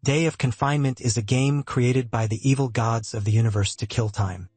Day of Confinement is a game created by the evil gods of the universe to kill time.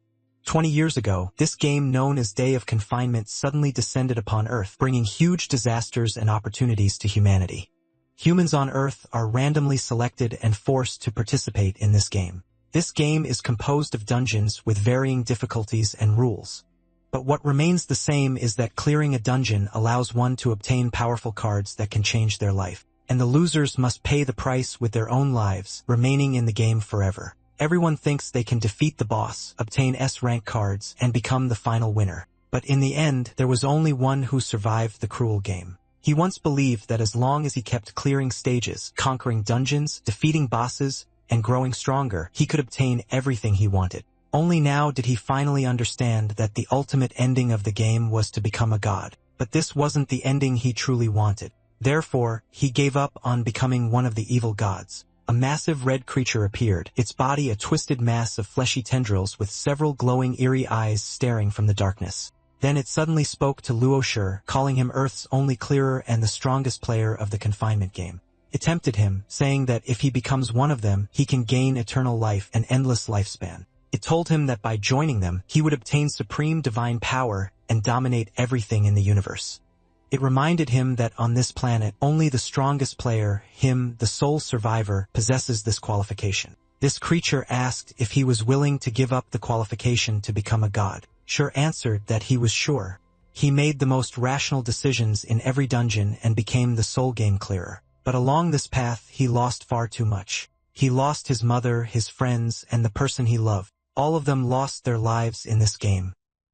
20 years ago, this game known as Day of Confinement suddenly descended upon Earth, bringing huge disasters and opportunities to humanity. Humans on Earth are randomly selected and forced to participate in this game. This game is composed of dungeons with varying difficulties and rules. But what remains the same is that clearing a dungeon allows one to obtain powerful cards that can change their life, and the losers must pay the price with their own lives, remaining in the game forever. Everyone thinks they can defeat the boss, obtain S-rank cards, and become the final winner. But in the end, there was only one who survived the cruel game. He once believed that as long as he kept clearing stages, conquering dungeons, defeating bosses, and growing stronger, he could obtain everything he wanted. Only now did he finally understand that the ultimate ending of the game was to become a god. But this wasn't the ending he truly wanted. Therefore, he gave up on becoming one of the evil gods. A massive red creature appeared, its body a twisted mass of fleshy tendrils with several glowing eerie eyes staring from the darkness. Then it suddenly spoke to Luoshi, calling him Earth's only clearer and the strongest player of the confinement game. It tempted him, saying that if he becomes one of them, he can gain eternal life and endless lifespan. It told him that by joining them, he would obtain supreme divine power and dominate everything in the universe. It reminded him that on this planet, only the strongest player, him, the sole survivor, possesses this qualification. This creature asked if he was willing to give up the qualification to become a god. Shur answered that he was sure. He made the most rational decisions in every dungeon and became the sole game clearer. But along this path, he lost far too much. He lost his mother, his friends, and the person he loved. All of them lost their lives in this game.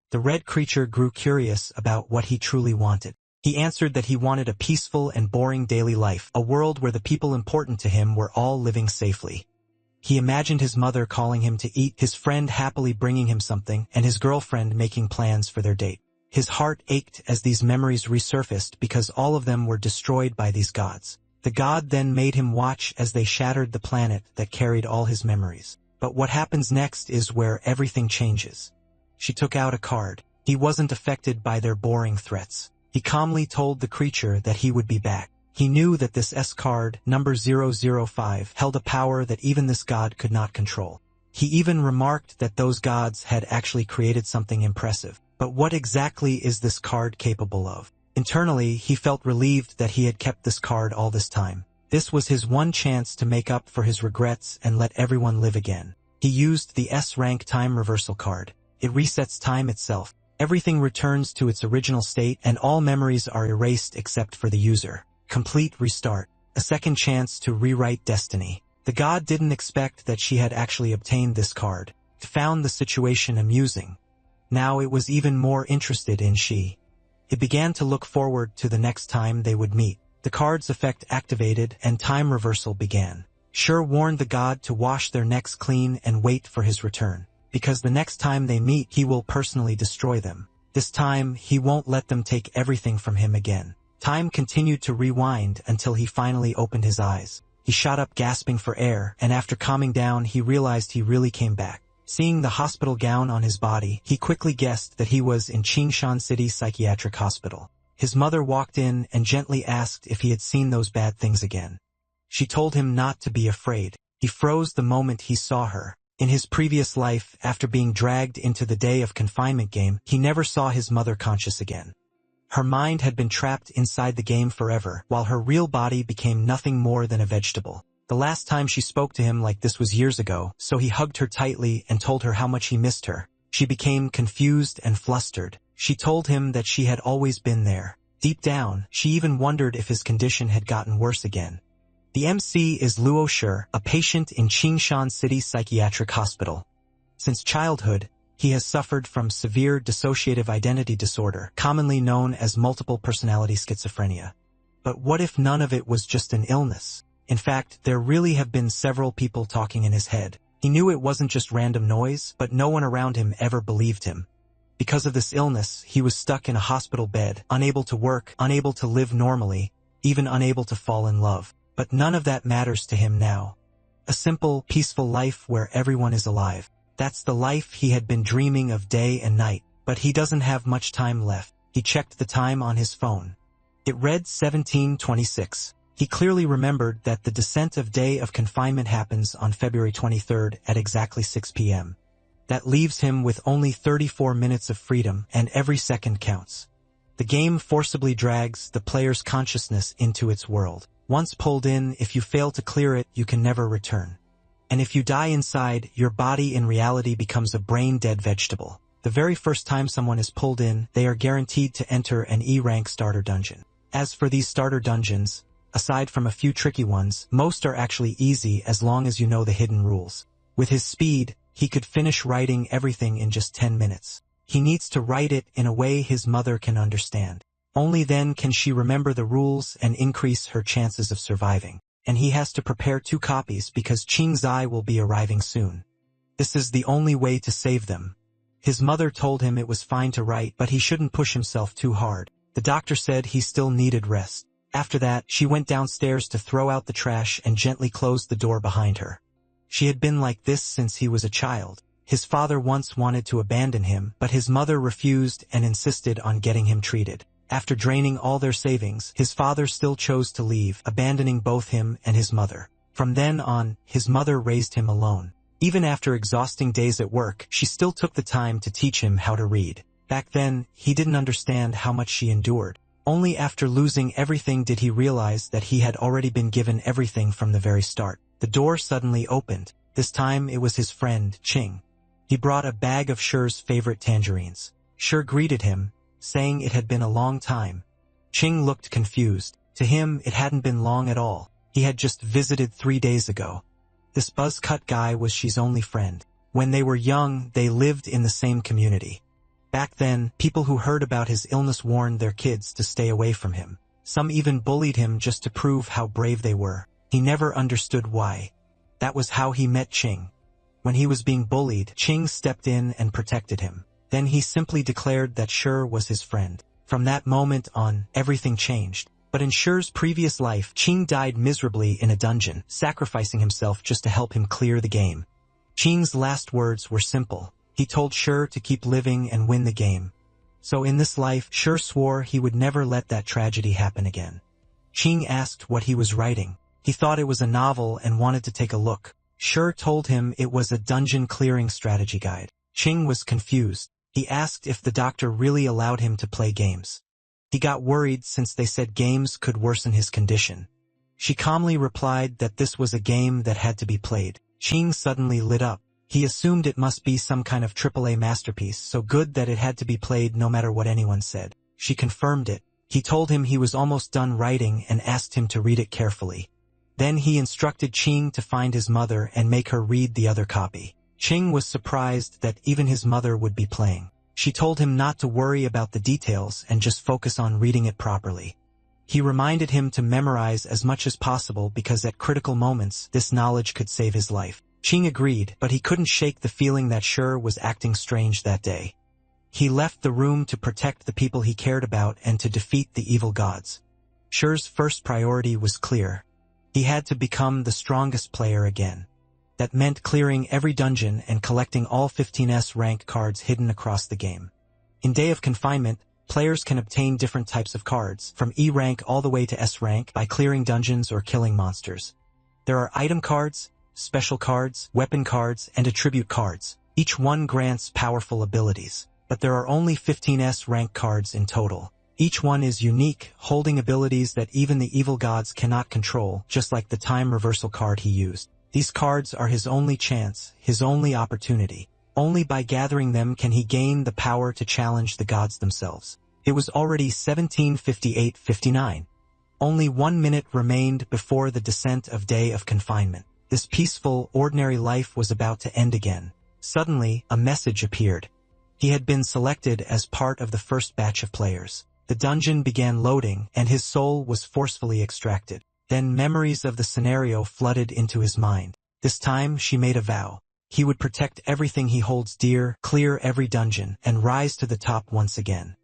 The red creature grew curious about what he truly wanted. He answered that he wanted a peaceful and boring daily life, a world where the people important to him were all living safely. He imagined his mother calling him to eat, his friend happily bringing him something, and his girlfriend making plans for their date. His heart ached as these memories resurfaced because all of them were destroyed by these gods. The god then made him watch as they shattered the planet that carried all his memories. But what happens next is where everything changes. She took out a card. He wasn't affected by their boring threats. He calmly told the creature that he would be back. He knew that this S card, number 005, held a power that even this god could not control. He even remarked that those gods had actually created something impressive. But what exactly is this card capable of? Internally, he felt relieved that he had kept this card all this time. This was his one chance to make up for his regrets and let everyone live again. He used the S-rank time reversal card. It resets time itself. Everything returns to its original state and all memories are erased except for the user. Complete restart. A second chance to rewrite destiny. The god didn't expect that she had actually obtained this card. He found the situation amusing. Now it was even more interested in she. It began to look forward to the next time they would meet. The card's effect activated and time reversal began. Shur warned the god to wash their necks clean and wait for his return. Because the next time they meet, he will personally destroy them. This time, he won't let them take everything from him again. Time continued to rewind until he finally opened his eyes. He shot up gasping for air, and after calming down, he realized he really came back. Seeing the hospital gown on his body, he quickly guessed that he was in Qingshan City Psychiatric Hospital. His mother walked in and gently asked if he had seen those bad things again. She told him not to be afraid. He froze the moment he saw her. In his previous life, after being dragged into the Day of Confinement game, he never saw his mother conscious again. Her mind had been trapped inside the game forever, while her real body became nothing more than a vegetable. The last time she spoke to him like this was years ago, so he hugged her tightly and told her how much he missed her. She became confused and flustered. She told him that she had always been there. Deep down, she even wondered if his condition had gotten worse again. The MC is Luoshi, a patient in Qingshan City Psychiatric Hospital. Since childhood, he has suffered from severe dissociative identity disorder, commonly known as multiple personality schizophrenia. But what if none of it was just an illness? In fact, there really have been several people talking in his head. He knew it wasn't just random noise, but no one around him ever believed him. Because of this illness, he was stuck in a hospital bed, unable to work, unable to live normally, even unable to fall in love. But none of that matters to him now. A simple, peaceful life where everyone is alive. That's the life he had been dreaming of day and night. But he doesn't have much time left. He checked the time on his phone. It read 17:26. He clearly remembered that the descent of Day of Confinement happens on February 23rd at exactly 6 p.m. That leaves him with only 34 minutes of freedom, and every second counts. The game forcibly drags the player's consciousness into its world. Once pulled in, if you fail to clear it, you can never return. And if you die inside, your body in reality becomes a brain-dead vegetable. The very first time someone is pulled in, they are guaranteed to enter an E-rank starter dungeon. As for these starter dungeons, aside from a few tricky ones, most are actually easy as long as you know the hidden rules. With his speed, he could finish writing everything in just 10 minutes. He needs to write it in a way his mother can understand. Only then can she remember the rules and increase her chances of surviving. And he has to prepare 2 copies because Qing Zai will be arriving soon. This is the only way to save them. His mother told him it was fine to write, but he shouldn't push himself too hard. The doctor said he still needed rest. After that, she went downstairs to throw out the trash and gently closed the door behind her. She had been like this since he was a child. His father once wanted to abandon him, but his mother refused and insisted on getting him treated. After draining all their savings, his father still chose to leave, abandoning both him and his mother. From then on, his mother raised him alone. Even after exhausting days at work, she still took the time to teach him how to read. Back then, he didn't understand how much she endured. Only after losing everything did he realize that he had already been given everything from the very start. The door suddenly opened. This time it was his friend, Qing. He brought a bag of Shi's favorite tangerines. Shi greeted him, saying it had been a long time. Qing looked confused. To him, it hadn't been long at all. He had just visited 3 days ago. This buzz-cut guy was Shi's only friend. When they were young, they lived in the same community. Back then, people who heard about his illness warned their kids to stay away from him. Some even bullied him just to prove how brave they were. He never understood why. That was how he met Qing. When he was being bullied, Qing stepped in and protected him. Then he simply declared that Shi was his friend. From that moment on, everything changed. But in Shi's previous life, Qing died miserably in a dungeon, sacrificing himself just to help him clear the game. Qing's last words were simple. He told Shi to keep living and win the game. So in this life, Shi swore he would never let that tragedy happen again. Qing asked what he was writing. He thought it was a novel and wanted to take a look. Shi told him it was a dungeon clearing strategy guide. Qing was confused. He asked if the doctor really allowed him to play games. He got worried since they said games could worsen his condition. She calmly replied that this was a game that had to be played. Qing suddenly lit up. He assumed it must be some kind of AAA masterpiece, so good that it had to be played no matter what anyone said. She confirmed it. He told him he was almost done writing and asked him to read it carefully. Then he instructed Qing to find his mother and make her read the other copy. Qing was surprised that even his mother would be playing. She told him not to worry about the details and just focus on reading it properly. He reminded him to memorize as much as possible because at critical moments, this knowledge could save his life. Qing agreed, but he couldn't shake the feeling that Shi was acting strange that day. He left the room to protect the people he cared about and to defeat the evil gods. Shi's first priority was clear. He had to become the strongest player again. That meant clearing every dungeon and collecting all 15S rank cards hidden across the game. In Day of Confinement, players can obtain different types of cards, from E rank all the way to S rank, by clearing dungeons or killing monsters. There are item cards, special cards, weapon cards, and attribute cards. Each one grants powerful abilities, but there are only 15S rank cards in total. Each one is unique, holding abilities that even the evil gods cannot control, just like the time reversal card he used. These cards are his only chance, his only opportunity. Only by gathering them can he gain the power to challenge the gods themselves. It was already 17:58:59. Only 1 minute remained before the descent of Day of Confinement. This peaceful, ordinary life was about to end again. Suddenly, a message appeared. He had been selected as part of the first batch of players. The dungeon began loading, and his soul was forcefully extracted. Then memories of the scenario flooded into his mind. This time, she made a vow. He would protect everything he holds dear, clear every dungeon, and rise to the top once again.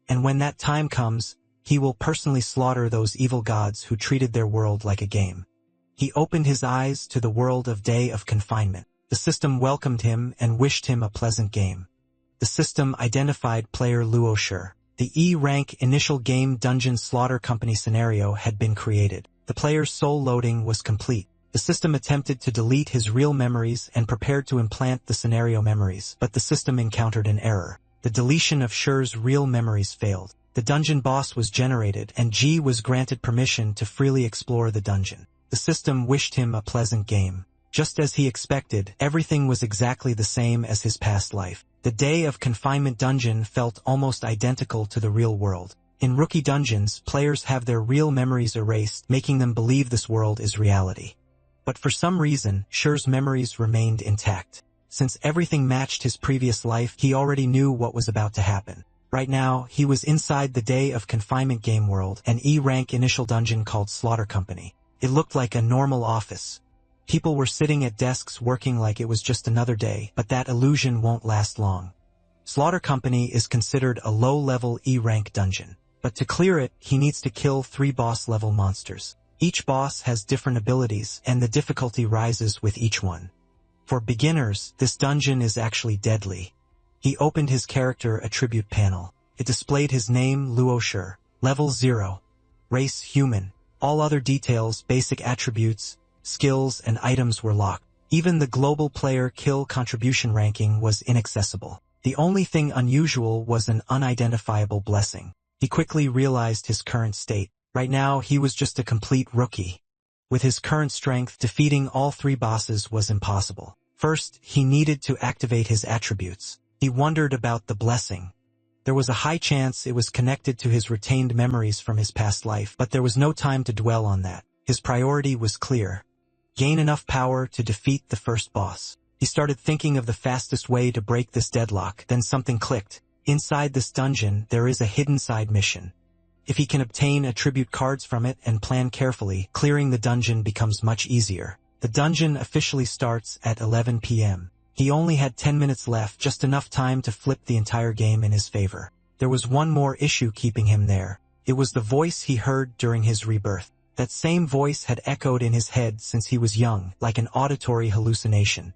And when that time comes, he will personally slaughter those evil gods who treated their world like a game. He opened his eyes to the world of Day of Confinement. The system welcomed him and wished him a pleasant game. The system identified player Luo Shi. The E-rank initial game dungeon slaughter company scenario had been created. The player's soul loading was complete. The system attempted to delete his real memories and prepared to implant the scenario memories, but the system encountered an error. The deletion of Sher's real memories failed. The dungeon boss was generated, and G was granted permission to freely explore the dungeon. The system wished him a pleasant game. Just as he expected, everything was exactly the same as his past life. The day of confinement dungeon felt almost identical to the real world. In rookie dungeons, players have their real memories erased, making them believe this world is reality. But for some reason, Sher's memories remained intact. Since everything matched his previous life, he already knew what was about to happen. Right now, he was inside the day of confinement game world, an E-rank initial dungeon called Slaughter Company. It looked like a normal office. People were sitting at desks working like it was just another day, but that illusion won't last long. Slaughter Company is considered a low-level E-rank dungeon. But to clear it, he needs to kill 3 boss-level monsters. Each boss has different abilities, and the difficulty rises with each one. For beginners, this dungeon is actually deadly. He opened his character attribute panel. It displayed his name, Luo Sher, level 0, race human. All other details, basic attributes, skills, and items were locked. Even the global player kill contribution ranking was inaccessible. The only thing unusual was an unidentifiable blessing. He quickly realized his current state. Right now, he was just a complete rookie. With his current strength, defeating all 3 bosses was impossible. First, he needed to activate his attributes. He wondered about the blessing. There was a high chance it was connected to his retained memories from his past life, but there was no time to dwell on that. His priority was clear. Gain enough power to defeat the first boss. He started thinking of the fastest way to break this deadlock, then something clicked. Inside this dungeon, there is a hidden side mission. If he can obtain attribute cards from it and plan carefully, clearing the dungeon becomes much easier. The dungeon officially starts at 11 p.m. He only had 10 minutes left, just enough time to flip the entire game in his favor. There was one more issue keeping him there. It was the voice he heard during his rebirth. That same voice had echoed in his head since he was young, like an auditory hallucination.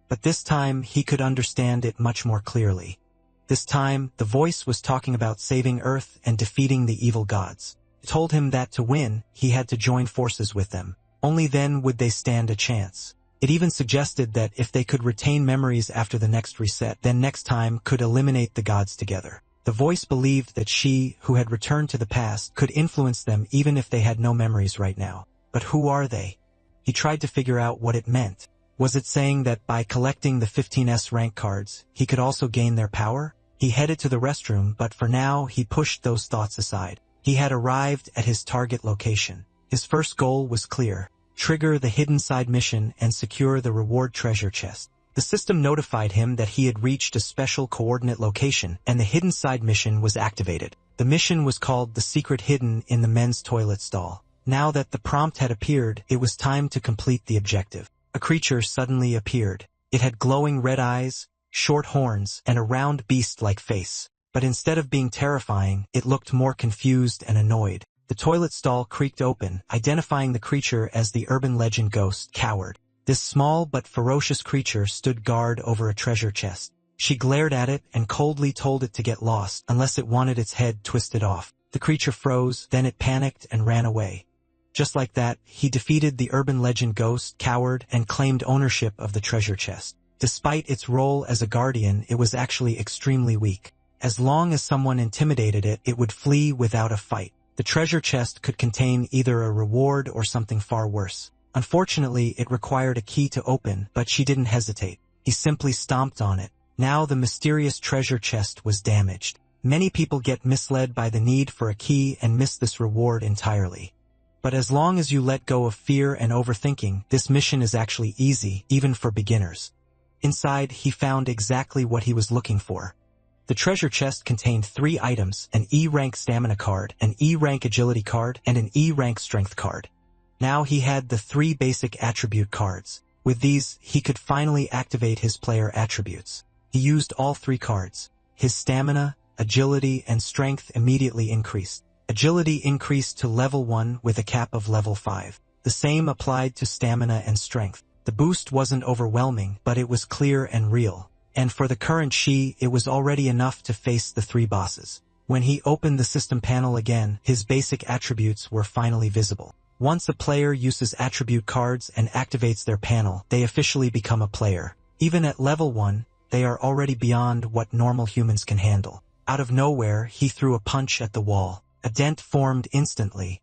But this time, he could understand it much more clearly. This time, the voice was talking about saving Earth and defeating the evil gods. It told him that to win, he had to join forces with them. Only then would they stand a chance. It even suggested that if they could retain memories after the next reset, then next time could eliminate the gods together. The voice believed that she, who had returned to the past, could influence them even if they had no memories right now. But who are they? He tried to figure out what it meant. Was it saying that by collecting the 15S rank cards, he could also gain their power? He headed to the restroom, but for now, he pushed those thoughts aside. He had arrived at his target location. His first goal was clear: trigger the hidden side mission and secure the reward treasure chest. The system notified him that he had reached a special coordinate location, and the hidden side mission was activated. The mission was called The Secret Hidden in the Men's Toilet Stall. Now that the prompt had appeared, it was time to complete the objective. A creature suddenly appeared. It had glowing red eyes, short horns, and a round beast-like face. But instead of being terrifying, it looked more confused and annoyed. The toilet stall creaked open, identifying the creature as the urban legend ghost, Coward. This small but ferocious creature stood guard over a treasure chest. She glared at it and coldly told it to get lost, unless it wanted its head twisted off. The creature froze, then it panicked and ran away. Just like that, he defeated the urban legend ghost, Coward, and claimed ownership of the treasure chest. Despite its role as a guardian, it was actually extremely weak. As long as someone intimidated it, it would flee without a fight. The treasure chest could contain either a reward or something far worse. Unfortunately, it required a key to open, but she didn't hesitate. He simply stomped on it. Now the mysterious treasure chest was damaged. Many people get misled by the need for a key and miss this reward entirely. But as long as you let go of fear and overthinking, this mission is actually easy, even for beginners. Inside, he found exactly what he was looking for. The treasure chest contained 3 items: an E-rank stamina card, an E-rank agility card, and an E-rank strength card. Now he had the 3 basic attribute cards. With these, he could finally activate his player attributes. He used all 3 cards. His stamina, agility, and strength immediately increased. Agility increased to level 1 with a cap of level 5. The same applied to stamina and strength. The boost wasn't overwhelming, but it was clear and real. And for the current Shi, it was already enough to face the 3 bosses. When he opened the system panel again, his basic attributes were finally visible. Once a player uses attribute cards and activates their panel, they officially become a player. Even at level 1, they are already beyond what normal humans can handle. Out of nowhere, he threw a punch at the wall. A dent formed instantly.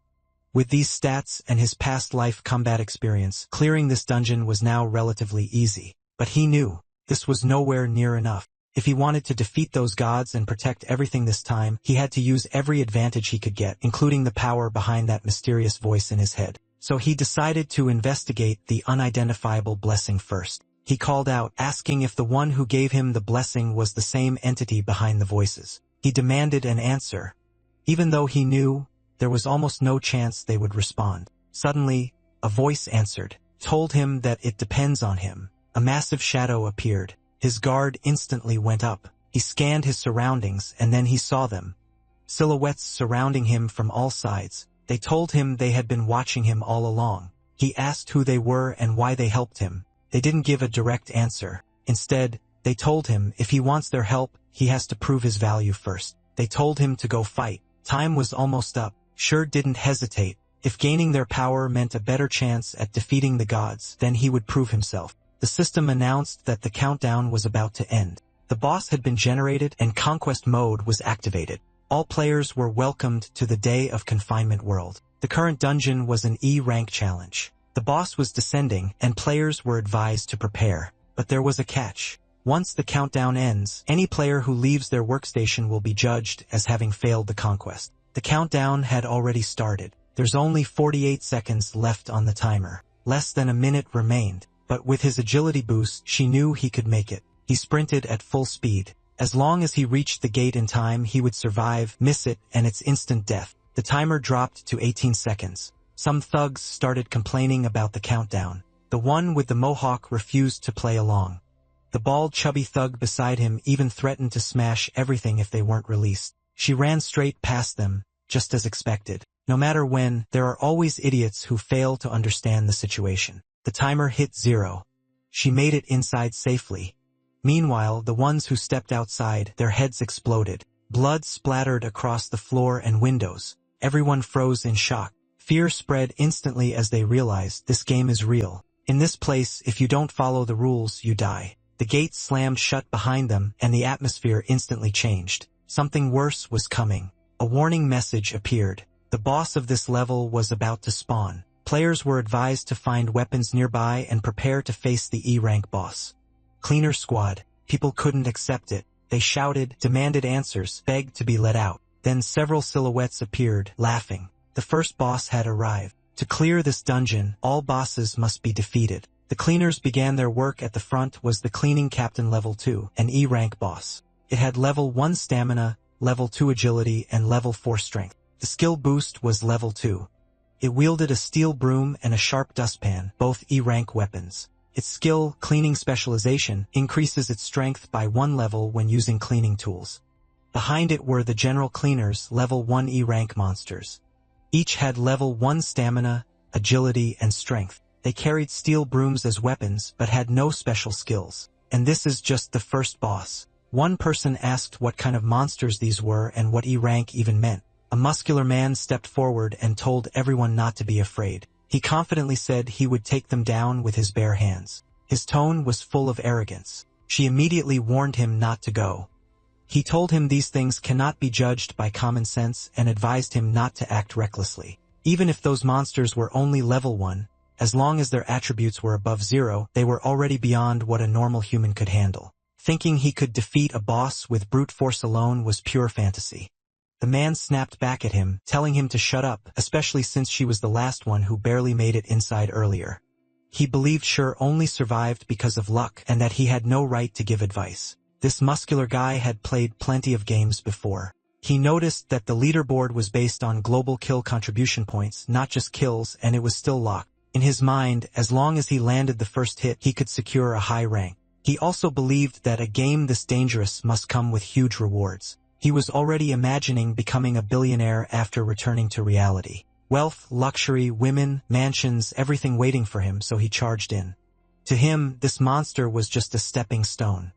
With these stats and his past life combat experience, clearing this dungeon was now relatively easy. But he knew this was nowhere near enough. If he wanted to defeat those gods and protect everything this time, he had to use every advantage he could get, including the power behind that mysterious voice in his head. So he decided to investigate the unidentifiable blessing first. He called out, asking if the one who gave him the blessing was the same entity behind the voices. He demanded an answer, even though he knew there was almost no chance they would respond. Suddenly, a voice answered, told him that it depends on him. A massive shadow appeared. His guard instantly went up. He scanned his surroundings and then he saw them. Silhouettes surrounding him from all sides. They told him they had been watching him all along. He asked who they were and why they helped him. They didn't give a direct answer. Instead, they told him if he wants their help, he has to prove his value first. They told him to go fight. Time was almost up. Shur didn't hesitate. If gaining their power meant a better chance at defeating the gods, then he would prove himself. The system announced that the countdown was about to end. The boss had been generated and conquest mode was activated. All players were welcomed to the Day of Confinement world. The current dungeon was an E-rank challenge. The boss was descending and players were advised to prepare. But there was a catch. Once the countdown ends, any player who leaves their workstation will be judged as having failed the conquest. The countdown had already started. There's only 48 seconds left on the timer. Less than a minute remained. But with his agility boost, she knew he could make it. He sprinted at full speed. As long as he reached the gate in time, he would survive, miss it, and it's instant death. The timer dropped to 18 seconds. Some thugs started complaining about the countdown. The one with the mohawk refused to play along. The bald, chubby thug beside him even threatened to smash everything if they weren't released. She ran straight past them, just as expected. No matter when, there are always idiots who fail to understand the situation. The timer hit 0. She made it inside safely. Meanwhile, the ones who stepped outside, their heads exploded. Blood splattered across the floor and windows. Everyone froze in shock. Fear spread instantly as they realized this game is real. In this place, if you don't follow the rules, you die. The gate slammed shut behind them, and the atmosphere instantly changed. Something worse was coming. A warning message appeared. The boss of this level was about to spawn. Players were advised to find weapons nearby and prepare to face the E-rank boss. Cleaner squad. People couldn't accept it. They shouted, demanded answers, begged to be let out. Then several silhouettes appeared, laughing. The first boss had arrived. To clear this dungeon, all bosses must be defeated. The cleaners began their work. At the front was the cleaning captain level 2, an E-rank boss. It had level 1 stamina, level 2 agility, and level 4 strength. The skill boost was level 2. It wielded a steel broom and a sharp dustpan, both E-rank weapons. Its skill, cleaning specialization, increases its strength by 1 level when using cleaning tools. Behind it were the general cleaners, level 1 E-rank monsters. Each had level 1 stamina, agility, and strength. They carried steel brooms as weapons but had no special skills. And this is just the first boss. One person asked what kind of monsters these were and what E-rank even meant. A muscular man stepped forward and told everyone not to be afraid. He confidently said he would take them down with his bare hands. His tone was full of arrogance. She immediately warned him not to go. He told him these things cannot be judged by common sense and advised him not to act recklessly. Even if those monsters were only level 1, as long as their attributes were above 0, they were already beyond what a normal human could handle. Thinking he could defeat a boss with brute force alone was pure fantasy. The man snapped back at him, telling him to shut up, especially since she was the last one who barely made it inside earlier. He believed Shur only survived because of luck and that he had no right to give advice. This muscular guy had played plenty of games before. He noticed that the leaderboard was based on global kill contribution points, not just kills, and it was still locked. In his mind, as long as he landed the first hit, he could secure a high rank. He also believed that a game this dangerous must come with huge rewards. He was already imagining becoming a billionaire after returning to reality. Wealth, luxury, women, mansions, everything waiting for him, so he charged in. To him, this monster was just a stepping stone.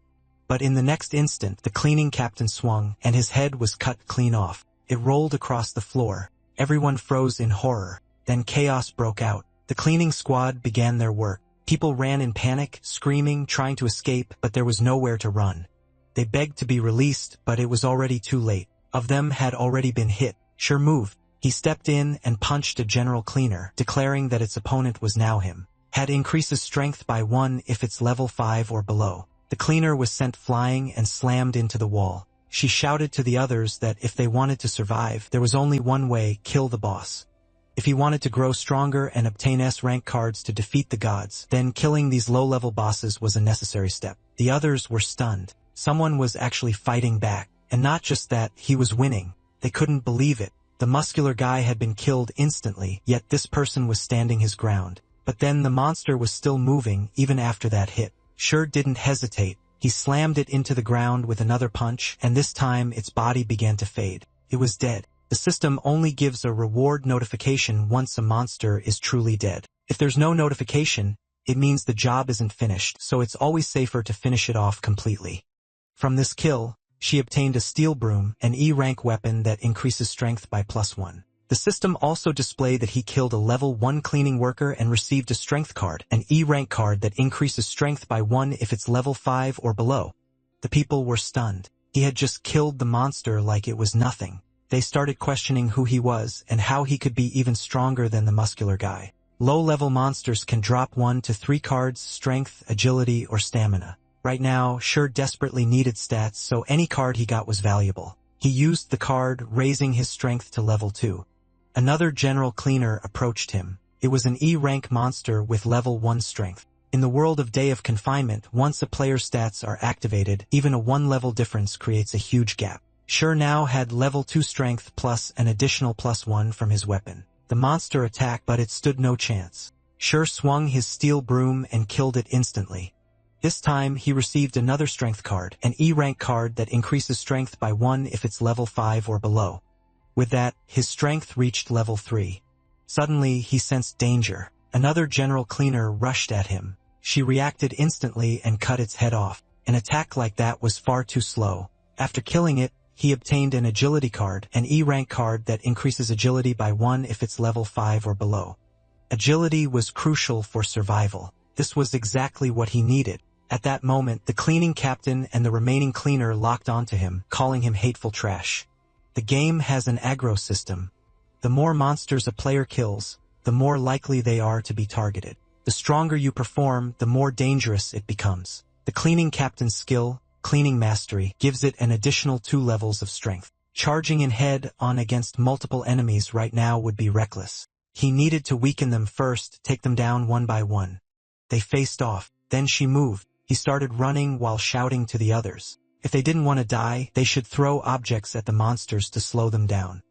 But in the next instant, the cleaning captain swung, and his head was cut clean off. It rolled across the floor. Everyone froze in horror. Then chaos broke out. The cleaning squad began their work. People ran in panic, screaming, trying to escape, but there was nowhere to run. They begged to be released, but it was already too late. Of them had already been hit. Sure moved. He stepped in and punched a general cleaner, declaring that its opponent was now him. Had increases strength by 1 if it's level 5 or below. The cleaner was sent flying and slammed into the wall. She shouted to the others that if they wanted to survive, there was only one way: kill the boss. If he wanted to grow stronger and obtain S-rank cards to defeat the gods, then killing these low-level bosses was a necessary step. The others were stunned. Someone was actually fighting back. And not just that, he was winning. They couldn't believe it. The muscular guy had been killed instantly, yet this person was standing his ground. But then the monster was still moving even after that hit. Sure didn't hesitate. He slammed it into the ground with another punch, and this time its body began to fade. It was dead. The system only gives a reward notification once a monster is truly dead. If there's no notification, it means the job isn't finished, so it's always safer to finish it off completely. From this kill, she obtained a steel broom, an E-rank weapon that increases strength by +1. The system also displayed that he killed a level 1 cleaning worker and received a strength card, an E-rank card that increases strength by 1 if it's level 5 or below. The people were stunned. He had just killed the monster like it was nothing. They started questioning who he was and how he could be even stronger than the muscular guy. Low-level monsters can drop 1 to 3 cards: strength, agility, or stamina. Right now, Sure desperately needed stats, so any card he got was valuable. He used the card, raising his strength to level 2. Another general cleaner approached him. It was an E-rank monster with level 1 strength. In the world of Day of Confinement, once a player's stats are activated, even a 1-level difference creates a huge gap. Sure now had level 2 strength plus an additional +1 from his weapon. The monster attacked, but it stood no chance. Sure swung his steel broom and killed it instantly. This time he received another strength card, an E-rank card that increases strength by 1 if it's level 5 or below. With that, his strength reached level 3. Suddenly, he sensed danger. Another general cleaner rushed at him. She reacted instantly and cut its head off. An attack like that was far too slow. After killing it, he obtained an agility card, an E-rank card that increases agility by 1 if it's level 5 or below. Agility was crucial for survival. This was exactly what he needed. At that moment, the cleaning captain and the remaining cleaner locked onto him, calling him hateful trash. The game has an aggro system. The more monsters a player kills, the more likely they are to be targeted. The stronger you perform, the more dangerous it becomes. The cleaning captain's skill, Cleaning Mastery, gives it an additional 2 levels of strength. Charging in head-on against multiple enemies right now would be reckless. He needed to weaken them first, take them down one by one. They faced off. Then she moved. He started running while shouting to the others. If they didn't want to die, they should throw objects at the monsters to slow them down.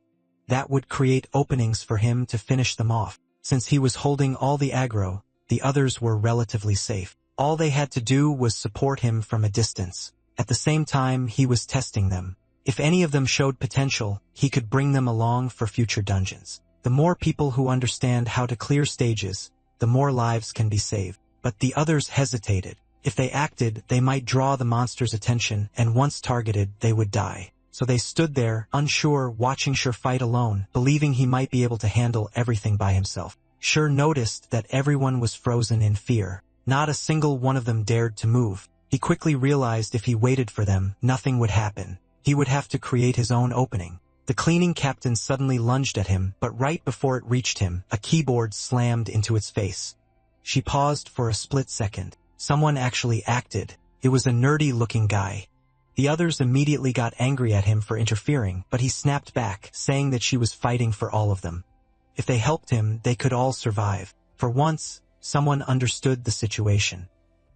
That would create openings for him to finish them off. Since he was holding all the aggro, the others were relatively safe. All they had to do was support him from a distance. At the same time, he was testing them. If any of them showed potential, he could bring them along for future dungeons. The more people who understand how to clear stages, the more lives can be saved. But the others hesitated. If they acted, they might draw the monster's attention, and once targeted, they would die. So they stood there, unsure, watching Sure fight alone, believing he might be able to handle everything by himself. Sure noticed that everyone was frozen in fear. Not a single one of them dared to move. He quickly realized if he waited for them, nothing would happen. He would have to create his own opening. The cleaning captain suddenly lunged at him, but right before it reached him, a keyboard slammed into its face. She paused for a split second. Someone actually acted. It was a nerdy-looking guy. The others immediately got angry at him for interfering, but he snapped back, saying that she was fighting for all of them. If they helped him, they could all survive. For once, someone understood the situation.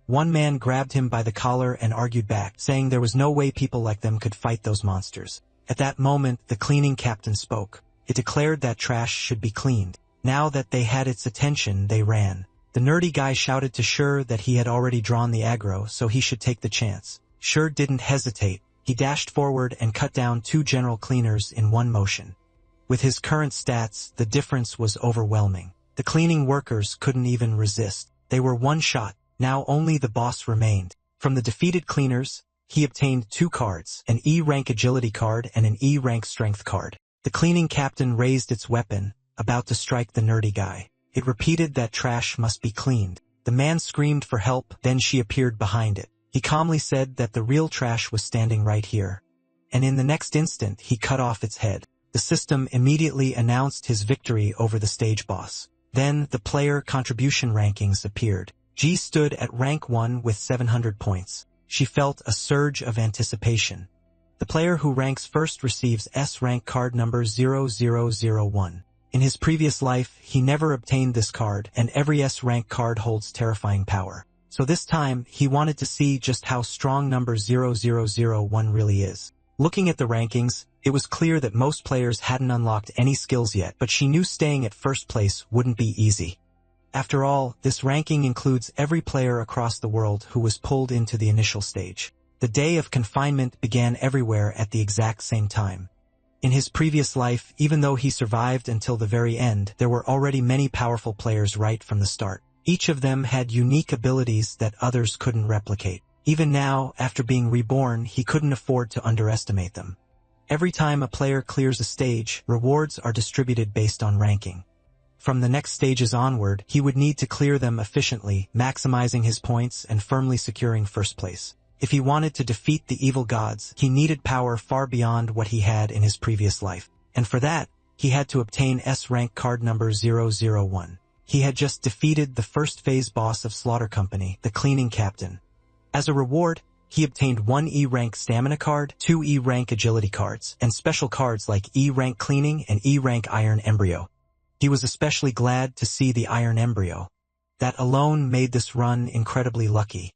One man grabbed him by the collar and argued back, saying there was no way people like them could fight those monsters. At that moment, the cleaning captain spoke. It declared that trash should be cleaned. Now that they had its attention, they ran. The nerdy guy shouted to Sure that he had already drawn the aggro, so he should take the chance. Sure didn't hesitate. He dashed forward and cut down 2 general cleaners in one motion. With his current stats, the difference was overwhelming. The cleaning workers couldn't even resist. They were one shot. Now only the boss remained. From the defeated cleaners, he obtained 2 cards, an E-rank agility card and an E-rank strength card. The cleaning captain raised its weapon, about to strike the nerdy guy. It repeated that trash must be cleaned. The man screamed for help, then she appeared behind it. He calmly said that the real trash was standing right here. And in the next instant, he cut off its head. The system immediately announced his victory over the stage boss. Then the player contribution rankings appeared. G stood at rank 1 with 700 points. She felt a surge of anticipation. The player who ranks first receives S rank card number 0001. In his previous life, he never obtained this card, and every S rank card holds terrifying power. So this time, he wanted to see just how strong number 0001 really is. Looking at the rankings, it was clear that most players hadn't unlocked any skills yet, but she knew staying at first place wouldn't be easy. After all, this ranking includes every player across the world who was pulled into the initial stage. The day of confinement began everywhere at the exact same time. In his previous life, even though he survived until the very end, there were already many powerful players right from the start. Each of them had unique abilities that others couldn't replicate. Even now, after being reborn, he couldn't afford to underestimate them. Every time a player clears a stage, rewards are distributed based on ranking. From the next stages onward, he would need to clear them efficiently, maximizing his points and firmly securing first place. If he wanted to defeat the evil gods, he needed power far beyond what he had in his previous life. And for that, he had to obtain S-rank card number 001. He had just defeated the first phase boss of Slaughter Company, the cleaning captain. As a reward, he obtained 1 E-rank stamina card, 2 E-rank agility cards, and special cards like E-rank cleaning and E-rank iron embryo. He was especially glad to see the iron embryo. That alone made this run incredibly lucky.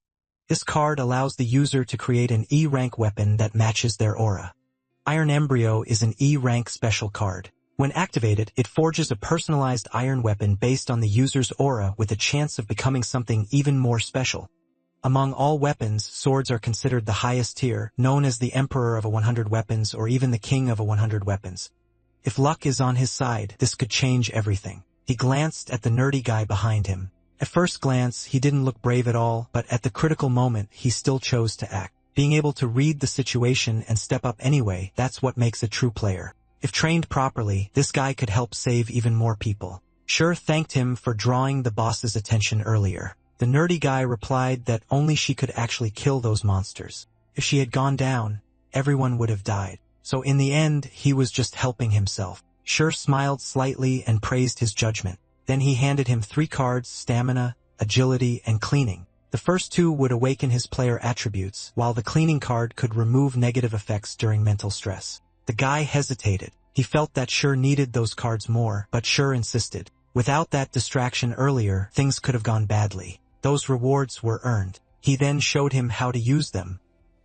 This card allows the user to create an E-rank weapon that matches their aura. Iron Embryo is an E-rank special card. When activated, it forges a personalized iron weapon based on the user's aura with a chance of becoming something even more special. Among all weapons, swords are considered the highest tier, known as the Emperor of a 100 weapons or even the King of a 100 weapons. If luck is on his side, this could change everything. He glanced at the nerdy guy behind him. At first glance, he didn't look brave at all, but at the critical moment, he still chose to act. Being able to read the situation and step up anyway, that's what makes a true player. If trained properly, this guy could help save even more people. Sure thanked him for drawing the boss's attention earlier. The nerdy guy replied that only she could actually kill those monsters. If she had gone down, everyone would have died. So in the end, he was just helping himself. Sure smiled slightly and praised his judgment. Then he handed him 3 cards, stamina, agility, and cleaning. The first 2 would awaken his player attributes, while the cleaning card could remove negative effects during mental stress. The guy hesitated. He felt that Sure needed those cards more, but Sure insisted. Without that distraction earlier, things could have gone badly. Those rewards were earned. He then showed him how to use them.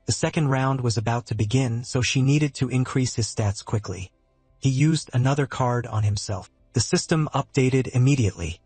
The second round was about to begin, so she needed to increase his stats quickly. He used another card on himself. The system updated immediately.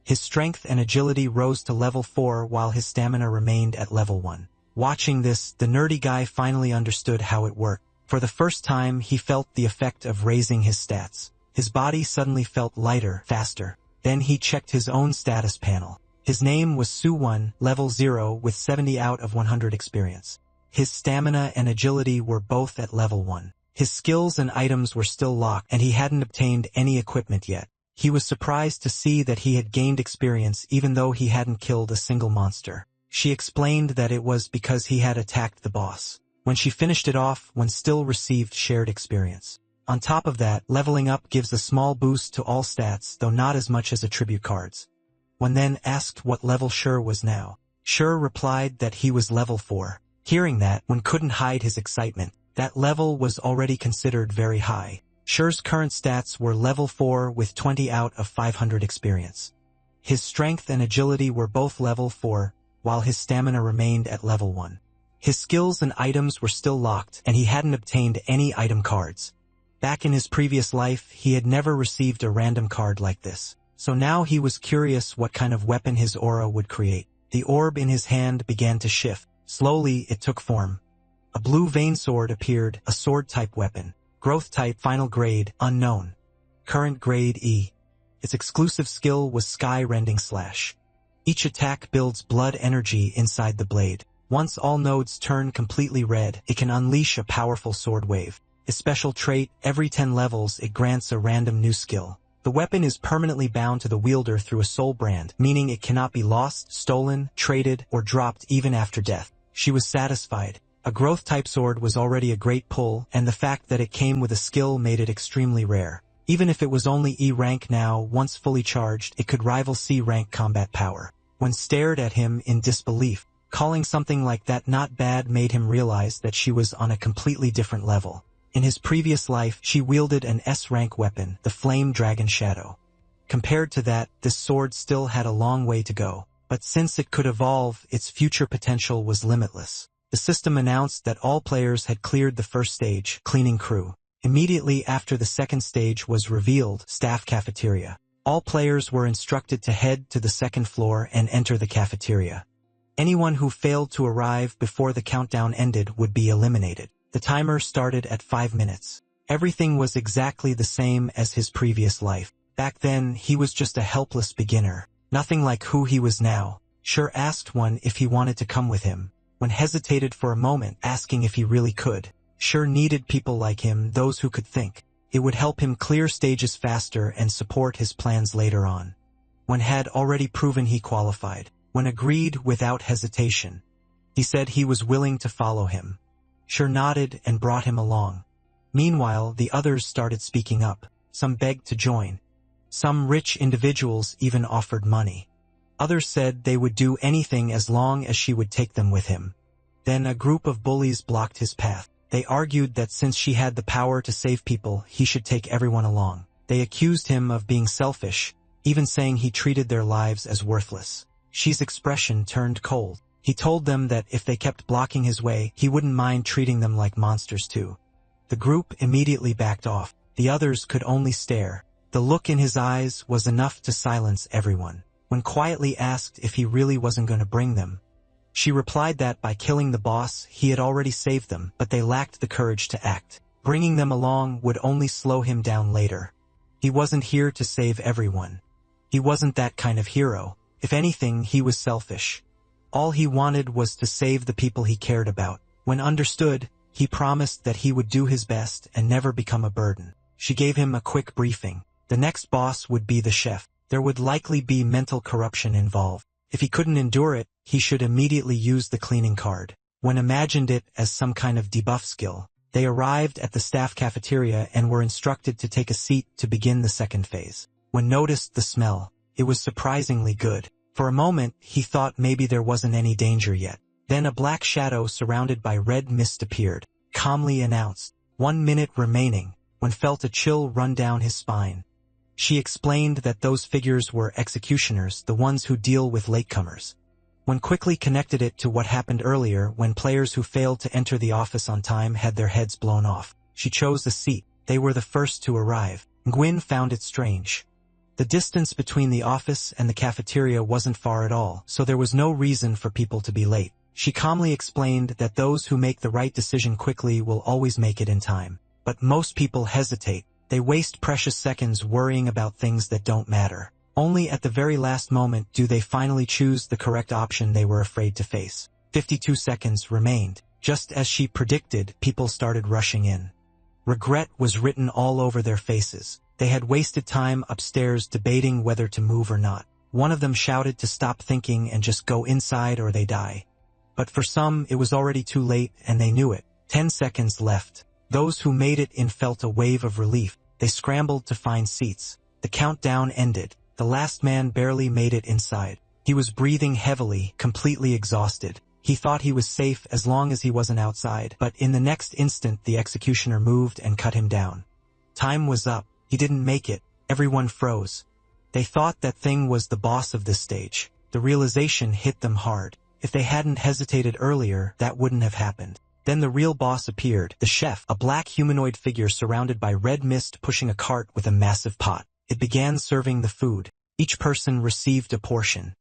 His strength and agility rose to level 4 while his stamina remained at level 1. Watching this, the nerdy guy finally understood how it worked. For the first time, he felt the effect of raising his stats. His body suddenly felt lighter, faster. Then he checked his own status panel. His name was Su1, level 0 with 70 out of 100 experience. His stamina and agility were both at level 1. His skills and items were still locked, and he hadn't obtained any equipment yet. He was surprised to see that he had gained experience even though he hadn't killed a single monster. She explained that it was because he had attacked the boss. When she finished it off, one still received shared experience. On top of that, leveling up gives a small boost to all stats, though not as much as attribute cards. One then asked what level Sure was now. Sure replied that he was level 4. Hearing that, one couldn't hide his excitement. That level was already considered very high. Sure's current stats were level 4 with 20 out of 500 experience. His strength and agility were both level 4, while his stamina remained at level 1. His skills and items were still locked, and he hadn't obtained any item cards. Back in his previous life, he had never received a random card like this. So now he was curious what kind of weapon his aura would create. The orb in his hand began to shift. Slowly, it took form. A blue vein sword appeared, a sword-type weapon. Growth type, final grade, unknown. Current grade E. Its exclusive skill was Sky-Rending Slash. Each attack builds blood energy inside the blade. Once all nodes turn completely red, it can unleash a powerful sword wave. Its special trait, every 10 levels it grants a random new skill. The weapon is permanently bound to the wielder through a soul brand, meaning it cannot be lost, stolen, traded, or dropped even after death. She was satisfied. A growth-type sword was already a great pull, and the fact that it came with a skill made it extremely rare. Even if it was only E rank now, once fully charged, it could rival C rank combat power. When stared at him in disbelief, calling something like that not bad made him realize that she was on a completely different level. In his previous life, she wielded an S-rank weapon, the Flame Dragon Shadow. Compared to that, this sword still had a long way to go, but since it could evolve, its future potential was limitless. The system announced that all players had cleared the first stage, Cleaning Crew. Immediately after the second stage was revealed, Staff Cafeteria. All players were instructed to head to the second floor and enter the cafeteria. Anyone who failed to arrive before the countdown ended would be eliminated. The timer started at 5 minutes. Everything was exactly the same as his previous life. Back then, he was just a helpless beginner. Nothing like who he was now. Sure asked one if he wanted to come with him. When hesitated for a moment, asking if he really could. Sure needed people like him, those who could think. It would help him clear stages faster and support his plans later on. When had already proven he qualified. When agreed without hesitation. He said he was willing to follow him. Sure nodded and brought him along. Meanwhile, the others started speaking up. Some begged to join. Some rich individuals even offered money. Others said they would do anything as long as she would take them with him. Then a group of bullies blocked his path. They argued that since she had the power to save people, he should take everyone along. They accused him of being selfish, even saying he treated their lives as worthless. She's expression turned cold. He told them that if they kept blocking his way, he wouldn't mind treating them like monsters too. The group immediately backed off. The others could only stare. The look in his eyes was enough to silence everyone. When quietly asked if he really wasn't going to bring them, she replied that by killing the boss, he had already saved them, but they lacked the courage to act. Bringing them along would only slow him down later. He wasn't here to save everyone. He wasn't that kind of hero. If anything, he was selfish. All he wanted was to save the people he cared about. When understood, he promised that he would do his best and never become a burden. She gave him a quick briefing. The next boss would be the chef. There would likely be mental corruption involved. If he couldn't endure it, he should immediately use the cleaning card. When imagined it as some kind of debuff skill, they arrived at the staff cafeteria and were instructed to take a seat to begin the second phase. When noticed the smell, it was surprisingly good. For a moment, he thought maybe there wasn't any danger yet. Then a black shadow surrounded by red mist appeared, calmly announced, 1 minute remaining, when felt a chill run down his spine. She explained that those figures were executioners, the ones who deal with latecomers. When quickly connected it to what happened earlier when players who failed to enter the office on time had their heads blown off. She chose a seat. They were the first to arrive. Gwyn found it strange. The distance between the office and the cafeteria wasn't far at all, so there was no reason for people to be late. She calmly explained that those who make the right decision quickly will always make it in time. But most people hesitate. They waste precious seconds worrying about things that don't matter. Only at the very last moment do they finally choose the correct option they were afraid to face. 52 seconds remained. Just as she predicted, people started rushing in. Regret was written all over their faces. They had wasted time upstairs debating whether to move or not. One of them shouted to stop thinking and just go inside or they die. But for some, it was already too late and they knew it. 10 seconds left. Those who made it in felt a wave of relief. They scrambled to find seats. The countdown ended. The last man barely made it inside. He was breathing heavily, completely exhausted. He thought he was safe as long as he wasn't outside, but in the next instant the executioner moved and cut him down. Time was up. He didn't make it. Everyone froze. They thought that thing was the boss of this stage. The realization hit them hard. If they hadn't hesitated earlier, that wouldn't have happened. Then the real boss appeared, the chef, a black humanoid figure surrounded by red mist pushing a cart with a massive pot. It began serving the food. Each person received a portion.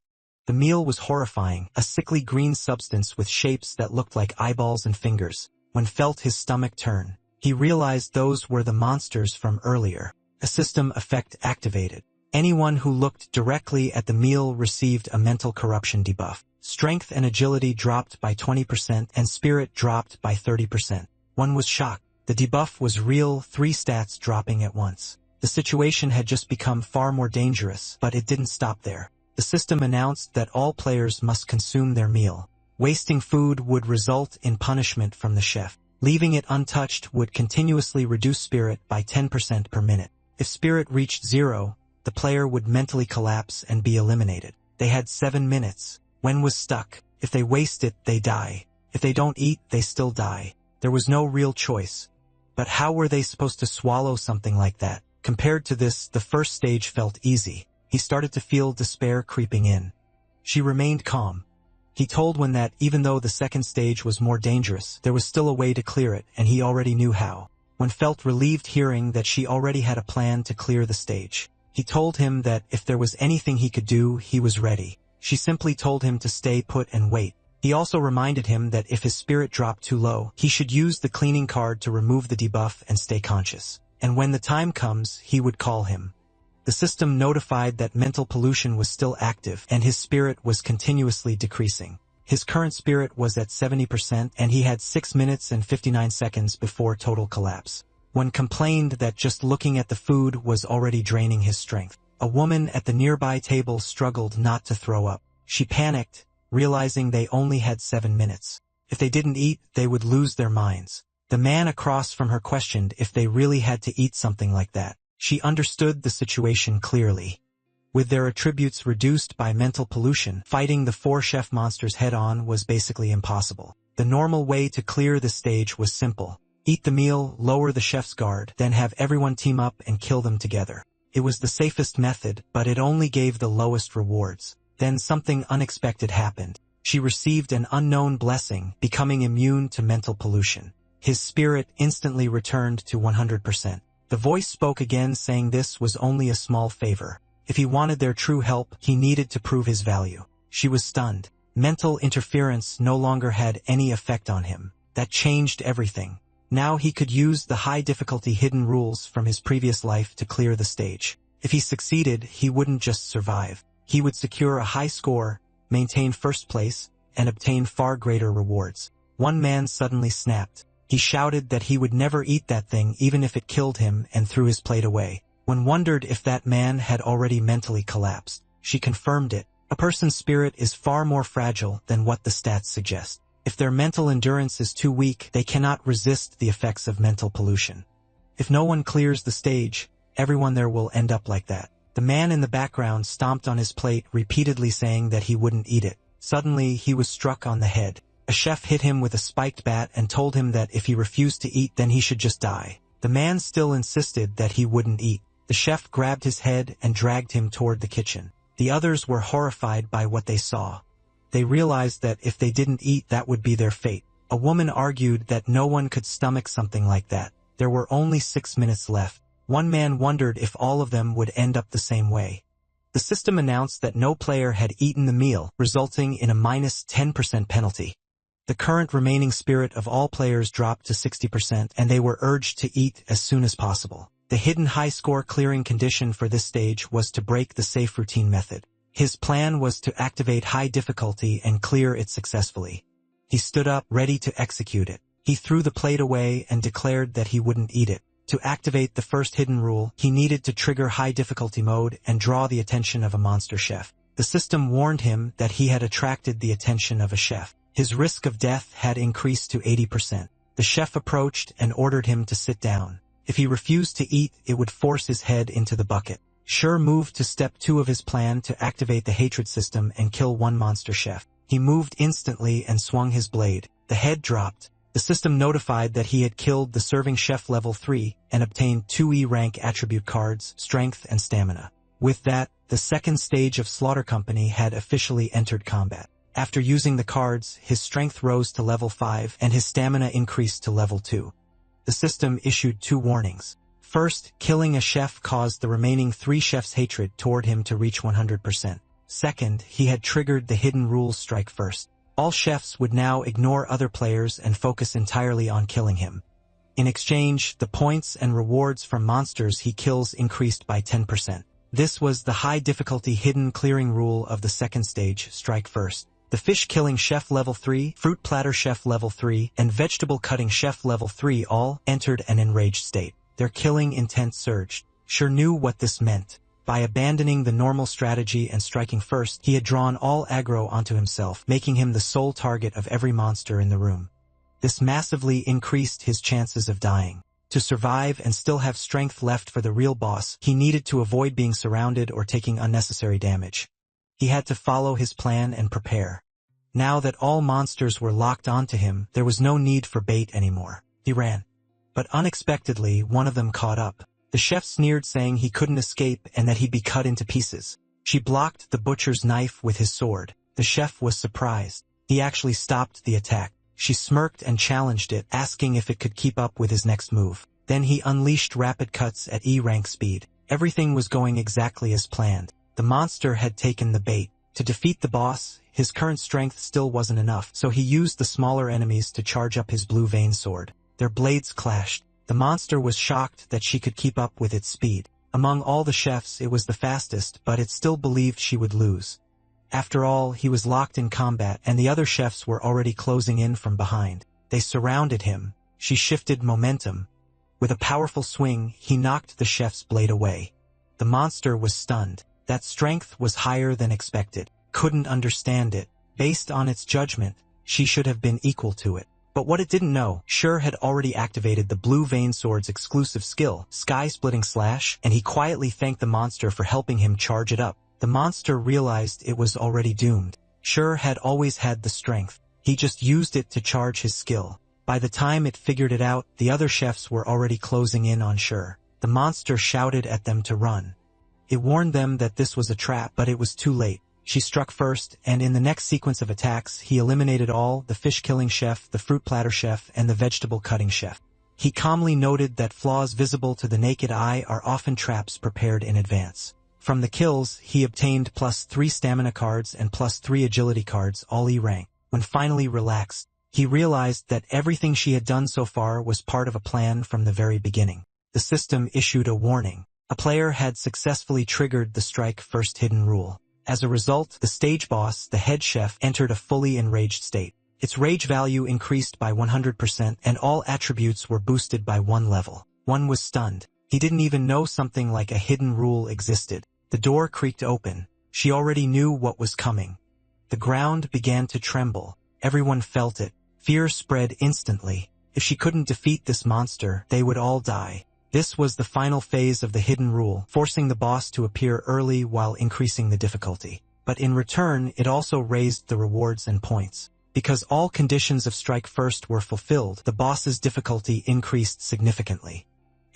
The meal was horrifying, a sickly green substance with shapes that looked like eyeballs and fingers. When felt his stomach turn, he realized those were the monsters from earlier. A system effect activated. Anyone who looked directly at the meal received a mental corruption debuff. Strength and agility dropped by 20% and spirit dropped by 30%. One was shocked. The debuff was real, 3 stats dropping at once. The situation had just become far more dangerous, but it didn't stop there. The system announced that all players must consume their meal. Wasting food would result in punishment from the chef. Leaving it untouched would continuously reduce spirit by 10% per minute. If spirit reached 0, the player would mentally collapse and be eliminated. They had 7 minutes. When was stuck? If they waste it, they die. If they don't eat, they still die. There was no real choice. But how were they supposed to swallow something like that? Compared to this, the first stage felt easy. He started to feel despair creeping in. She remained calm. He told Wen that even though the second stage was more dangerous, there was still a way to clear it, and he already knew how. Wen felt relieved hearing that she already had a plan to clear the stage. He told him that if there was anything he could do, he was ready. She simply told him to stay put and wait. He also reminded him that if his spirit dropped too low, he should use the cleaning card to remove the debuff and stay conscious. And when the time comes, he would call him. The system notified that mental pollution was still active and his spirit was continuously decreasing. His current spirit was at 70% and he had 6 minutes and 59 seconds before total collapse. Wen complained that just looking at the food was already draining his strength. A woman at the nearby table struggled not to throw up. She panicked, realizing they only had 7 minutes. If they didn't eat, they would lose their minds. The man across from her questioned if they really had to eat something like that. She understood the situation clearly. With their attributes reduced by mental pollution, fighting the 4 chef monsters head-on was basically impossible. The normal way to clear the stage was simple. Eat the meal, lower the chef's guard, then have everyone team up and kill them together. It was the safest method, but it only gave the lowest rewards. Then something unexpected happened. She received an unknown blessing, becoming immune to mental pollution. His spirit instantly returned to 100%. The voice spoke again saying this was only a small favor. If he wanted their true help, he needed to prove his value. She was stunned. Mental interference no longer had any effect on him. That changed everything. Now he could use the high-difficulty hidden rules from his previous life to clear the stage. If he succeeded, he wouldn't just survive. He would secure a high score, maintain first place, and obtain far greater rewards. One man suddenly snapped. He shouted that he would never eat that thing even if it killed him and threw his plate away. Wen wondered if that man had already mentally collapsed. She confirmed it. A person's spirit is far more fragile than what the stats suggest. If their mental endurance is too weak, they cannot resist the effects of mental pollution. If no one clears the stage, everyone there will end up like that. The man in the background stomped on his plate, repeatedly saying that he wouldn't eat it. Suddenly, he was struck on the head. A chef hit him with a spiked bat and told him that if he refused to eat, then he should just die. The man still insisted that he wouldn't eat. The chef grabbed his head and dragged him toward the kitchen. The others were horrified by what they saw. They realized that if they didn't eat, that would be their fate. A woman argued that no one could stomach something like that. There were only 6 minutes left. One man wondered if all of them would end up the same way. The system announced that no player had eaten the meal, resulting in a minus 10% penalty. The current remaining spirit of all players dropped to 60%, and they were urged to eat as soon as possible. The hidden high-score clearing condition for this stage was to break the safe routine method. His plan was to activate high difficulty and clear it successfully. He stood up, ready to execute it. He threw the plate away and declared that he wouldn't eat it. To activate the first hidden rule, he needed to trigger high difficulty mode and draw the attention of a monster chef. The system warned him that he had attracted the attention of a chef. His risk of death had increased to 80%. The chef approached and ordered him to sit down. If he refused to eat, it would force his head into the bucket. Sure moved to step 2 of his plan to activate the hatred system and kill one monster chef. He moved instantly and swung his blade. The head dropped. The system notified that he had killed the serving chef level 3 and obtained 2 E rank attribute cards, strength and stamina. With that, the second stage of Slaughter Company had officially entered combat. After using the cards, his strength rose to level 5 and his stamina increased to level 2. The system issued 2 warnings. First, killing a chef caused the remaining 3 chefs' hatred toward him to reach 100%. Second, he had triggered the hidden rules strike first. All chefs would now ignore other players and focus entirely on killing him. In exchange, the points and rewards from monsters he kills increased by 10%. This was the high difficulty hidden clearing rule of the second stage, strike first. The fish killing chef level 3, fruit platter chef level 3, and vegetable cutting chef level 3 all entered an enraged state. Their killing intent surged. Sure knew what this meant. By abandoning the normal strategy and striking first, he had drawn all aggro onto himself, making him the sole target of every monster in the room. This massively increased his chances of dying. To survive and still have strength left for the real boss, he needed to avoid being surrounded or taking unnecessary damage. He had to follow his plan and prepare. Now that all monsters were locked onto him, there was no need for bait anymore. He ran. But unexpectedly, one of them caught up. The chef sneered, saying he couldn't escape and that he'd be cut into pieces. She blocked the butcher's knife with his sword. The chef was surprised. He actually stopped the attack. She smirked and challenged it, asking if it could keep up with his next move. Then he unleashed rapid cuts at E-rank speed. Everything was going exactly as planned. The monster had taken the bait. To defeat the boss, his current strength still wasn't enough, so he used the smaller enemies to charge up his blue vein sword. Their blades clashed. The monster was shocked that she could keep up with its speed. Among all the chefs, it was the fastest, but it still believed she would lose. After all, he was locked in combat, and the other chefs were already closing in from behind. They surrounded him. She shifted momentum. With a powerful swing, he knocked the chef's blade away. The monster was stunned. That strength was higher than expected. Couldn't understand it. Based on its judgment, she should have been equal to it. But what it didn't know, Sure had already activated the Blue Vein Sword's exclusive skill, Sky-Splitting Slash, and he quietly thanked the monster for helping him charge it up. The monster realized it was already doomed. Sure had always had the strength. He just used it to charge his skill. By the time it figured it out, the other chefs were already closing in on Sure. The monster shouted at them to run. It warned them that this was a trap, but it was too late. She struck first, and in the next sequence of attacks, he eliminated all, the fish-killing chef, the fruit platter chef, and the vegetable-cutting chef. He calmly noted that flaws visible to the naked eye are often traps prepared in advance. From the kills, he obtained +3 stamina cards and +3 agility cards, all E-rank. When finally relaxed, he realized that everything she had done so far was part of a plan from the very beginning. The system issued a warning. A player had successfully triggered the strike first hidden rule. As a result, the stage boss, the head chef, entered a fully enraged state. Its rage value increased by 100%, and all attributes were boosted by 1 level. One was stunned. He didn't even know something like a hidden rule existed. The door creaked open. She already knew what was coming. The ground began to tremble. Everyone felt it. Fear spread instantly. If she couldn't defeat this monster, they would all die. This was the final phase of the hidden rule, forcing the boss to appear early while increasing the difficulty. But in return, it also raised the rewards and points. Because all conditions of strike first were fulfilled, the boss's difficulty increased significantly.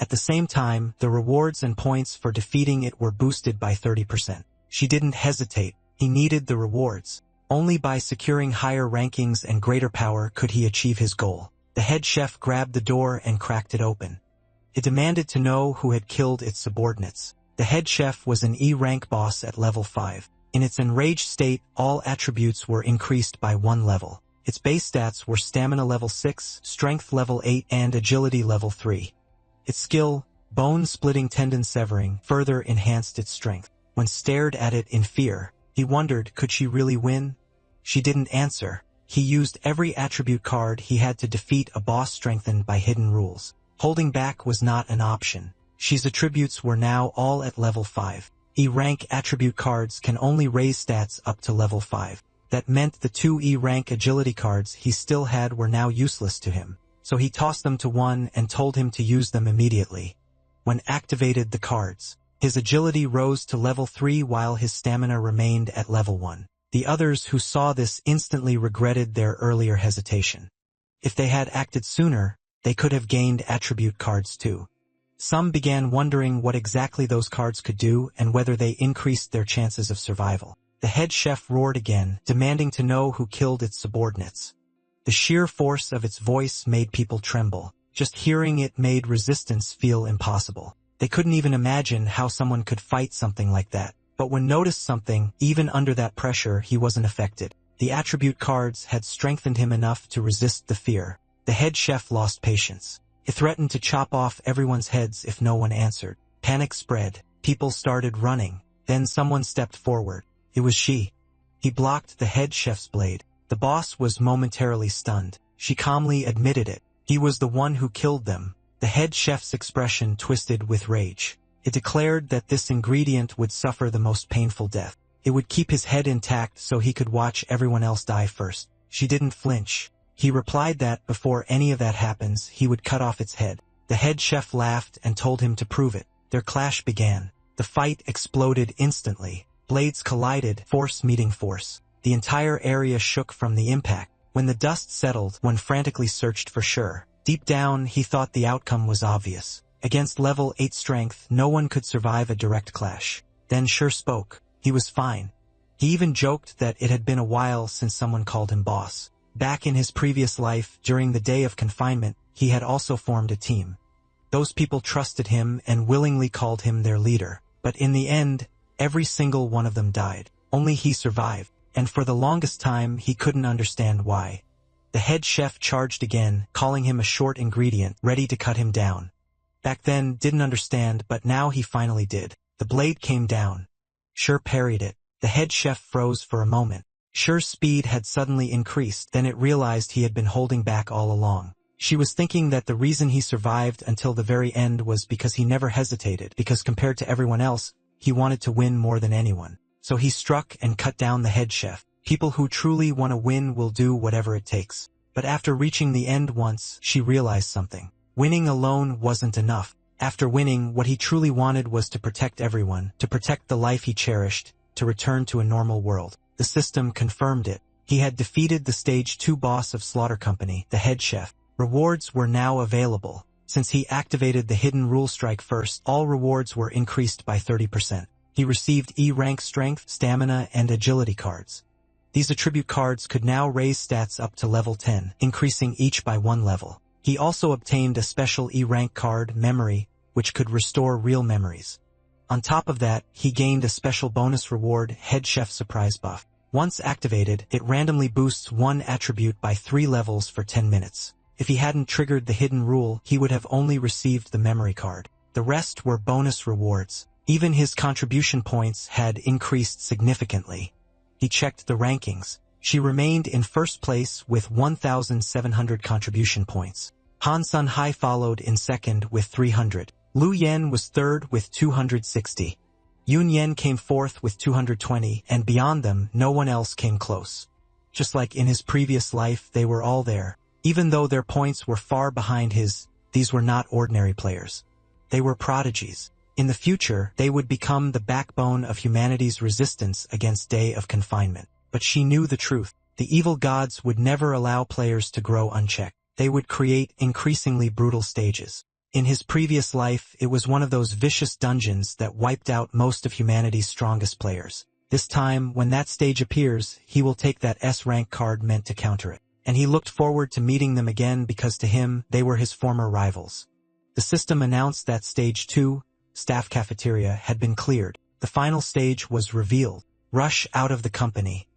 At the same time, the rewards and points for defeating it were boosted by 30%. She didn't hesitate. He needed the rewards. Only by securing higher rankings and greater power could he achieve his goal. The head chef grabbed the door and cracked it open. It demanded to know who had killed its subordinates. The head chef was an E-rank boss at level 5. In its enraged state, all attributes were increased by 1 level. Its base stats were stamina level 6, strength level 8, and agility level 3. Its skill, bone-splitting tendon severing, further enhanced its strength. When stared at it in fear, he wondered, could she really win? She didn't answer. He used every attribute card he had to defeat a boss strengthened by hidden rules. Holding back was not an option. She's attributes were now all at level 5. E-rank attribute cards can only raise stats up to level 5. That meant the 2 E-rank agility cards he still had were now useless to him. So he tossed them to one and told him to use them immediately. When activated the cards, his agility rose to level 3 while his stamina remained at level 1. The others who saw this instantly regretted their earlier hesitation. If they had acted sooner, they could have gained attribute cards too. Some began wondering what exactly those cards could do and whether they increased their chances of survival. The head chef roared again, demanding to know who killed its subordinates. The sheer force of its voice made people tremble. Just hearing it made resistance feel impossible. They couldn't even imagine how someone could fight something like that. But when noticed something, even under that pressure, he wasn't affected. The attribute cards had strengthened him enough to resist the fear. The head chef lost patience. It threatened to chop off everyone's heads if no one answered. Panic spread. People started running. Then someone stepped forward. It was she. He blocked the head chef's blade. The boss was momentarily stunned. She calmly admitted it. He was the one who killed them. The head chef's expression twisted with rage. It declared that this ingredient would suffer the most painful death. It would keep his head intact so he could watch everyone else die first. She didn't flinch. He replied that before any of that happens, he would cut off its head. The head chef laughed and told him to prove it. Their clash began. The fight exploded instantly. Blades collided, force meeting force. The entire area shook from the impact. When the dust settled, one frantically searched for Sure. Deep down, he thought the outcome was obvious. Against level 8 strength, no one could survive a direct clash. Then Sure spoke. He was fine. He even joked that it had been a while since someone called him boss. Back in his previous life, during the day of confinement, he had also formed a team. Those people trusted him and willingly called him their leader. But in the end, every single one of them died. Only he survived, and for the longest time he couldn't understand why. The head chef charged again, calling him a short ingredient, ready to cut him down. Back then, didn't understand, but now he finally did. The blade came down. Sure parried it. The head chef froze for a moment. Sure's speed had suddenly increased, then it realized he had been holding back all along. She was thinking that the reason he survived until the very end was because he never hesitated, because compared to everyone else, he wanted to win more than anyone. So he struck and cut down the head chef. People who truly want to win will do whatever it takes. But after reaching the end once, she realized something. Winning alone wasn't enough. After winning, what he truly wanted was to protect everyone, to protect the life he cherished, to return to a normal world. The system confirmed it. He had defeated the Stage 2 boss of Slaughter Company, the head chef. Rewards were now available. Since he activated the hidden rule strike first, all rewards were increased by 30%. He received E-rank strength, stamina, and agility cards. These attribute cards could now raise stats up to level 10, increasing each by 1 level. He also obtained a special E-rank card, Memory, which could restore real memories. On top of that, he gained a special bonus reward, Head Chef Surprise Buff. Once activated, it randomly boosts one attribute by 3 levels for 10 minutes. If he hadn't triggered the hidden rule, he would have only received the memory card. The rest were bonus rewards. Even his contribution points had increased significantly. He checked the rankings. She remained in first place with 1,700 contribution points. Han Sun Hai followed in second with 300. Lu Yen was third with 260. Yun Yen came fourth with 220, and beyond them, no one else came close. Just like in his previous life, they were all there. Even though their points were far behind his, these were not ordinary players. They were prodigies. In the future, they would become the backbone of humanity's resistance against day of confinement. But she knew the truth. The evil gods would never allow players to grow unchecked. They would create increasingly brutal stages. In his previous life, it was one of those vicious dungeons that wiped out most of humanity's strongest players. This time, when that stage appears, he will take that S-rank card meant to counter it. And he looked forward to meeting them again because to him, they were his former rivals. The system announced that Stage 2, Staff Cafeteria, had been cleared. The final stage was revealed. Rush out of the company.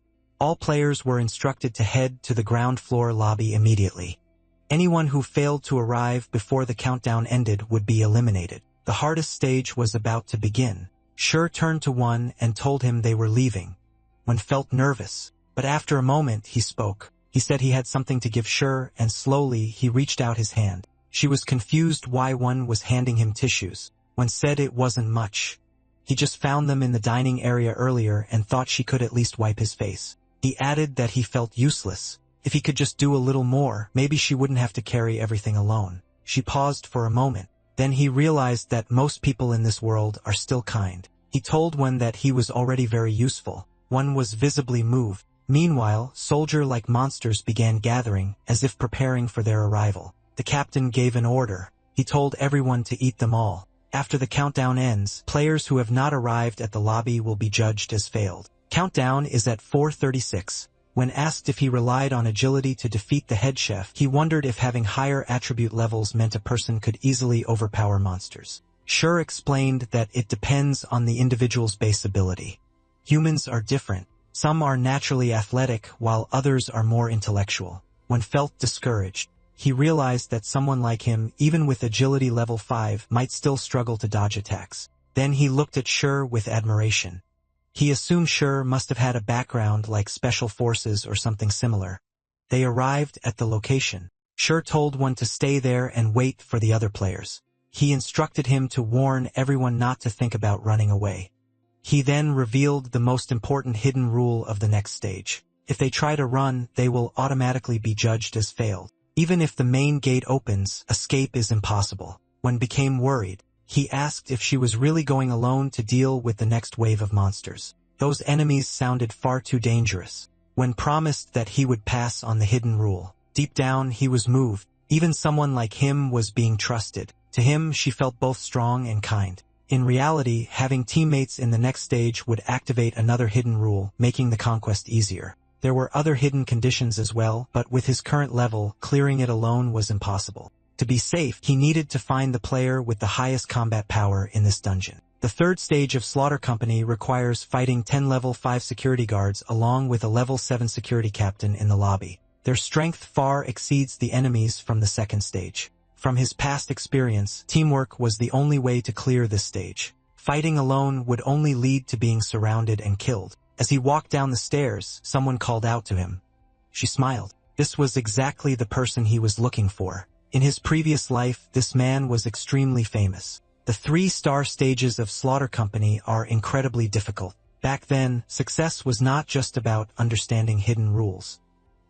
All players were instructed to head to the ground floor lobby immediately. Anyone who failed to arrive before the countdown ended would be eliminated. The hardest stage was about to begin. Sure turned to one and told him they were leaving. One felt nervous, but after a moment he spoke. He said he had something to give Sure, and slowly he reached out his hand. She was confused why one was handing him tissues. One said it wasn't much. He just found them in the dining area earlier and thought she could at least wipe his face. He added that he felt useless. If he could just do a little more, maybe she wouldn't have to carry everything alone. She paused for a moment. Then he realized that most people in this world are still kind. He told one that he was already very useful. One was visibly moved. Meanwhile, soldier-like monsters began gathering, as if preparing for their arrival. The captain gave an order. He told everyone to eat them all. After the countdown ends, players who have not arrived at the lobby will be judged as failed. Countdown is at 4:36. When asked if he relied on agility to defeat the head chef, he wondered if having higher attribute levels meant a person could easily overpower monsters. Sure explained that it depends on the individual's base ability. Humans are different. Some are naturally athletic, while others are more intellectual. When felt discouraged, he realized that someone like him, even with agility level 5, might still struggle to dodge attacks. Then he looked at Sure with admiration. He assumed Sure must have had a background like special forces or something similar. They arrived at the location. Sure told one to stay there and wait for the other players. He instructed him to warn everyone not to think about running away. He then revealed the most important hidden rule of the next stage. If they try to run, they will automatically be judged as failed. Even if the main gate opens, escape is impossible. When became worried, he asked if she was really going alone to deal with the next wave of monsters. Those enemies sounded far too dangerous. When promised that he would pass on the hidden rule, deep down he was moved. Even someone like him was being trusted. To him, she felt both strong and kind. In reality, having teammates in the next stage would activate another hidden rule, making the conquest easier. There were other hidden conditions as well, but with his current level, clearing it alone was impossible. To be safe, he needed to find the player with the highest combat power in this dungeon. The third stage of Slaughter Company requires fighting 10 level 5 security guards along with a level 7 security captain in the lobby. Their strength far exceeds the enemies from the second stage. From his past experience, teamwork was the only way to clear this stage. Fighting alone would only lead to being surrounded and killed. As he walked down the stairs, someone called out to him. She smiled. This was exactly the person he was looking for. In his previous life, this man was extremely famous. The 3-star stages of Slaughter Company are incredibly difficult. Back then, success was not just about understanding hidden rules.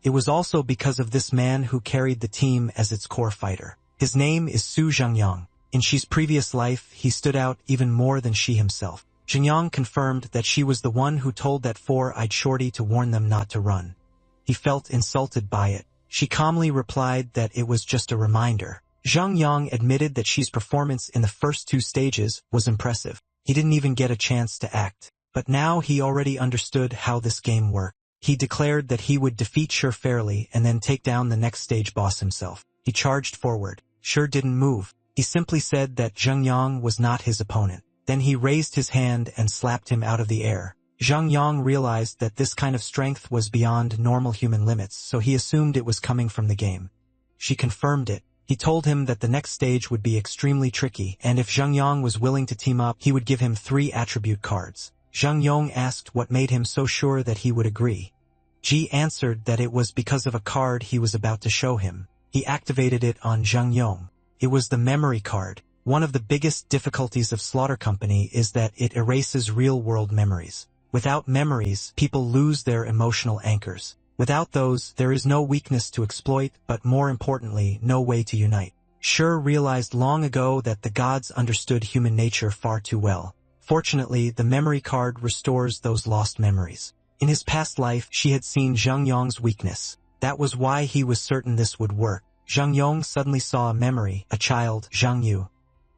It was also because of this man who carried the team as its core fighter. His name is Su Zhengyang. In Shi's previous life, he stood out even more than Shi himself. Zhengyang confirmed that she was the one who told that 4-eyed shorty to warn them not to run. He felt insulted by it. She calmly replied that it was just a reminder. Zhengyang admitted that Shi's performance in the first 2 stages was impressive. He didn't even get a chance to act. But now he already understood how this game worked. He declared that he would defeat Shi fairly and then take down the next stage boss himself. He charged forward. Shi didn't move. He simply said that Zhengyang was not his opponent. Then he raised his hand and slapped him out of the air. Zhengyang realized that this kind of strength was beyond normal human limits, so he assumed it was coming from the game. She confirmed it. He told him that the next stage would be extremely tricky, and if Zhengyang was willing to team up, he would give him 3 attribute cards. Zhengyang asked what made him so sure that he would agree. Ji answered that it was because of a card he was about to show him. He activated it on Zhengyang. It was the memory card. One of the biggest difficulties of Slaughter Company is that it erases real-world memories. Without memories, people lose their emotional anchors. Without those, there is no weakness to exploit, but more importantly, no way to unite. Shi realized long ago that the gods understood human nature far too well. Fortunately, the memory card restores those lost memories. In his past life, she had seen Zhengyang's weakness. That was why he was certain this would work. Zhengyang suddenly saw a memory, a child, Zhangyu.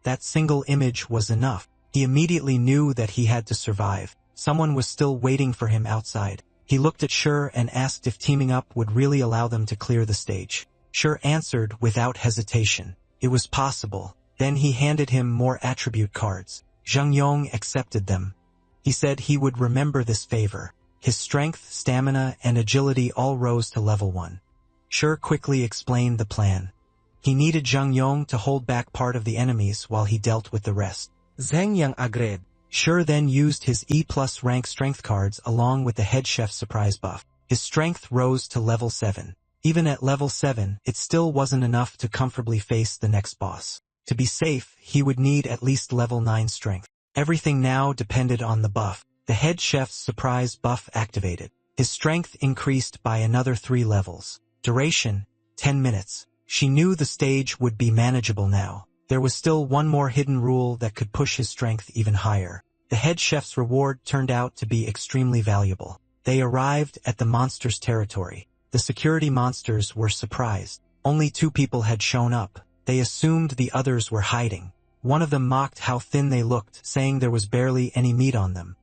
That single image was enough. He immediately knew that he had to survive. Someone was still waiting for him outside. He looked at Shi and asked if teaming up would really allow them to clear the stage. Shi answered without hesitation. It was possible. Then he handed him more attribute cards. Zhengyang accepted them. He said he would remember this favor. His strength, stamina, and agility all rose to level 1. Shi quickly explained the plan. He needed Zhengyang to hold back part of the enemies while he dealt with the rest. Zhengyang agreed. Shi then used his E+ rank strength cards along with the head chef's surprise buff. His strength rose to level 7. Even at level 7, it still wasn't enough to comfortably face the next boss. To be safe, he would need at least level 9 strength. Everything now depended on the buff. The head chef's surprise buff activated. His strength increased by another 3 levels. Duration, 10 minutes. She knew the stage would be manageable now. There was still one more hidden rule that could push his strength even higher. The head chef's reward turned out to be extremely valuable. They arrived at the monster's territory. The security monsters were surprised. Only 2 people had shown up. They assumed the others were hiding. One of them mocked how thin they looked, saying there was barely any meat on them.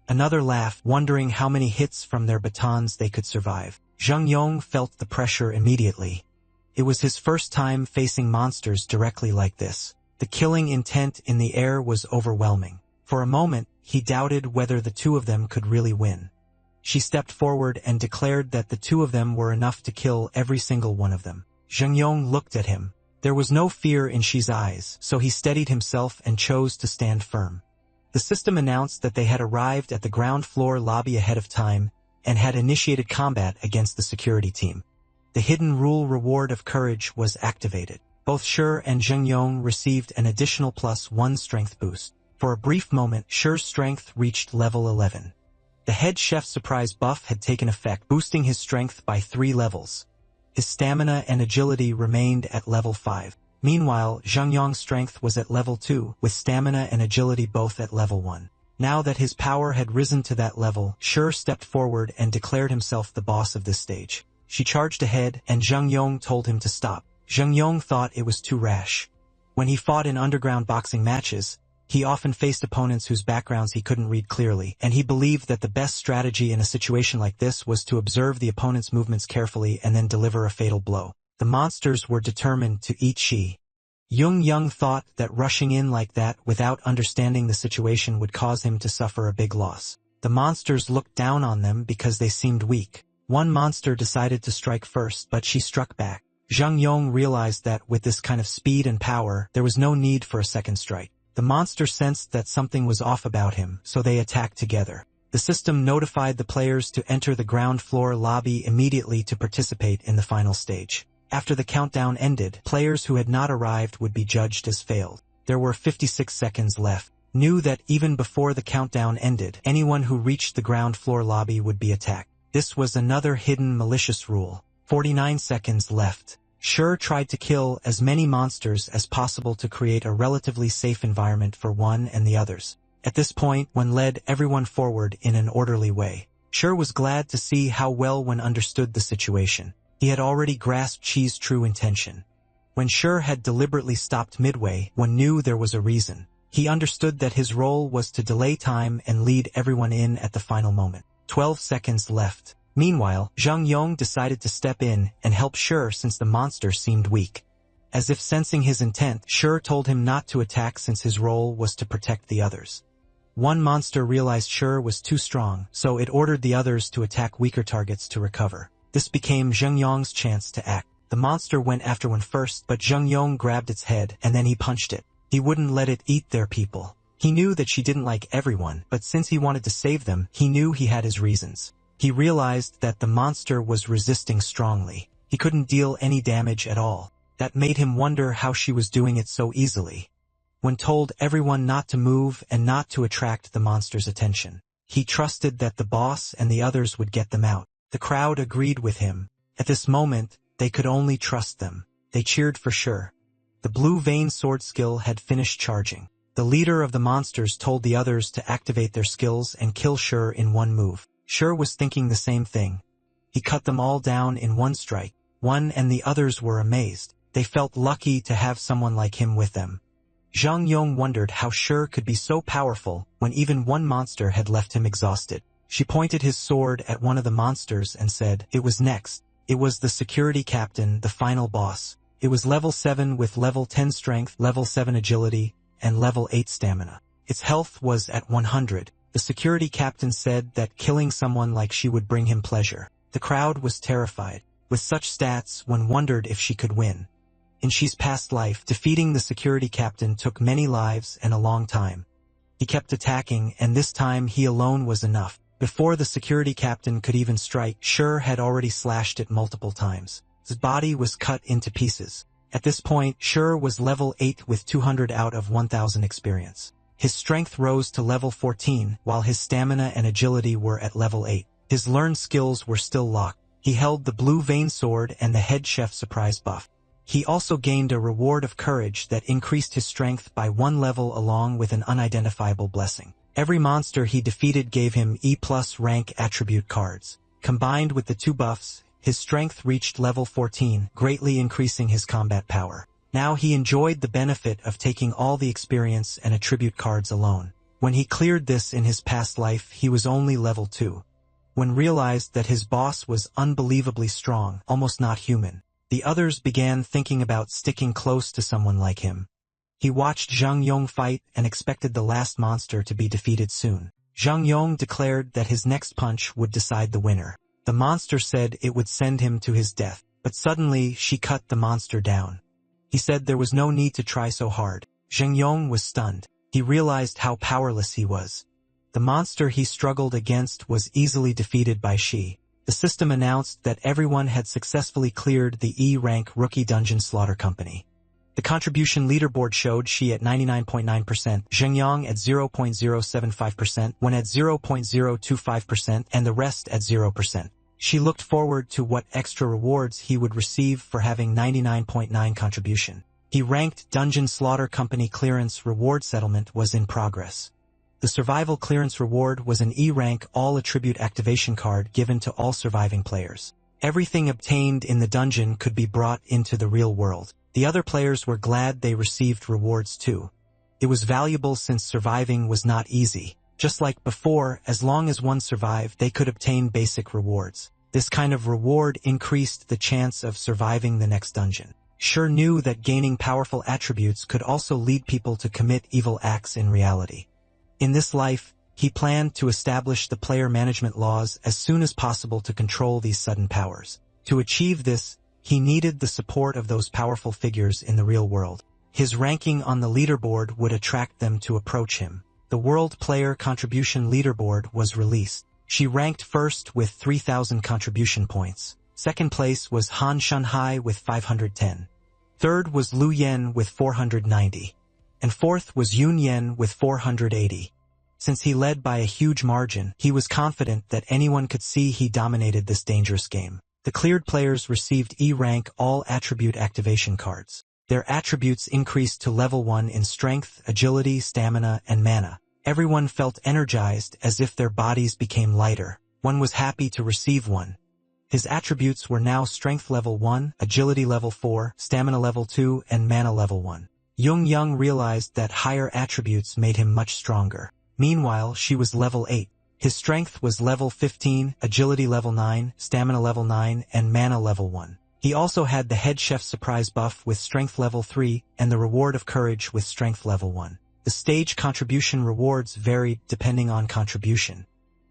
Another laughed, wondering how many hits from their batons they could survive. Zhengyang felt the pressure immediately. It was his first time facing monsters directly like this. The killing intent in the air was overwhelming. For a moment, he doubted whether the 2 of them could really win. She stepped forward and declared that the 2 of them were enough to kill every single one of them. Zhengyang looked at him. There was no fear in Shi's eyes, so he steadied himself and chose to stand firm. The system announced that they had arrived at the ground floor lobby ahead of time and had initiated combat against the security team. The hidden rule reward of courage was activated. Both Shi and Zheng Yong received an additional +1 strength boost. For a brief moment, Shi's strength reached level 11. The head chef's surprise buff had taken effect, boosting his strength by 3 levels. His stamina and agility remained at level 5. Meanwhile, Zheng Yong's strength was at level 2, with stamina and agility both at level 1. Now that his power had risen to that level, Shi stepped forward and declared himself the boss of this stage. She charged ahead, and Zheng Yong told him to stop. Zheng Yong thought it was too rash. When he fought in underground boxing matches, he often faced opponents whose backgrounds he couldn't read clearly, and he believed that the best strategy in a situation like this was to observe the opponent's movements carefully and then deliver a fatal blow. The monsters were determined to eat Shi. Young thought that rushing in like that without understanding the situation would cause him to suffer a big loss. The monsters looked down on them because they seemed weak. One monster decided to strike first, but she struck back. Zheng Yong realized that with this kind of speed and power, there was no need for a second strike. The monster sensed that something was off about him, so they attacked together. The system notified the players to enter the ground floor lobby immediately to participate in the final stage. After the countdown ended, players who had not arrived would be judged as failed. There were 56 seconds left. Knew that even before the countdown ended, anyone who reached the ground floor lobby would be attacked. This was another hidden malicious rule. 49 seconds left. Shi tried to kill as many monsters as possible to create a relatively safe environment for one and the others. At this point, one led everyone forward in an orderly way. Shi was glad to see how well one understood the situation. He had already grasped Shi's true intention. When Shi had deliberately stopped midway, one knew there was a reason. He understood that his role was to delay time and lead everyone in at the final moment. 12 seconds left. Meanwhile, Zheng Yong decided to step in and help Shi since the monster seemed weak. As if sensing his intent, Shi told him not to attack since his role was to protect the others. One monster realized Shi was too strong, so it ordered the others to attack weaker targets to recover. This became Zheng Yong's chance to act. The monster went after one first, but Zheng Yong grabbed its head and then he punched it. He wouldn't let it eat their people. He knew that she didn't like everyone, but since he wanted to save them, he knew he had his reasons. He realized that the monster was resisting strongly. He couldn't deal any damage at all. That made him wonder how she was doing it so easily. When told everyone not to move and not to attract the monster's attention, he trusted that the boss and the others would get them out. The crowd agreed with him. At this moment, they could only trust them. They cheered for Shi. The blue vein sword skill had finished charging. The leader of the monsters told the others to activate their skills and kill Shi in one move. Shi was thinking the same thing. He cut them all down in one strike. One and the others were amazed. They felt lucky to have someone like him with them. Zheng Yong wondered how Shi could be so powerful when even one monster had left him exhausted. She pointed his sword at one of the monsters and said, "It was next." It was the security captain, the final boss. It was level 7 with level 10 strength, level 7 agility, and level 8 stamina. Its health was at 100. The security captain said that killing someone like she would bring him pleasure. The crowd was terrified. With such stats, one wondered if she could win. In Shi's past life, defeating the security captain took many lives and a long time. He kept attacking, and this time he alone was enough. Before the security captain could even strike, Shi had already slashed it multiple times. His body was cut into pieces. At this point, Shi was level 8 with 200 out of 1000 experience. His strength rose to level 14, while his stamina and agility were at level 8. His learned skills were still locked. He held the blue vein sword and the head chef surprise buff. He also gained a reward of courage that increased his strength by 1 level along with an unidentifiable blessing. Every monster he defeated gave him E+ rank attribute cards. Combined with the 2 buffs, his strength reached level 14, greatly increasing his combat power. Now he enjoyed the benefit of taking all the experience and attribute cards alone. When he cleared this in his past life, he was only level 2. When realized that his boss was unbelievably strong, almost not human, the others began thinking about sticking close to someone like him. He watched Zheng Yong fight and expected the last monster to be defeated soon. Zheng Yong declared that his next punch would decide the winner. The monster said it would send him to his death, but suddenly she cut the monster down. He said there was no need to try so hard. Zheng Yong was stunned. He realized how powerless he was. The monster he struggled against was easily defeated by Shi. The system announced that everyone had successfully cleared the E-rank Rookie Dungeon Slaughter Company. The contribution leaderboard showed she at 99.9%, Zhengyang at 0.075%, Wen at 0.025%, and the rest at 0%. She looked forward to what extra rewards he would receive for having 99.9 contribution. He ranked Dungeon Slaughter Company clearance reward settlement was in progress. The survival clearance reward was an E-rank all-attribute activation card given to all surviving players. Everything obtained in the dungeon could be brought into the real world. The other players were glad they received rewards too. It was valuable since surviving was not easy. Just like before, as long as one survived, they could obtain basic rewards. This kind of reward increased the chance of surviving the next dungeon. Sure knew that gaining powerful attributes could also lead people to commit evil acts in reality. In this life, he planned to establish the player management laws as soon as possible to control these sudden powers. To achieve this, he needed the support of those powerful figures in the real world. His ranking on the leaderboard would attract them to approach him. The World Player Contribution Leaderboard was released. She ranked first with 3,000 contribution points. Second place was Han Shunhai with 510. Third was Lu Yen with 490. And fourth was Yun Yen with 480. Since he led by a huge margin, he was confident that anyone could see he dominated this dangerous game. The cleared players received E-rank all attribute activation cards. Their attributes increased to level 1 in strength, agility, stamina, and mana. Everyone felt energized as if their bodies became lighter. One was happy to receive one. His attributes were now strength level 1, agility level 4, stamina level 2, and mana level 1. Jung Young realized that higher attributes made him much stronger. Meanwhile, she was level 8. His strength was level 15, agility level 9, stamina level 9, and mana level 1. He also had the head chef surprise buff with strength level 3 and the reward of courage with strength level 1. The stage contribution rewards varied depending on contribution.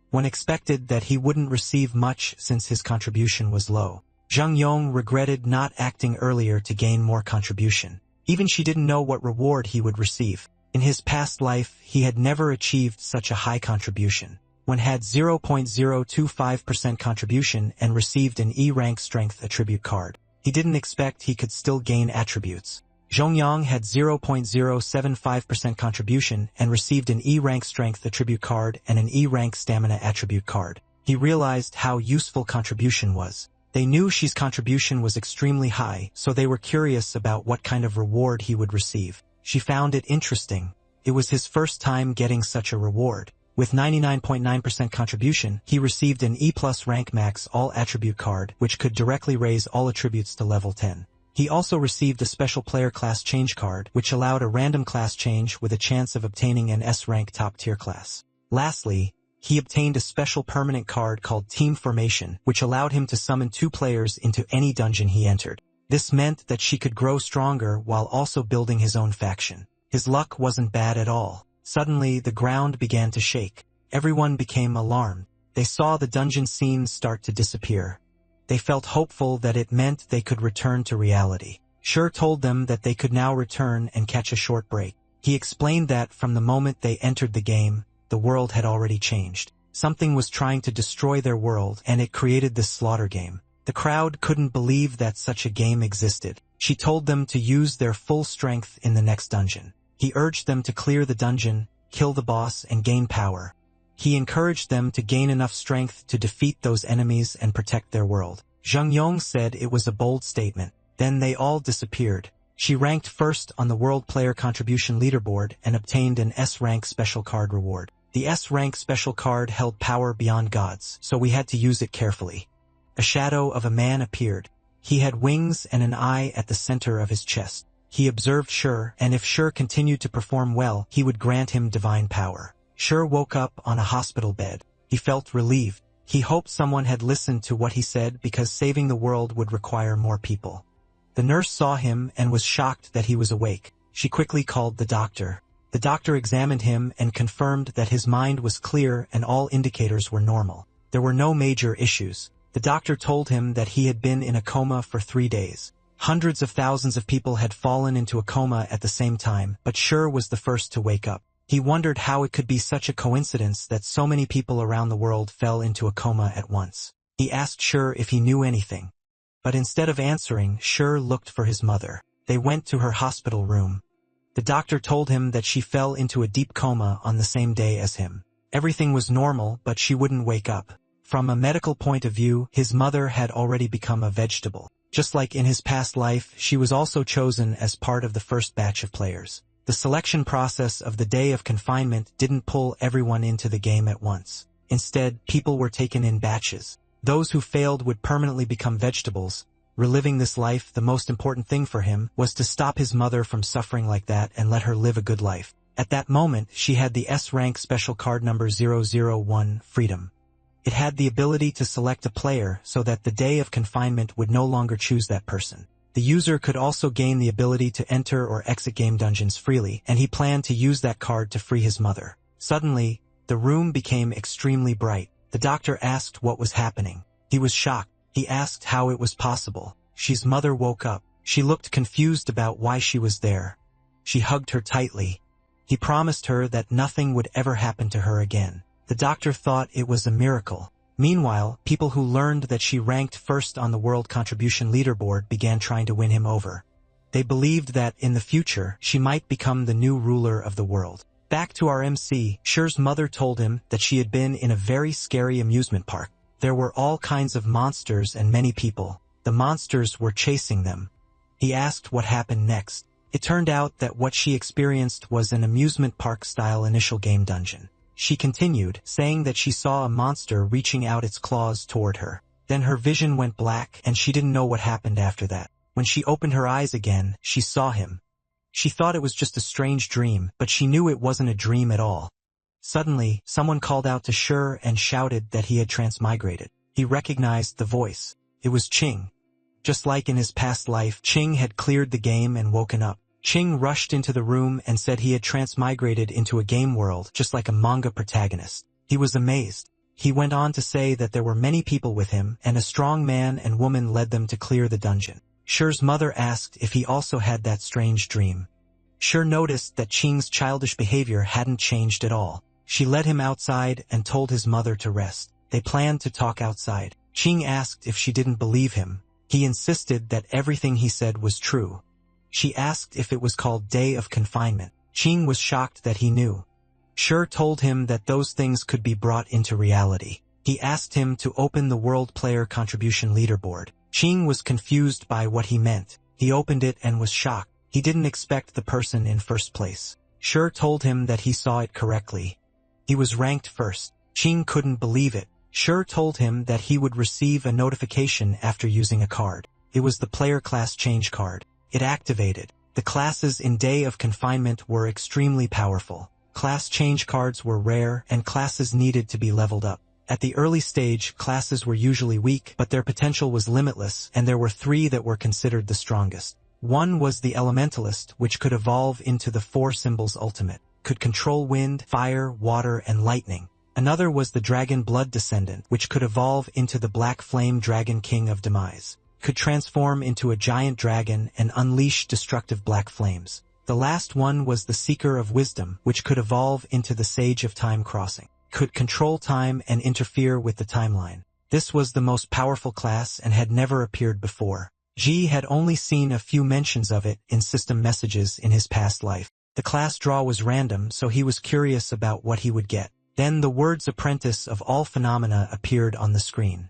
One expected that he wouldn't receive much since his contribution was low. Zhang Yong regretted not acting earlier to gain more contribution. Even she didn't know what reward he would receive. In his past life, he had never achieved such a high contribution. One had 0.025% contribution and received an E-rank strength attribute card. He didn't expect he could still gain attributes. Zhongyang had 0.075% contribution and received an E-rank strength attribute card and an E-rank stamina attribute card. He realized how useful contribution was. They knew she's contribution was extremely high, so they were curious about what kind of reward he would receive. She found it interesting. It was his first time getting such a reward. With 99.9% contribution, he received an E+ rank max all attribute card, which could directly raise all attributes to level 10. He also received a special player class change card, which allowed a random class change with a chance of obtaining an S-rank top-tier class. Lastly, he obtained a special permanent card called Team Formation, which allowed him to summon 2 players into any dungeon he entered. This meant that she could grow stronger while also building his own faction. His luck wasn't bad at all. Suddenly, the ground began to shake. Everyone became alarmed. They saw the dungeon scenes start to disappear. They felt hopeful that it meant they could return to reality. Shur told them that they could now return and catch a short break. He explained that from the moment they entered the game, the world had already changed. Something was trying to destroy their world, and it created this slaughter game. The crowd couldn't believe that such a game existed. She told them to use their full strength in the next dungeon. He urged them to clear the dungeon, kill the boss, and gain power. He encouraged them to gain enough strength to defeat those enemies and protect their world. Zhang Yong said it was a bold statement. Then they all disappeared. She ranked first on the World Player Contribution Leaderboard and obtained an S-rank special card reward. The S-rank special card held power beyond gods, so we had to use it carefully. A shadow of a man appeared. He had wings and an eye at the center of his chest. He observed Shur, and if Shur continued to perform well, he would grant him divine power. Shur woke up on a hospital bed. He felt relieved. He hoped someone had listened to what he said because saving the world would require more people. The nurse saw him and was shocked that he was awake. She quickly called the doctor. The doctor examined him and confirmed that his mind was clear and all indicators were normal. There were no major issues. The doctor told him that he had been in a coma for 3 days. Hundreds of thousands of people had fallen into a coma at the same time, but Shur was the first to wake up. He wondered how it could be such a coincidence that so many people around the world fell into a coma at once. He asked Shur if he knew anything. But instead of answering, Shur looked for his mother. They went to her hospital room. The doctor told him that she fell into a deep coma on the same day as him. Everything was normal, but she wouldn't wake up. From a medical point of view, his mother had already become a vegetable. Just like in his past life, she was also chosen as part of the first batch of players. The selection process of the day of confinement didn't pull everyone into the game at once. Instead, people were taken in batches. Those who failed would permanently become vegetables. Reliving this life, the most important thing for him was to stop his mother from suffering like that and let her live a good life. At that moment, she had the S-rank special card number 001, Freedom. It had the ability to select a player so that the day of confinement would no longer choose that person. The user could also gain the ability to enter or exit game dungeons freely, and he planned to use that card to free his mother. Suddenly, the room became extremely bright. The doctor asked what was happening. He was shocked. He asked how it was possible. She's mother woke up. She looked confused about why she was there. She hugged her tightly. He promised her that nothing would ever happen to her again. The doctor thought it was a miracle. Meanwhile, people who learned that she ranked first on the World Contribution Leaderboard began trying to win him over. They believed that, in the future, she might become the new ruler of the world. Back to our MC, Sher's mother told him that she had been in a very scary amusement park. There were all kinds of monsters and many people. The monsters were chasing them. He asked what happened next. It turned out that what she experienced was an amusement park-style initial game dungeon. She continued, saying that she saw a monster reaching out its claws toward her. Then her vision went black, and she didn't know what happened after that. When she opened her eyes again, she saw him. She thought it was just a strange dream, but she knew it wasn't a dream at all. Suddenly, someone called out to Sher and shouted that he had transmigrated. He recognized the voice. It was Ching. Just like in his past life, Ching had cleared the game and woken up. Ching rushed into the room and said he had transmigrated into a game world, just like a manga protagonist. He was amazed. He went on to say that there were many people with him, and a strong man and woman led them to clear the dungeon. Sher's mother asked if he also had that strange dream. Sher noticed that Ching's childish behavior hadn't changed at all. She led him outside and told his mother to rest. They planned to talk outside. Ching asked if she didn't believe him. He insisted that everything he said was true. She asked if it was called Day of Confinement. Ching was shocked that he knew. Sher told him that those things could be brought into reality. He asked him to open the World Player Contribution Leaderboard. Ching was confused by what he meant. He opened it and was shocked. He didn't expect the person in first place. Sher told him that he saw it correctly. He was ranked first. Ching couldn't believe it. Sher told him that he would receive a notification after using a card. It was the player class change card. It activated. The classes in Day of Confinement were extremely powerful. Class change cards were rare, and classes needed to be leveled up. At the early stage, classes were usually weak, but their potential was limitless, and there were three that were considered the strongest. One was the Elementalist, which could evolve into the four symbols ultimate, could control wind, fire, water, and lightning. Another was the Dragon Blood Descendant, which could evolve into the Black Flame Dragon King of Demise, could transform into a giant dragon and unleash destructive black flames. The last one was the Seeker of Wisdom, which could evolve into the Sage of Time Crossing, could control time and interfere with the timeline. This was the most powerful class and had never appeared before. Ji had only seen a few mentions of it in system messages in his past life. The class draw was random, so he was curious about what he would get. Then the words Apprentice of All Phenomena appeared on the screen.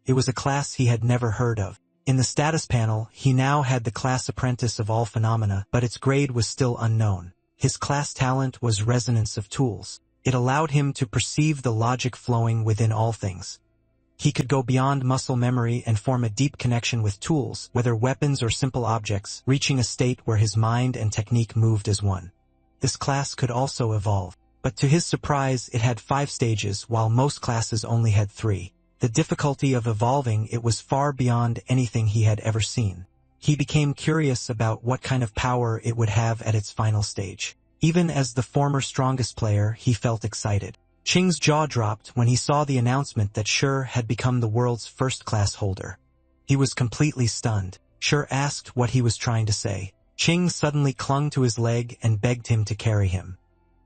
It was a class he had never heard of. In the status panel, he now had the class Apprentice of All Phenomena, but its grade was still unknown. His class talent was Resonance of Tools. It allowed him to perceive the logic flowing within all things. He could go beyond muscle memory and form a deep connection with tools, whether weapons or simple objects, reaching a state where his mind and technique moved as one. This class could also evolve. But to his surprise, it had 5 stages, while most classes only had 3. The difficulty of evolving it was far beyond anything he had ever seen. He became curious about what kind of power it would have at its final stage. Even as the former strongest player, he felt excited. Ching's jaw dropped when he saw the announcement that Sher had become the world's first class holder. He was completely stunned. Sher asked what he was trying to say. Ching suddenly clung to his leg and begged him to carry him.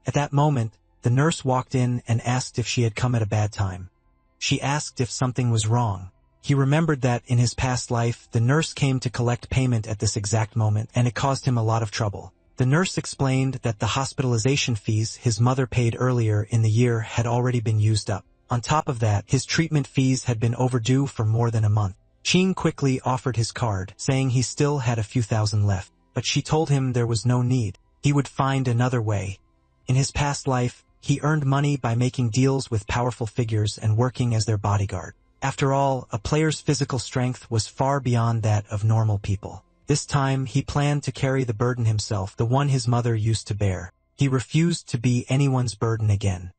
At that moment, the nurse walked in and asked if she had come at a bad time. She asked if something was wrong. He remembered that, in his past life, the nurse came to collect payment at this exact moment, and it caused him a lot of trouble. The nurse explained that the hospitalization fees his mother paid earlier in the year had already been used up. On top of that, his treatment fees had been overdue for more than a month. Ching quickly offered his card, saying he still had a few thousand left, but she told him there was no need. He would find another way. In his past life, he earned money by making deals with powerful figures and working as their bodyguard. After all, a player's physical strength was far beyond that of normal people. This time, he planned to carry the burden himself, the one his mother used to bear. He refused to be anyone's burden again.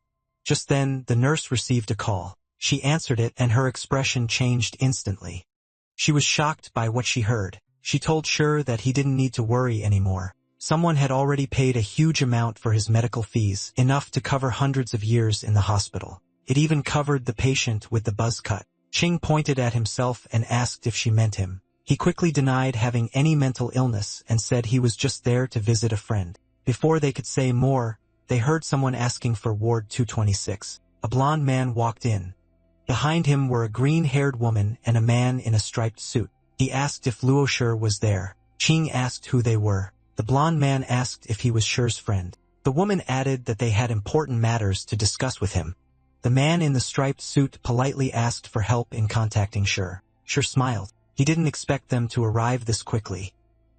Just then, the nurse received a call. She answered it, and her expression changed instantly. She was shocked by what she heard. She told Sure that he didn't need to worry anymore. Someone had already paid a huge amount for his medical fees, enough to cover hundreds of years in the hospital. It even covered the patient with the buzz cut. Ching pointed at himself and asked if she meant him. He quickly denied having any mental illness and said he was just there to visit a friend. Before they could say more, they heard someone asking for Ward 226. A blonde man walked in. Behind him were a green-haired woman and a man in a striped suit. He asked if Luo Sure was there. Ching asked who they were. The blonde man asked if he was Sure's friend. The woman added that they had important matters to discuss with him. The man in the striped suit politely asked for help in contacting Sure. Sure smiled. He didn't expect them to arrive this quickly.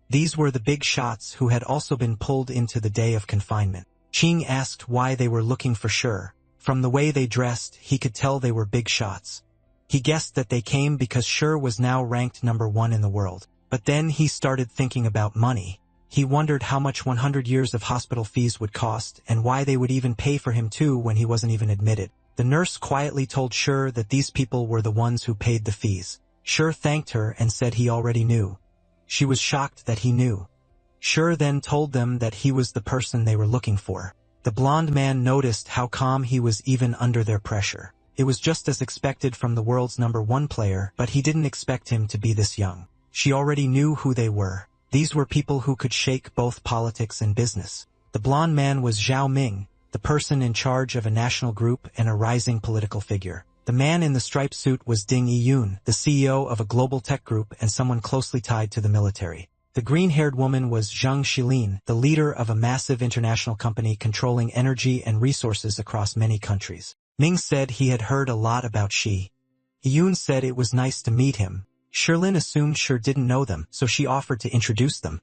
These were the big shots who had also been pulled into the day of confinement. Ching asked why they were looking for Sure. From the way they dressed, he could tell they were big shots. He guessed that they came because Sure was now ranked #1 in the world. But then he started thinking about money. He wondered how much 100 years of hospital fees would cost, and why they would even pay for him too when he wasn't even admitted. The nurse quietly told Sure that these people were the ones who paid the fees. Sure thanked her and said he already knew. She was shocked that he knew. Sure then told them that he was the person they were looking for. The blonde man noticed how calm he was even under their pressure. It was just as expected from the world's #1 player, but he didn't expect him to be this young. She already knew who they were. These were people who could shake both politics and business. The blonde man was Zhao Ming, the person in charge of a national group and a rising political figure. The man in the striped suit was Ding Yiyun, the CEO of a global tech group and someone closely tied to the military. The green-haired woman was Zhang Xilin, the leader of a massive international company controlling energy and resources across many countries. Ming said he had heard a lot about Xi. Yiyun said it was nice to meet him. Shirlin assumed Sure didn't know them, so she offered to introduce them.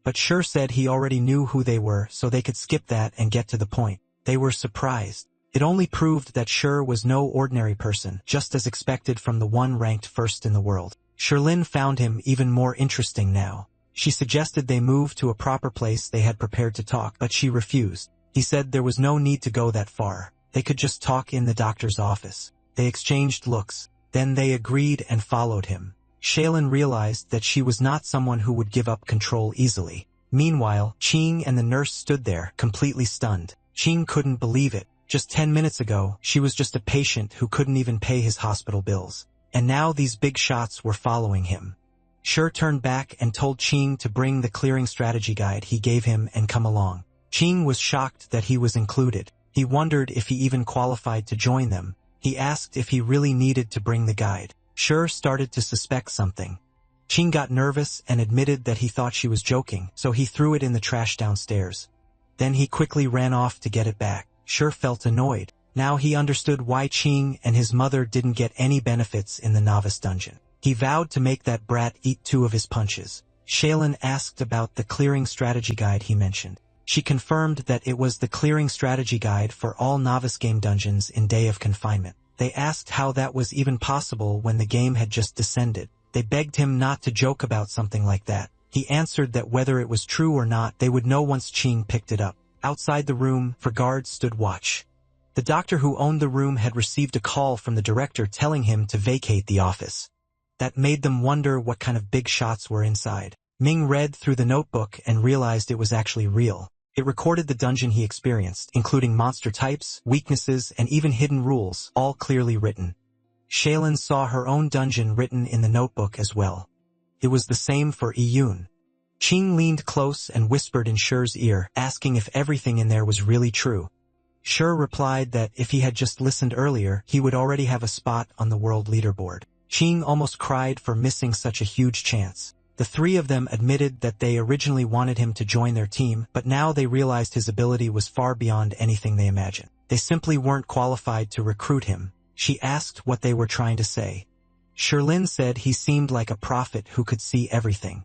But Sure said he already knew who they were, so they could skip that and get to the point. They were surprised. It only proved that Sure was no ordinary person, just as expected from the one ranked first in the world. Shirlin found him even more interesting now. She suggested they move to a proper place they had prepared to talk, but she refused. He said there was no need to go that far. They could just talk in the doctor's office. They exchanged looks. Then they agreed and followed him. Shaylin realized that she was not someone who would give up control easily. Meanwhile, Ching and the nurse stood there, completely stunned. Ching couldn't believe it. Just 10 minutes ago, she was just a patient who couldn't even pay his hospital bills. And now these big shots were following him. Sure turned back and told Ching to bring the clearing strategy guide he gave him and come along. Ching was shocked that he was included. He wondered if he even qualified to join them. He asked if he really needed to bring the guide. Sure started to suspect something. Ching got nervous and admitted that he thought she was joking, so he threw it in the trash downstairs. Then he quickly ran off to get it back. Sure felt annoyed. Now he understood why Ching and his mother didn't get any benefits in the novice dungeon. He vowed to make that brat eat 2 of his punches. Shaylin asked about the clearing strategy guide he mentioned. She confirmed that it was the clearing strategy guide for all novice game dungeons in Day of Confinement. They asked how that was even possible when the game had just descended. They begged him not to joke about something like that. He answered that whether it was true or not, they would know once Ching picked it up. Outside the room, 4 guards stood watch. The doctor who owned the room had received a call from the director telling him to vacate the office. That made them wonder what kind of big shots were inside. Ming read through the notebook and realized it was actually real. It recorded the dungeon he experienced, including monster types, weaknesses, and even hidden rules, all clearly written. Shaylin saw her own dungeon written in the notebook as well. It was the same for Yiyun. Ching leaned close and whispered in Shure's ear, asking if everything in there was really true. Shure replied that if he had just listened earlier, he would already have a spot on the world leaderboard. Qing almost cried for missing such a huge chance. The three of them admitted that they originally wanted him to join their team, but now they realized his ability was far beyond anything they imagined. They simply weren't qualified to recruit him. She asked what they were trying to say. Sherlin said he seemed like a prophet who could see everything.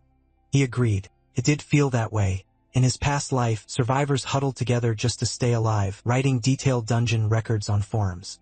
He agreed. It did feel that way. In his past life, survivors huddled together just to stay alive, writing detailed dungeon records on forums.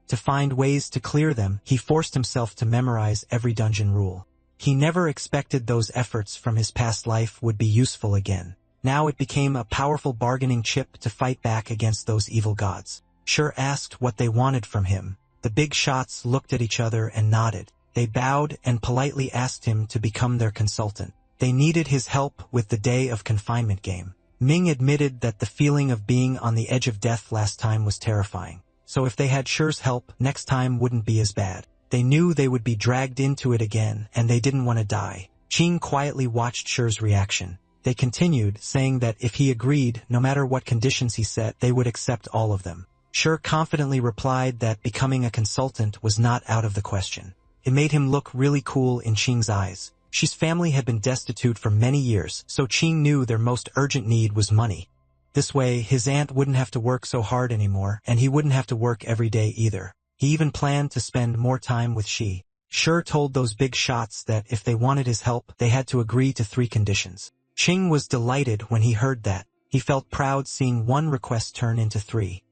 To find ways to clear them, he forced himself to memorize every dungeon rule. He never expected those efforts from his past life would be useful again. Now it became a powerful bargaining chip to fight back against those evil gods. Sher asked what they wanted from him. The big shots looked at each other and nodded. They bowed and politely asked him to become their consultant. They needed his help with the day of confinement game. Ming admitted that the feeling of being on the edge of death last time was terrifying. So if they had Sher's help, next time wouldn't be as bad. They knew they would be dragged into it again, and they didn't want to die. Qing quietly watched Sher's reaction. They continued, saying that if he agreed, no matter what conditions he set, they would accept all of them. Sher confidently replied that becoming a consultant was not out of the question. It made him look really cool in Qing's eyes. Xi's family had been destitute for many years, so Qing knew their most urgent need was money. This way, his aunt wouldn't have to work so hard anymore, and he wouldn't have to work every day either. He even planned to spend more time with Xi. Sher told those big shots that if they wanted his help, they had to agree to 3 conditions. Qing was delighted when he heard that. He felt proud seeing one request turn into 3.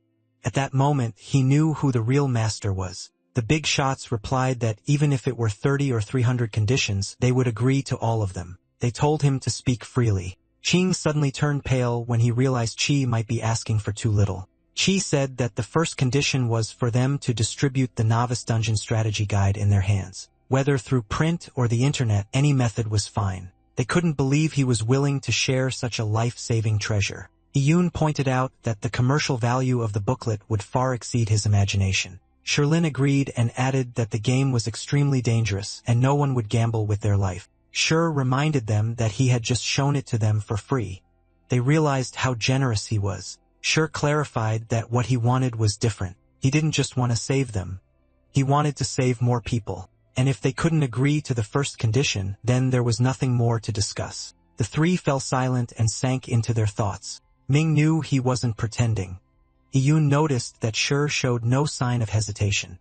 At that moment, he knew who the real master was. The big shots replied that even if it were 30 or 300 conditions, they would agree to all of them. They told him to speak freely. Qing suddenly turned pale when he realized Qi might be asking for too little. Qi said that the first condition was for them to distribute the Novice Dungeon Strategy Guide in their hands. Whether through print or the internet, any method was fine. They couldn't believe he was willing to share such a life-saving treasure. Iyun pointed out that the commercial value of the booklet would far exceed his imagination. Sherlin agreed and added that the game was extremely dangerous and no one would gamble with their life. Sher reminded them that he had just shown it to them for free. They realized how generous he was. Sher clarified that what he wanted was different. He didn't just want to save them. He wanted to save more people. And if they couldn't agree to the first condition, then there was nothing more to discuss. The 3 fell silent and sank into their thoughts. Ming knew he wasn't pretending. Iyun noticed that Sher showed no sign of hesitation.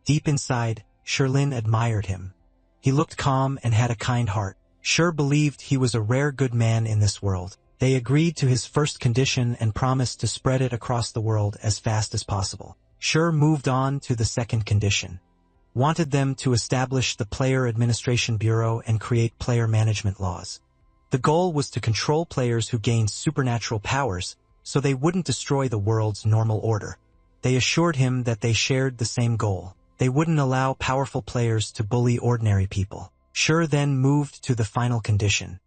Deep inside, Sherlin admired him. He looked calm and had a kind heart. Sher believed he was a rare good man in this world. They agreed to his first condition and promised to spread it across the world as fast as possible. Sher moved on to the second condition. Wanted them to establish the Player Administration Bureau and create player management laws. The goal was to control players who gained supernatural powers, so they wouldn't destroy the world's normal order. They assured him that they shared the same goal. They wouldn't allow powerful players to bully ordinary people. Sher then moved to the final condition.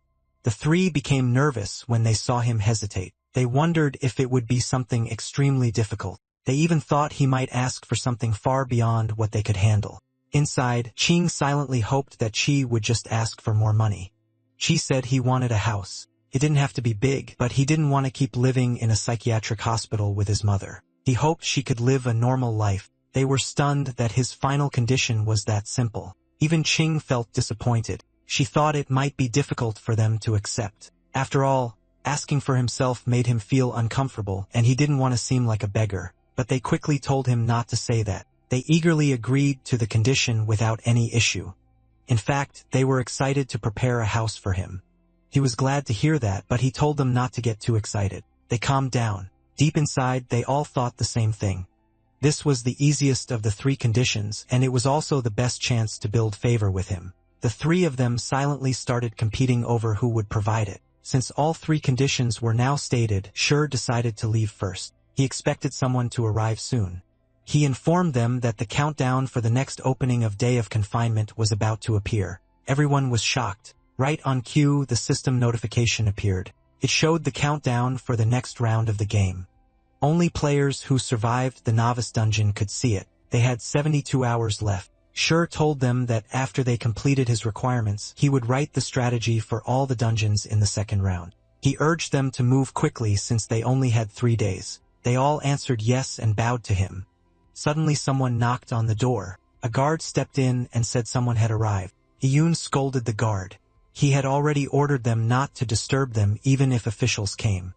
The 3 became nervous when they saw him hesitate. They wondered if it would be something extremely difficult. They even thought he might ask for something far beyond what they could handle. Inside, Qing silently hoped that Qi would just ask for more money. Qi said he wanted a house. It didn't have to be big, but he didn't want to keep living in a psychiatric hospital with his mother. He hoped she could live a normal life. They were stunned that his final condition was that simple. Even Qing felt disappointed. She thought it might be difficult for them to accept. After all, asking for himself made him feel uncomfortable, and he didn't want to seem like a beggar. But they quickly told him not to say that. They eagerly agreed to the condition without any issue. In fact, they were excited to prepare a house for him. He was glad to hear that, but he told them not to get too excited. They calmed down. Deep inside, they all thought the same thing. This was the easiest of the 3 conditions, and it was also the best chance to build favor with him. The 3 of them silently started competing over who would provide it. Since all 3 conditions were now stated, Sher decided to leave first. He expected someone to arrive soon. He informed them that the countdown for the next opening of Day of Confinement was about to appear. Everyone was shocked. Right on cue, the system notification appeared. It showed the countdown for the next round of the game. Only players who survived the Novice Dungeon could see it. They had 72 hours left. Sher told them that after they completed his requirements, he would write the strategy for all the dungeons in the second round. He urged them to move quickly since they only had 3 days. They all answered yes and bowed to him. Suddenly someone knocked on the door. A guard stepped in and said someone had arrived. Iyun scolded the guard. He had already ordered them not to disturb them even if officials came.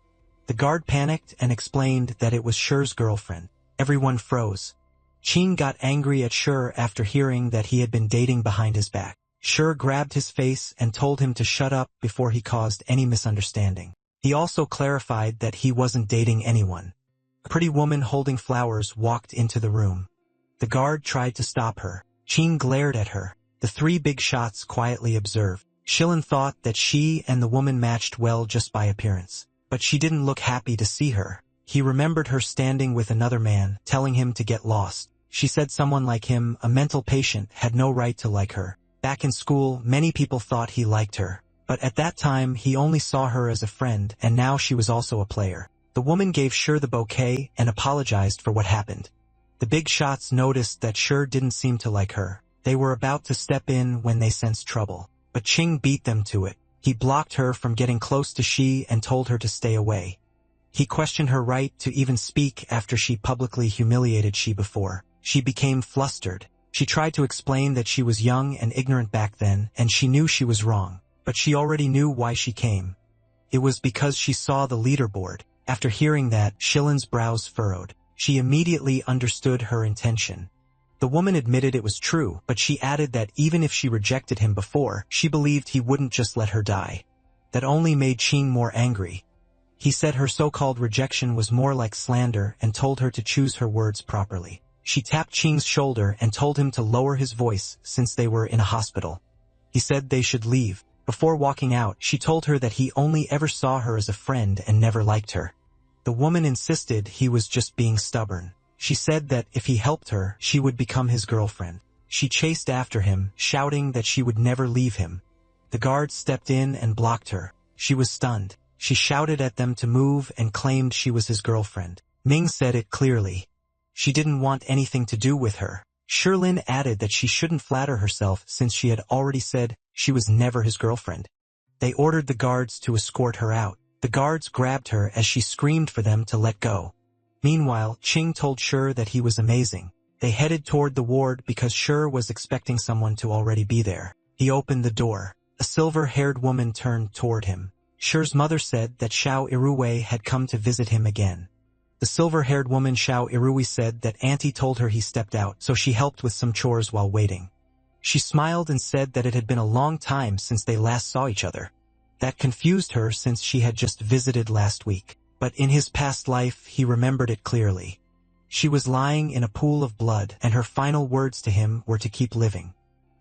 The guard panicked and explained that it was Sher's girlfriend. Everyone froze. Qing got angry at Sher after hearing that he had been dating behind his back. Sher grabbed his face and told him to shut up before he caused any misunderstanding. He also clarified that he wasn't dating anyone. A pretty woman holding flowers walked into the room. The guard tried to stop her. Qing glared at her. The three big shots quietly observed. Shilin thought that she and the woman matched well just by appearance. But she didn't look happy to see her. He remembered her standing with another man, telling him to get lost. She said someone like him, a mental patient, had no right to like her. Back in school, many people thought he liked her. But at that time, he only saw her as a friend, and now she was also a player. The woman gave Sher the bouquet and apologized for what happened. The big shots noticed that Sher didn't seem to like her. They were about to step in when they sensed trouble. But Qing beat them to it. He blocked her from getting close to She and told her to stay away. He questioned her right to even speak after she publicly humiliated She before. She became flustered. She tried to explain that she was young and ignorant back then, and she knew she was wrong. But she already knew why she came. It was because she saw the leaderboard. After hearing that, Shilin's brows furrowed. She immediately understood her intention. The woman admitted it was true, but she added that even if she rejected him before, she believed he wouldn't just let her die. That only made Qing more angry. He said her so-called rejection was more like slander and told her to choose her words properly. She tapped Qing's shoulder and told him to lower his voice since they were in a hospital. He said they should leave. Before walking out, she told her that he only ever saw her as a friend and never liked her. The woman insisted he was just being stubborn. She said that if he helped her, she would become his girlfriend. She chased after him, shouting that she would never leave him. The guards stepped in and blocked her. She was stunned. She shouted at them to move and claimed she was his girlfriend. Ming said it clearly. She didn't want anything to do with her. Sherlin added that she shouldn't flatter herself since she had already said she was never his girlfriend. They ordered the guards to escort her out. The guards grabbed her as she screamed for them to let go. Meanwhile, Qing told Sher that he was amazing. They headed toward the ward because Sher was expecting someone to already be there. He opened the door. A silver-haired woman turned toward him. Sher's mother said that Xiao Irui had come to visit him again. The silver-haired woman Xiao Irui said that Auntie told her he stepped out, so she helped with some chores while waiting. She smiled and said that it had been a long time since they last saw each other. That confused her since she had just visited last week. But in his past life, he remembered it clearly. She was lying in a pool of blood, and her final words to him were to keep living.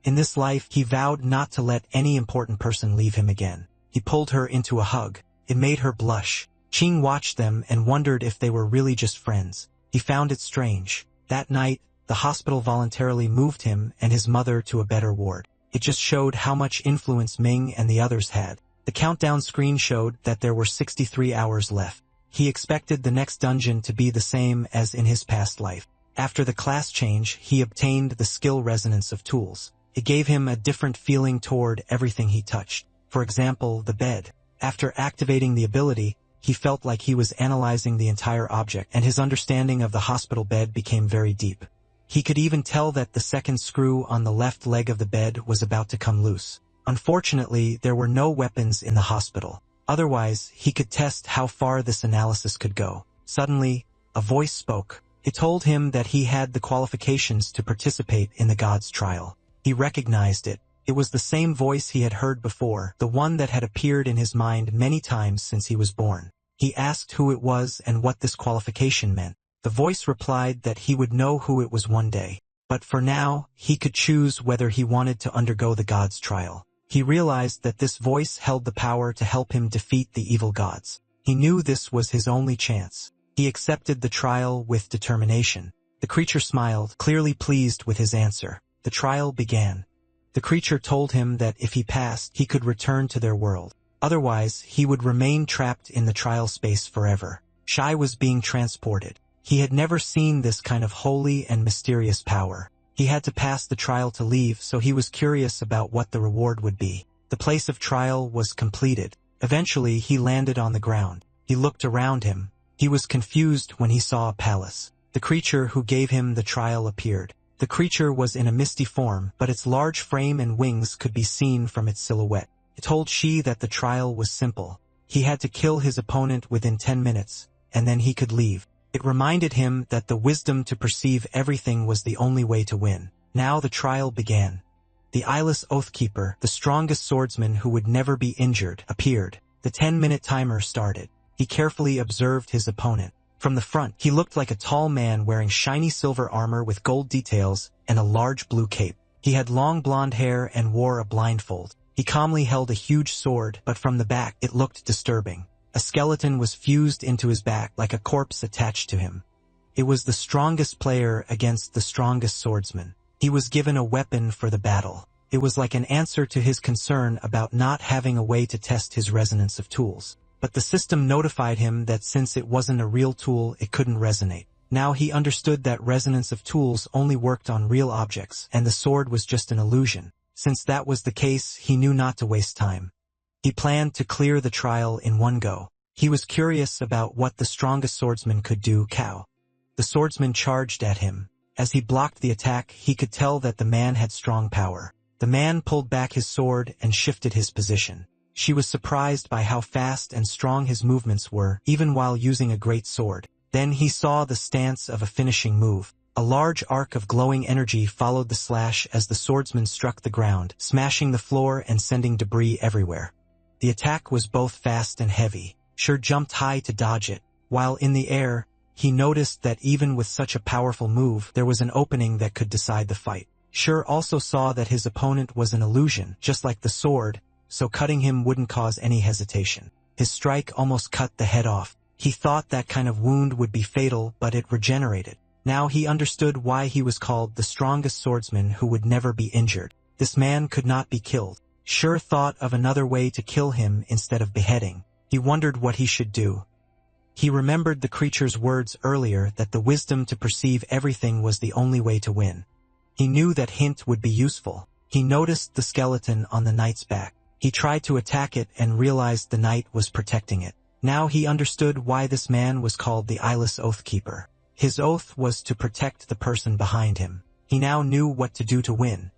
In this life, he vowed not to let any important person leave him again. He pulled her into a hug. It made her blush. Qing watched them and wondered if they were really just friends. He found it strange. That night, the hospital voluntarily moved him and his mother to a better ward. It just showed how much influence Ming and the others had. The countdown screen showed that there were 63 hours left. He expected the next dungeon to be the same as in his past life. After the class change, he obtained the skill resonance of tools. It gave him a different feeling toward everything he touched. For example, the bed. After activating the ability, he felt like he was analyzing the entire object, and his understanding of the hospital bed became very deep. He could even tell that the second screw on the left leg of the bed was about to come loose. Unfortunately, there were no weapons in the hospital. Otherwise, he could test how far this analysis could go. Suddenly, a voice spoke. It told him that he had the qualifications to participate in the God's trial. He recognized it. It was the same voice he had heard before, the one that had appeared in his mind many times since he was born. He asked who it was and what this qualification meant. The voice replied that he would know who it was one day. But for now, he could choose whether he wanted to undergo the God's trial. He realized that this voice held the power to help him defeat the evil gods. He knew this was his only chance. He accepted the trial with determination. The creature smiled, clearly pleased with his answer. The trial began. The creature told him that if he passed, he could return to their world. Otherwise, he would remain trapped in the trial space forever. Shai was being transported. He had never seen this kind of holy and mysterious power. He had to pass the trial to leave, so he was curious about what the reward would be. The place of trial was completed. Eventually, he landed on the ground. He looked around him. He was confused when he saw a palace. The creature who gave him the trial appeared. The creature was in a misty form, but its large frame and wings could be seen from its silhouette. It told Shi that the trial was simple. He had to kill his opponent within 10 minutes, and then he could leave. It reminded him that the wisdom to perceive everything was the only way to win. Now the trial began. The eyeless Oathkeeper, the strongest swordsman who would never be injured, appeared. The 10-minute timer started. He carefully observed his opponent. From the front, he looked like a tall man wearing shiny silver armor with gold details and a large blue cape. He had long blonde hair and wore a blindfold. He calmly held a huge sword, but from the back, it looked disturbing. A skeleton was fused into his back like a corpse attached to him. It was the strongest player against the strongest swordsman. He was given a weapon for the battle. It was like an answer to his concern about not having a way to test his resonance of tools. But the system notified him that since it wasn't a real tool, it couldn't resonate. Now he understood that resonance of tools only worked on real objects, and the sword was just an illusion. Since that was the case, he knew not to waste time. He planned to clear the trial in one go. He was curious about what the strongest swordsman could do. The swordsman charged at him. As he blocked the attack, he could tell that the man had strong power. The man pulled back his sword and shifted his position. She was surprised by how fast and strong his movements were, even while using a great sword. Then he saw the stance of a finishing move. A large arc of glowing energy followed the slash as the swordsman struck the ground, smashing the floor and sending debris everywhere. The attack was both fast and heavy. Shi jumped high to dodge it. While in the air, he noticed that even with such a powerful move, there was an opening that could decide the fight. Shi also saw that his opponent was an illusion, just like the sword, so cutting him wouldn't cause any hesitation. His strike almost cut the head off. He thought that kind of wound would be fatal, but it regenerated. Now he understood why he was called the strongest swordsman who would never be injured. This man could not be killed. Shi thought of another way to kill him instead of beheading. He wondered what he should do. He remembered the creature's words earlier that the wisdom to perceive everything was the only way to win. He knew that hint would be useful. He noticed the skeleton on the knight's back. He tried to attack it and realized the knight was protecting it. Now he understood why this man was called the Eyeless Oathkeeper. His oath was to protect the person behind him. He now knew what to do to win.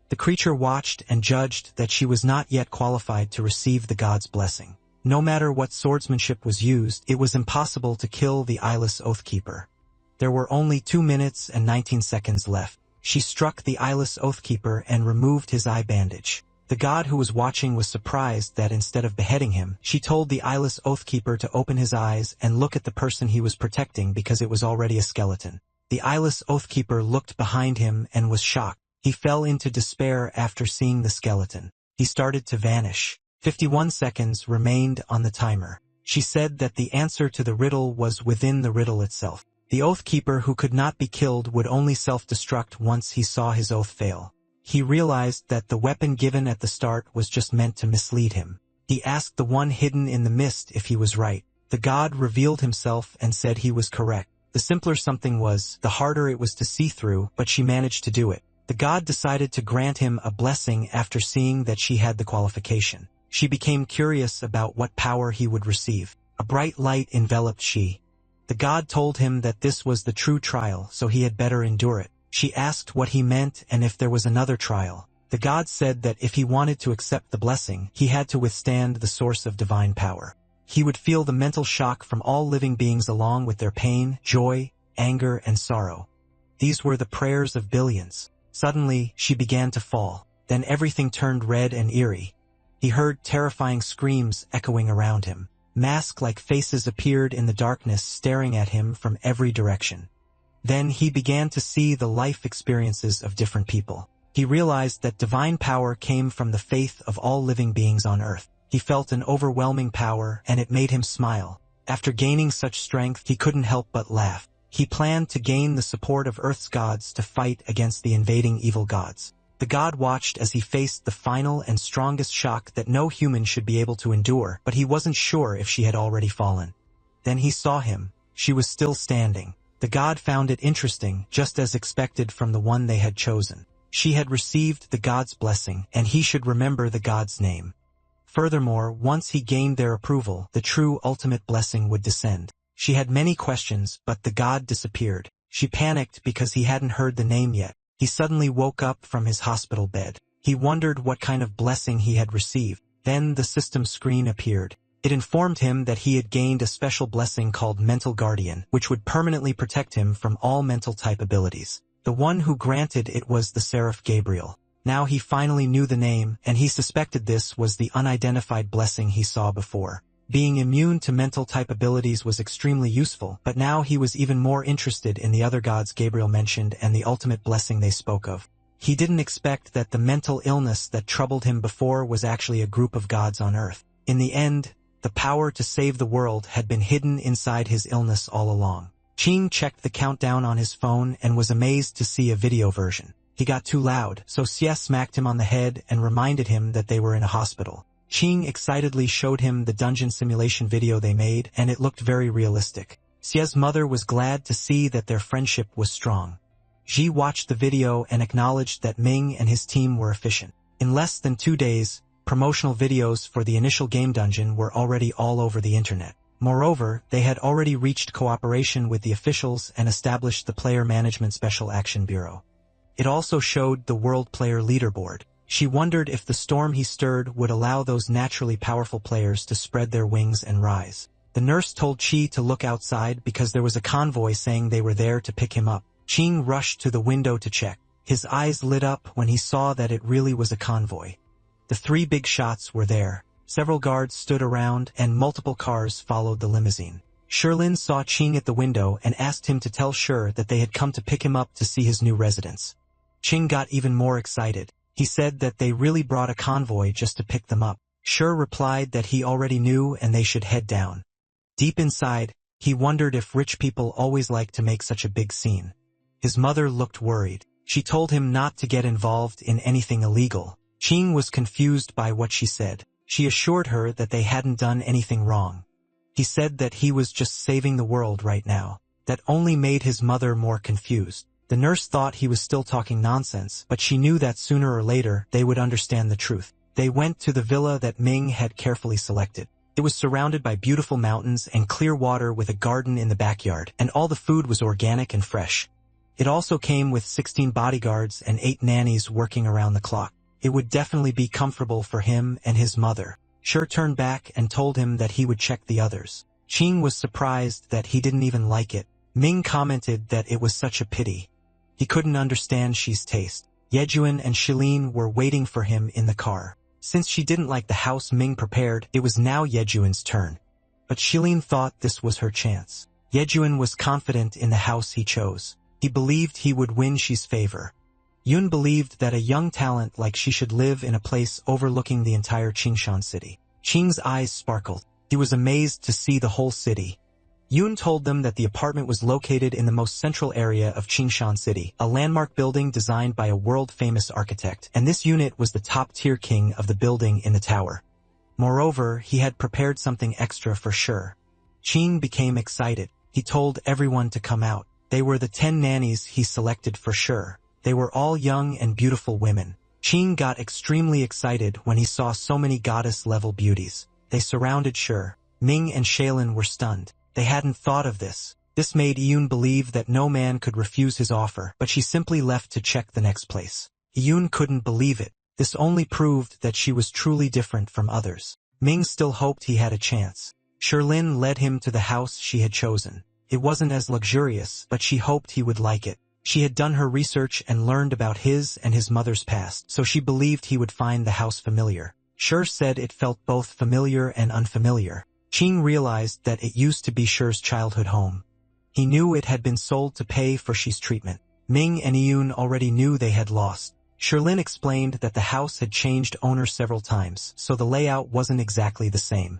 The creature watched and judged that she was not yet qualified to receive the god's blessing. No matter what swordsmanship was used, it was impossible to kill the Eyeless Oathkeeper. There were only 2 minutes and 19 seconds left. She struck the Eyeless Oathkeeper and removed his eye bandage. The god who was watching was surprised that instead of beheading him, she told the Eyeless Oathkeeper to open his eyes and look at the person he was protecting because it was already a skeleton. The Eyeless Oathkeeper looked behind him and was shocked. He fell into despair after seeing the skeleton. He started to vanish. 51 seconds remained on the timer. She said that the answer to the riddle was within the riddle itself. The Oathkeeper who could not be killed would only self-destruct once he saw his oath fail. He realized that the weapon given at the start was just meant to mislead him. He asked the one hidden in the mist if he was right. The god revealed himself and said he was correct. The simpler something was, the harder it was to see through, but she managed to do it. The god decided to grant him a blessing after seeing that she had the qualification. She became curious about what power he would receive. A bright light enveloped Shi. The god told him that this was the true trial, so he had better endure it. She asked what he meant and if there was another trial. The god said that if he wanted to accept the blessing, he had to withstand the source of divine power. He would feel the mental shock from all living beings along with their pain, joy, anger, and sorrow. These were the prayers of billions. Suddenly, she began to fall. Then everything turned red and eerie. He heard terrifying screams echoing around him. Mask-like faces appeared in the darkness, staring at him from every direction. Then he began to see the life experiences of different people. He realized that divine power came from the faith of all living beings on earth. He felt an overwhelming power, and it made him smile. After gaining such strength, he couldn't help but laugh. He planned to gain the support of Earth's gods to fight against the invading evil gods. The god watched as he faced the final and strongest shock that no human should be able to endure, but he wasn't sure if she had already fallen. Then he saw him. She was still standing. The god found it interesting, just as expected from the one they had chosen. She had received the god's blessing, and he should remember the god's name. Furthermore, once he gained their approval, the true ultimate blessing would descend. She had many questions, but the god disappeared. She panicked because he hadn't heard the name yet. He suddenly woke up from his hospital bed. He wondered what kind of blessing he had received. Then the system screen appeared. It informed him that he had gained a special blessing called Mental Guardian, which would permanently protect him from all mental type abilities. The one who granted it was the Seraph Gabriel. Now he finally knew the name, and he suspected this was the unidentified blessing he saw before. Being immune to mental type abilities was extremely useful, but now he was even more interested in the other gods Gabriel mentioned and the ultimate blessing they spoke of. He didn't expect that the mental illness that troubled him before was actually a group of gods on Earth. In the end, the power to save the world had been hidden inside his illness all along. Ching checked the countdown on his phone and was amazed to see a video version. He got too loud, so Xie smacked him on the head and reminded him that they were in a hospital. Ching excitedly showed him the dungeon simulation video they made, and it looked very realistic. Xie's mother was glad to see that their friendship was strong. Xi watched the video and acknowledged that Ming and his team were efficient. In less than 2 days, promotional videos for the initial game dungeon were already all over the internet. Moreover, they had already reached cooperation with the officials and established the Player Management Special Action Bureau. It also showed the World Player Leaderboard. She wondered if the storm he stirred would allow those naturally powerful players to spread their wings and rise. The nurse told Qi to look outside because there was a convoy saying they were there to pick him up. Qing rushed to the window to check. His eyes lit up when he saw that it really was a convoy. The 3 big shots were there. Several guards stood around, and multiple cars followed the limousine. Sherlin saw Qing at the window and asked him to tell Sher that they had come to pick him up to see his new residence. Qing got even more excited. He said that they really brought a convoy just to pick them up. Sher replied that he already knew and they should head down. Deep inside, he wondered if rich people always like to make such a big scene. His mother looked worried. She told him not to get involved in anything illegal. Qing was confused by what she said. She assured her that they hadn't done anything wrong. He said that he was just saving the world right now. That only made his mother more confused. The nurse thought he was still talking nonsense, but she knew that sooner or later they would understand the truth. They went to the villa that Ming had carefully selected. It was surrounded by beautiful mountains and clear water with a garden in the backyard, and all the food was organic and fresh. It also came with 16 bodyguards and 8 nannies working around the clock. It would definitely be comfortable for him and his mother. Sher turned back and told him that he would check the others. Qing was surprised that he didn't even like it. Ming commented that it was such a pity. He couldn't understand Xi's taste. Yejuan and Shilin were waiting for him in the car. Since she didn't like the house Ming prepared, it was now Yejuan's turn. But Shilin thought this was her chance. Yejuan was confident in the house he chose. He believed he would win Xi's favor. Yun believed that a young talent like she should live in a place overlooking the entire Qingshan city. Qing's eyes sparkled. He was amazed to see the whole city. Yun told them that the apartment was located in the most central area of Qingshan City, a landmark building designed by a world-famous architect, and this unit was the top-tier king of the building in the tower. Moreover, he had prepared something extra for sure. Qing became excited. He told everyone to come out. They were the 10 nannies he selected for sure. They were all young and beautiful women. Qing got extremely excited when he saw so many goddess-level beauties. They surrounded Sher. Ming and Shaylin were stunned. They hadn't thought of this. This made Yun believe that no man could refuse his offer, but she simply left to check the next place. Yun couldn't believe it. This only proved that she was truly different from others. Ming still hoped he had a chance. Sherlin led him to the house she had chosen. It wasn't as luxurious, but she hoped he would like it. She had done her research and learned about his and his mother's past, so she believed he would find the house familiar. Sher said it felt both familiar and unfamiliar. Qing realized that it used to be Sher's childhood home. He knew it had been sold to pay for Xi's treatment. Ming and Yun already knew they had lost. Sherlin explained that the house had changed owner several times, so the layout wasn't exactly the same.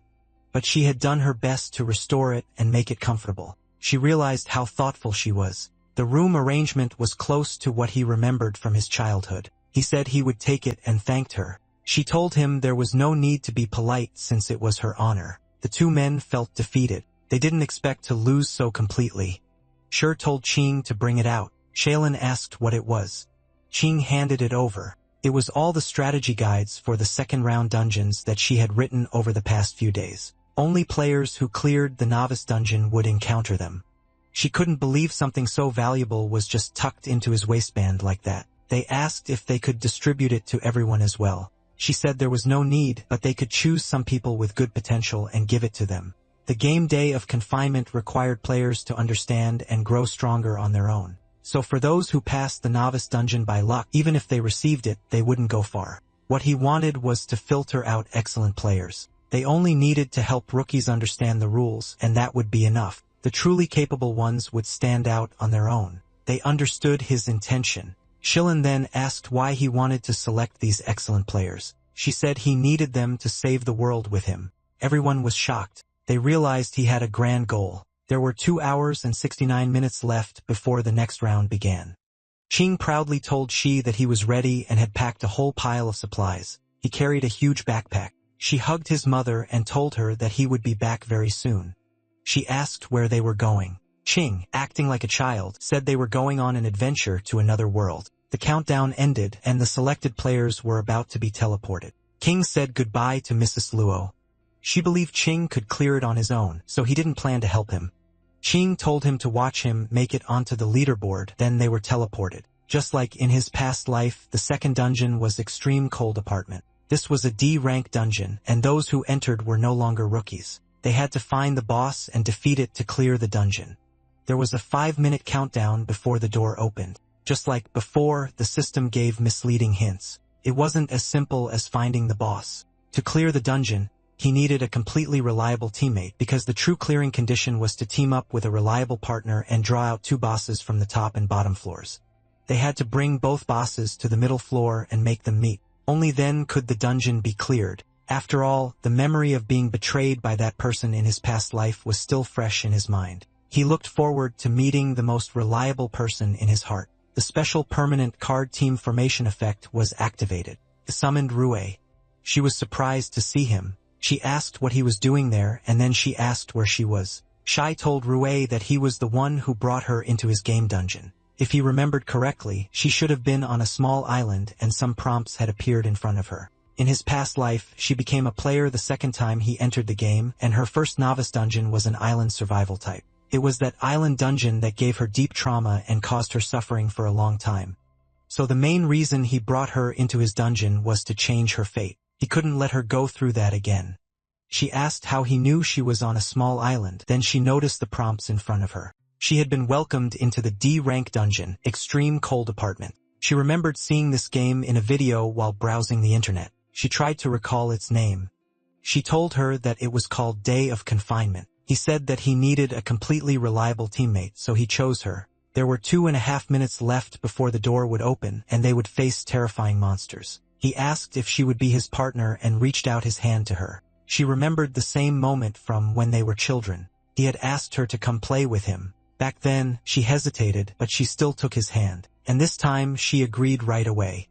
But she had done her best to restore it and make it comfortable. She realized how thoughtful she was. The room arrangement was close to what he remembered from his childhood. He said he would take it and thanked her. She told him there was no need to be polite since it was her honor. The 2 men felt defeated. They didn't expect to lose so completely. Sher told Qing to bring it out. Shaylin asked what it was. Qing handed it over. It was all the strategy guides for the second round dungeons that she had written over the past few days. Only players who cleared the novice dungeon would encounter them. She couldn't believe something so valuable was just tucked into his waistband like that. They asked if they could distribute it to everyone as well. She said there was no need, but they could choose some people with good potential and give it to them. The game Day of Confinement required players to understand and grow stronger on their own. So for those who passed the novice dungeon by luck, even if they received it, they wouldn't go far. What he wanted was to filter out excellent players. They only needed to help rookies understand the rules, and that would be enough. The truly capable ones would stand out on their own. They understood his intention. Shilin then asked why he wanted to select these excellent players. She said he needed them to save the world with him. Everyone was shocked. They realized he had a grand goal. There were 2 hours and 69 minutes left before the next round began. Ching proudly told Shi that he was ready and had packed a whole pile of supplies. He carried a huge backpack. She hugged his mother and told her that he would be back very soon. She asked where they were going. Ching, acting like a child, said they were going on an adventure to another world. The countdown ended and the selected players were about to be teleported. King said goodbye to Mrs. Luo. She believed Ching could clear it on his own, so he didn't plan to help him. Ching told him to watch him make it onto the leaderboard, then they were teleported. Just like in his past life, the second dungeon was Extreme Cold Apartment. This was a D-rank dungeon, and those who entered were no longer rookies. They had to find the boss and defeat it to clear the dungeon. There was a 5-minute countdown before the door opened. Just like before, the system gave misleading hints. It wasn't as simple as finding the boss. To clear the dungeon, he needed a completely reliable teammate because the true clearing condition was to team up with a reliable partner and draw out 2 bosses from the top and bottom floors. They had to bring both bosses to the middle floor and make them meet. Only then could the dungeon be cleared. After all, the memory of being betrayed by that person in his past life was still fresh in his mind. He looked forward to meeting the most reliable person in his heart. The special permanent card team formation effect was activated. It summoned Rue. She was surprised to see him. She asked what he was doing there, and then she asked where she was. Shai told Rue that he was the one who brought her into his game dungeon. If he remembered correctly, she should have been on a small island and some prompts had appeared in front of her. In his past life, she became a player the second time he entered the game, and her first novice dungeon was an island survival type. It was that island dungeon that gave her deep trauma and caused her suffering for a long time. So the main reason he brought her into his dungeon was to change her fate. He couldn't let her go through that again. She asked how he knew she was on a small island, then she noticed the prompts in front of her. She had been welcomed into the D-rank dungeon, Extreme Cold Apartment. She remembered seeing this game in a video while browsing the internet. She tried to recall its name. She told her that it was called Day of Confinement. He said that he needed a completely reliable teammate, so he chose her. There were 2.5 minutes left before the door would open, and they would face terrifying monsters. He asked if she would be his partner and reached out his hand to her. She remembered the same moment from when they were children. He had asked her to come play with him. Back then, she hesitated, but she still took his hand. And this time, she agreed right away.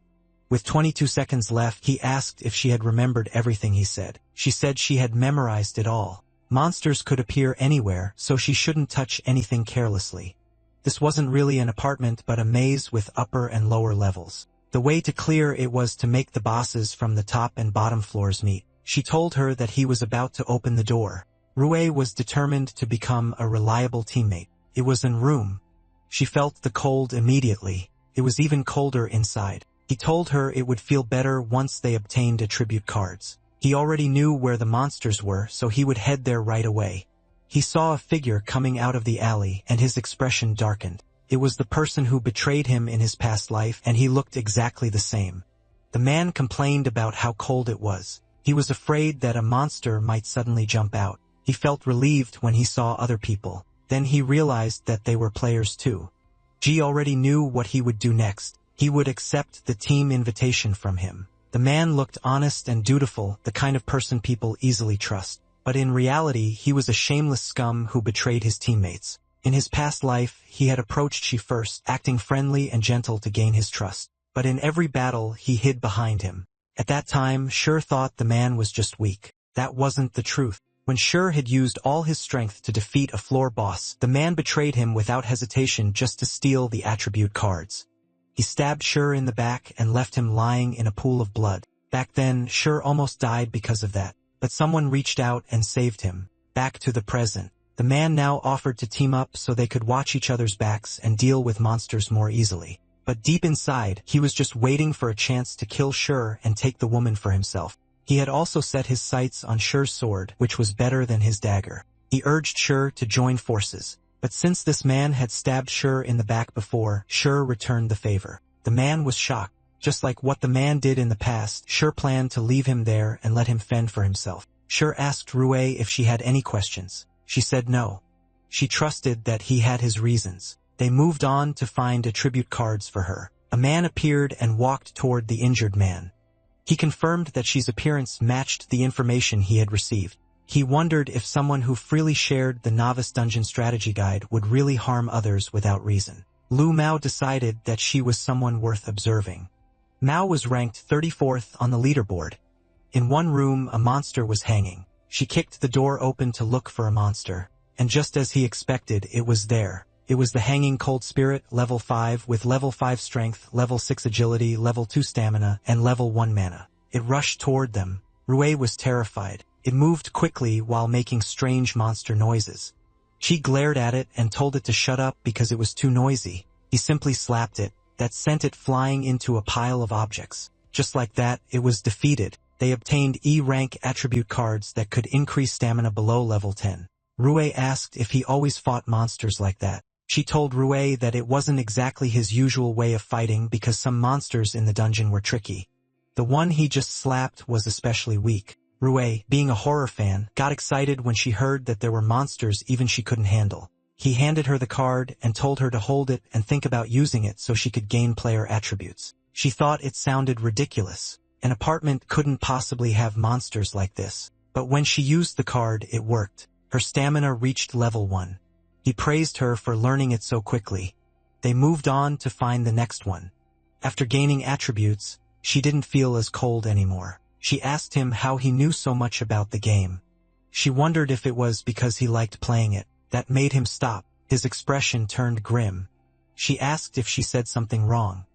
With 22 seconds left, he asked if she had remembered everything he said. She said she had memorized it all. Monsters could appear anywhere, so she shouldn't touch anything carelessly. This wasn't really an apartment but a maze with upper and lower levels. The way to clear it was to make the bosses from the top and bottom floors meet. She told her that he was about to open the door. Rue was determined to become a reliable teammate. It was in room. She felt the cold immediately. It was even colder inside. He told her it would feel better once they obtained attribute cards. He already knew where the monsters were, so he would head there right away. He saw a figure coming out of the alley, and his expression darkened. It was the person who betrayed him in his past life, and he looked exactly the same. The man complained about how cold it was. He was afraid that a monster might suddenly jump out. He felt relieved when he saw other people. Then he realized that they were players too. Ji already knew what he would do next. He would accept the team invitation from him. The man looked honest and dutiful, the kind of person people easily trust. But in reality, he was a shameless scum who betrayed his teammates. In his past life, he had approached Shi first, acting friendly and gentle to gain his trust. But in every battle, he hid behind him. At that time, Shur thought the man was just weak. That wasn't the truth. When Shur had used all his strength to defeat a floor boss, the man betrayed him without hesitation just to steal the attribute cards. He stabbed Shur in the back and left him lying in a pool of blood. Back then, Shur almost died because of that, but someone reached out and saved him. Back to the present. The man now offered to team up so they could watch each other's backs and deal with monsters more easily. But deep inside, he was just waiting for a chance to kill Shur and take the woman for himself. He had also set his sights on Shur's sword, which was better than his dagger. He urged Shur to join forces. But since this man had stabbed Shur in the back before, Shur returned the favor. The man was shocked. Just like what the man did in the past, Shur planned to leave him there and let him fend for himself. Shur asked Rue if she had any questions. She said no. She trusted that he had his reasons. They moved on to find attribute cards for her. A man appeared and walked toward the injured man. He confirmed that she's appearance matched the information he had received. He wondered if someone who freely shared the Novice Dungeon Strategy Guide would really harm others without reason. Lu Mao decided that she was someone worth observing. Mao was ranked 34th on the leaderboard. In one room, a monster was hanging. She kicked the door open to look for a monster. And just as he expected, it was there. It was the hanging cold spirit, level 5, with level 5 strength, level 6 agility, level 2 stamina, and level 1 mana. It rushed toward them. Rue was terrified. It moved quickly while making strange monster noises. She glared at it and told it to shut up because it was too noisy. He simply slapped it. That sent it flying into a pile of objects. Just like that, it was defeated. They obtained E-rank attribute cards that could increase stamina below level 10. Rue asked if he always fought monsters like that. She told Rue that it wasn't exactly his usual way of fighting because some monsters in the dungeon were tricky. The one he just slapped was especially weak. Rue, being a horror fan, got excited when she heard that there were monsters even she couldn't handle. He handed her the card and told her to hold it and think about using it so she could gain player attributes. She thought it sounded ridiculous. An apartment couldn't possibly have monsters like this. But when she used the card, it worked. Her stamina reached level 1. He praised her for learning it so quickly. They moved on to find the next one. After gaining attributes, she didn't feel as cold anymore. She asked him how he knew so much about the game. She wondered if it was because he liked playing it. That made him stop. His expression turned grim. She asked if she said something wrong.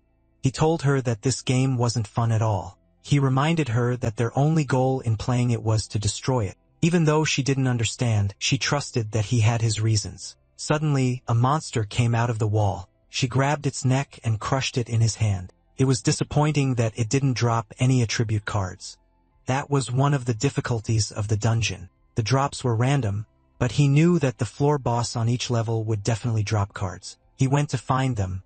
He told her that this game wasn't fun at all. He reminded her that their only goal in playing it was to destroy it. Even though she didn't understand, she trusted that he had his reasons. Suddenly, a monster came out of the wall. She grabbed its neck and crushed it in his hand. It was disappointing that it didn't drop any attribute cards. That was one of the difficulties of the dungeon. The drops were random, but he knew that the floor boss on each level would definitely drop cards. He went to find them.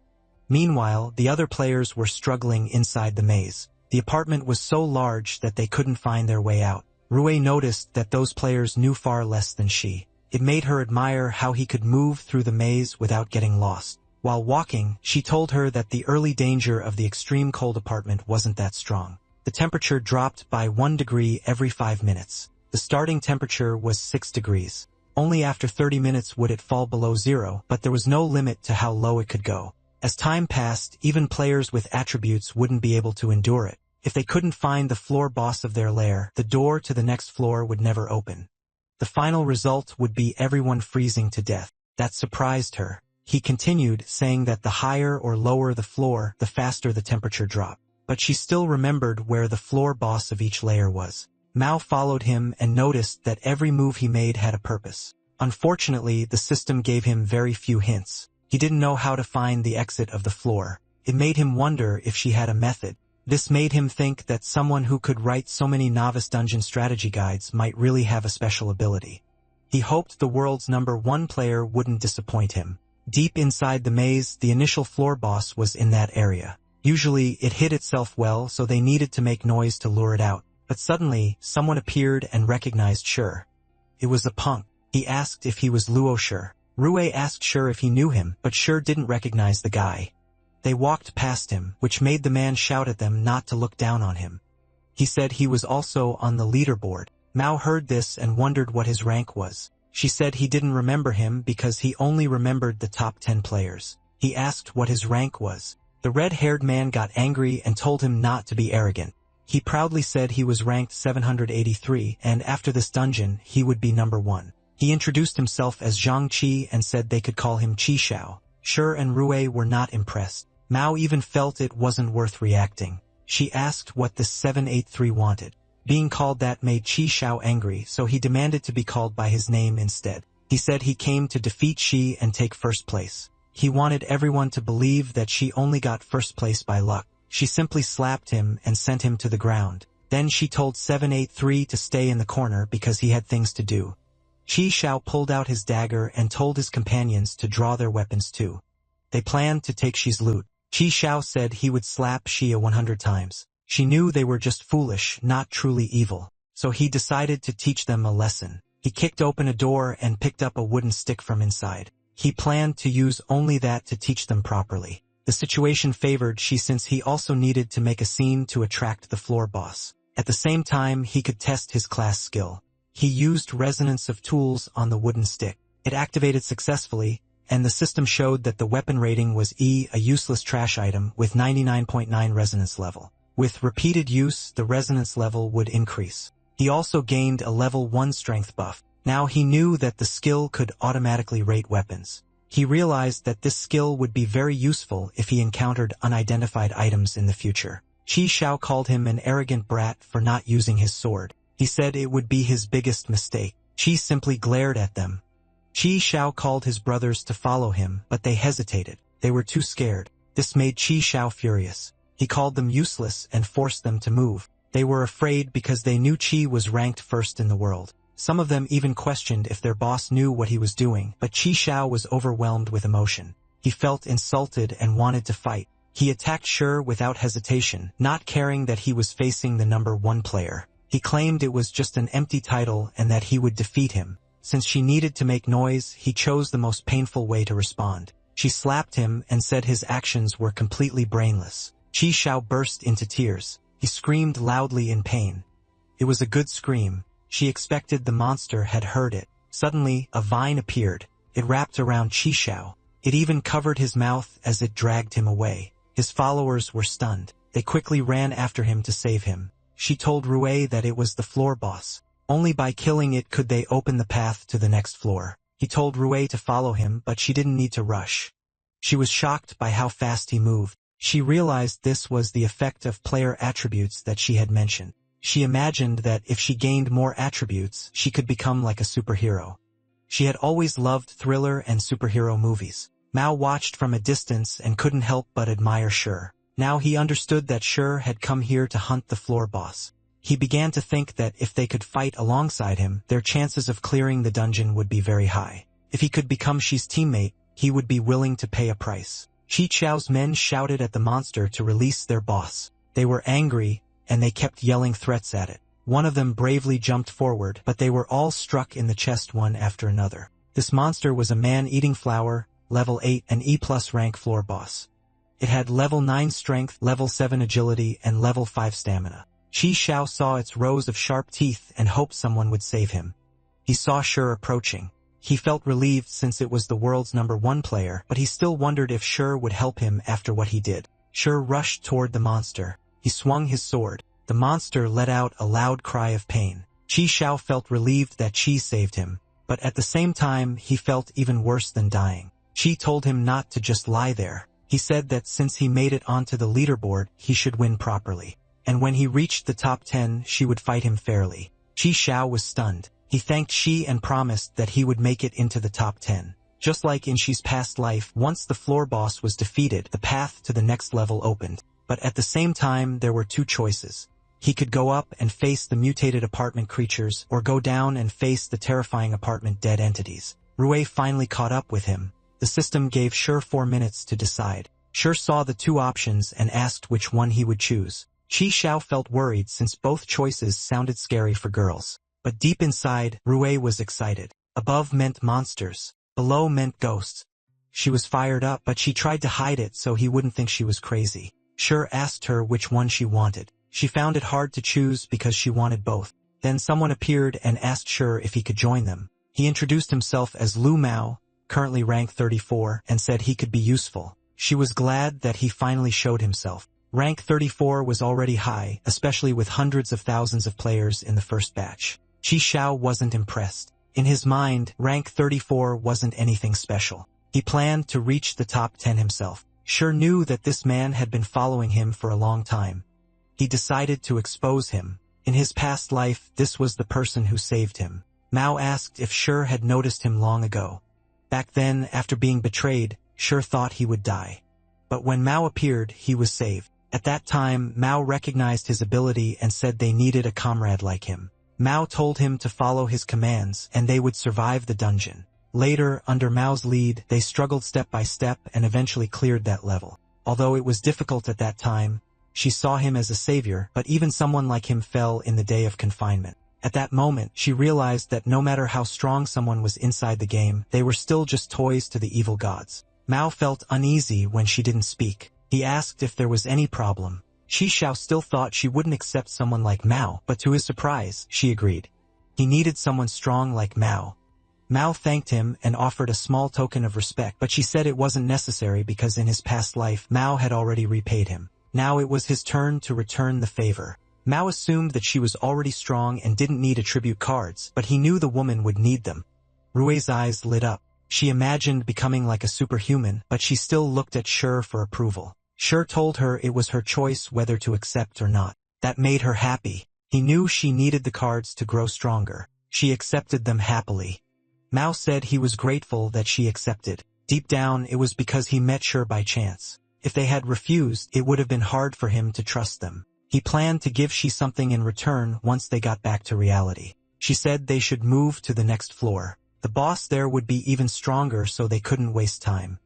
Meanwhile, the other players were struggling inside the maze. The apartment was so large that they couldn't find their way out. Rue noticed that those players knew far less than she. It made her admire how he could move through the maze without getting lost. While walking, she told her that the early danger of the extreme cold apartment wasn't that strong. The temperature dropped by 1 degree every 5 minutes. The starting temperature was 6 degrees. Only after 30 minutes would it fall below 0, but there was no limit to how low it could go. As time passed, even players with attributes wouldn't be able to endure it. If they couldn't find the floor boss of their lair, the door to the next floor would never open. The final result would be everyone freezing to death. That surprised her. He continued, saying that the higher or lower the floor, the faster the temperature dropped. But she still remembered where the floor boss of each layer was. Mao followed him and noticed that every move he made had a purpose. Unfortunately, the system gave him very few hints. He didn't know how to find the exit of the floor. It made him wonder if she had a method. This made him think that someone who could write so many novice dungeon strategy guides might really have a special ability. He hoped the world's #1 player wouldn't disappoint him. Deep inside the maze, the initial floor boss was in that area. Usually, it hid itself well, so they needed to make noise to lure it out. But suddenly, someone appeared and recognized Shur. It was a punk. He asked if he was Luo Shur. Rue asked Shur if he knew him, but Shur didn't recognize the guy. They walked past him, which made the man shout at them not to look down on him. He said he was also on the leaderboard. Mao heard this and wondered what his rank was. She said he didn't remember him because he only remembered the top 10 players. He asked what his rank was. The red-haired man got angry and told him not to be arrogant. He proudly said he was ranked 783, and after this dungeon, he would be #1. He introduced himself as Zhang Qi and said they could call him Qi Xiao. Shur and Rue were not impressed. Mao even felt it wasn't worth reacting. She asked what the 783 wanted. Being called that made Qi Xiao angry, so he demanded to be called by his name instead. He said he came to defeat Xi and take first place. He wanted everyone to believe that she only got first place by luck. She simply slapped him and sent him to the ground. Then she told 783 to stay in the corner because he had things to do. Qi Xiao pulled out his dagger and told his companions to draw their weapons too. They planned to take Xi's loot. Qi Xiao said he would slap Xi 100 times. She knew they were just foolish, not truly evil. So he decided to teach them a lesson. He kicked open a door and picked up a wooden stick from inside. He planned to use only that to teach them properly. The situation favored Xi since he also needed to make a scene to attract the floor boss. At the same time, he could test his class skill. He used resonance of tools on the wooden stick. It activated successfully, and the system showed that the weapon rating was E, a useless trash item with 99.9 resonance level. With repeated use, the resonance level would increase. He also gained a level 1 strength buff. Now he knew that the skill could automatically rate weapons. He realized that this skill would be very useful if he encountered unidentified items in the future. Qi Xiao called him an arrogant brat for not using his sword. He said it would be his biggest mistake. Qi simply glared at them. Qi Xiao called his brothers to follow him, but they hesitated. They were too scared. This made Qi Xiao furious. He called them useless and forced them to move. They were afraid because they knew Qi was ranked first in the world. Some of them even questioned if their boss knew what he was doing, but Qi Xiao was overwhelmed with emotion. He felt insulted and wanted to fight. He attacked Shi without hesitation, not caring that he was facing the number 1 player. He claimed it was just an empty title and that he would defeat him. Since she needed to make noise, he chose the most painful way to respond. She slapped him and said his actions were completely brainless. Qi Xiao burst into tears. He screamed loudly in pain. It was a good scream. She expected the monster had heard it. Suddenly, a vine appeared. It wrapped around Qi Xiao. It even covered his mouth as it dragged him away. His followers were stunned. They quickly ran after him to save him. She told Rui that it was the floor boss. Only by killing it could they open the path to the next floor. He told Rui to follow him, but she didn't need to rush. She was shocked by how fast he moved. She realized this was the effect of player attributes that she had mentioned. She imagined that if she gained more attributes, she could become like a superhero. She had always loved thriller and superhero movies. Mao watched from a distance and couldn't help but admire Shi. Now he understood that Shi had come here to hunt the floor boss. He began to think that if they could fight alongside him, their chances of clearing the dungeon would be very high. If he could become Xi's teammate, he would be willing to pay a price. Qi Xiao's men shouted at the monster to release their boss. They were angry, and they kept yelling threats at it. One of them bravely jumped forward, but they were all struck in the chest one after another. This monster was a man-eating flower, level 8 and E+ rank floor boss. It had level 9 strength, level 7 agility, and level 5 stamina. Qi Xiao saw its rows of sharp teeth and hoped someone would save him. He saw Shi approaching. He felt relieved since it was the world's number 1 player, but he still wondered if Shi would help him after what he did. Shi rushed toward the monster. He swung his sword. The monster let out a loud cry of pain. Qi Xiao felt relieved that Qi saved him, but at the same time he felt even worse than dying. Qi told him not to just lie there. He said that since he made it onto the leaderboard, he should win properly. And when he reached the top 10, she would fight him fairly. Qi Xiao was stunned. He thanked Qi and promised that he would make it into the top 10. Just like in Xi's past life, once the floor boss was defeated, the path to the next level opened. But at the same time, there were 2 choices. He could go up and face the mutated apartment creatures, or go down and face the terrifying apartment dead entities. Rui finally caught up with him. The system gave Shi 4 minutes to decide. Shi saw the 2 options and asked which one he would choose. Qi Xiao felt worried since both choices sounded scary for girls. But deep inside, Rui was excited. Above meant monsters. Below meant ghosts. She was fired up, but she tried to hide it so he wouldn't think she was crazy. Shi asked her which one she wanted. She found it hard to choose because she wanted both. Then someone appeared and asked Shi if he could join them. He introduced himself as Lu Mao, currently rank 34, and said he could be useful. She was glad that he finally showed himself. Rank 34 was already high, especially with hundreds of thousands of players in the first batch. Qi Xiao wasn't impressed. In his mind, rank 34 wasn't anything special. He planned to reach the top 10 himself. Shi knew that this man had been following him for a long time. He decided to expose him. In his past life, this was the person who saved him. Mao asked if Shi had noticed him long ago. Back then, after being betrayed, Sure thought he would die. But when Mao appeared, he was saved. At that time, Mao recognized his ability and said they needed a comrade like him. Mao told him to follow his commands and they would survive the dungeon. Later, under Mao's lead, they struggled step by step and eventually cleared that level. Although it was difficult at that time, she saw him as a savior, but even someone like him fell in the day of confinement. At that moment, she realized that no matter how strong someone was inside the game, they were still just toys to the evil gods. Mao felt uneasy when she didn't speak. He asked if there was any problem. Shi Xiao still thought she wouldn't accept someone like Mao, but to his surprise, she agreed. He needed someone strong like Mao. Mao thanked him and offered a small token of respect, but she said it wasn't necessary because in his past life, Mao had already repaid him. Now it was his turn to return the favor. Mao assumed that she was already strong and didn't need attribute cards, but he knew the woman would need them. Rue's eyes lit up. She imagined becoming like a superhuman, but she still looked at Shi for approval. Shi told her it was her choice whether to accept or not. That made her happy. He knew she needed the cards to grow stronger. She accepted them happily. Mao said he was grateful that she accepted. Deep down, it was because he met Shi by chance. If they had refused, it would have been hard for him to trust them. He planned to give Shi something in return once they got back to reality. She said they should move to the next floor. The boss there would be even stronger, so they couldn't waste time.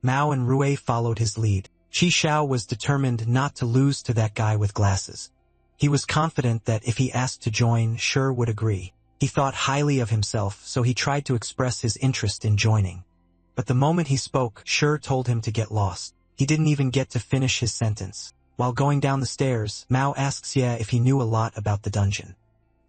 Mao and Rue followed his lead. Shi Xiao was determined not to lose to that guy with glasses. He was confident that if he asked to join, Shi would agree. He thought highly of himself, so he tried to express his interest in joining. But the moment he spoke, Shi told him to get lost. He didn't even get to finish his sentence. While going down the stairs, Mao asked Xie if he knew a lot about the dungeon.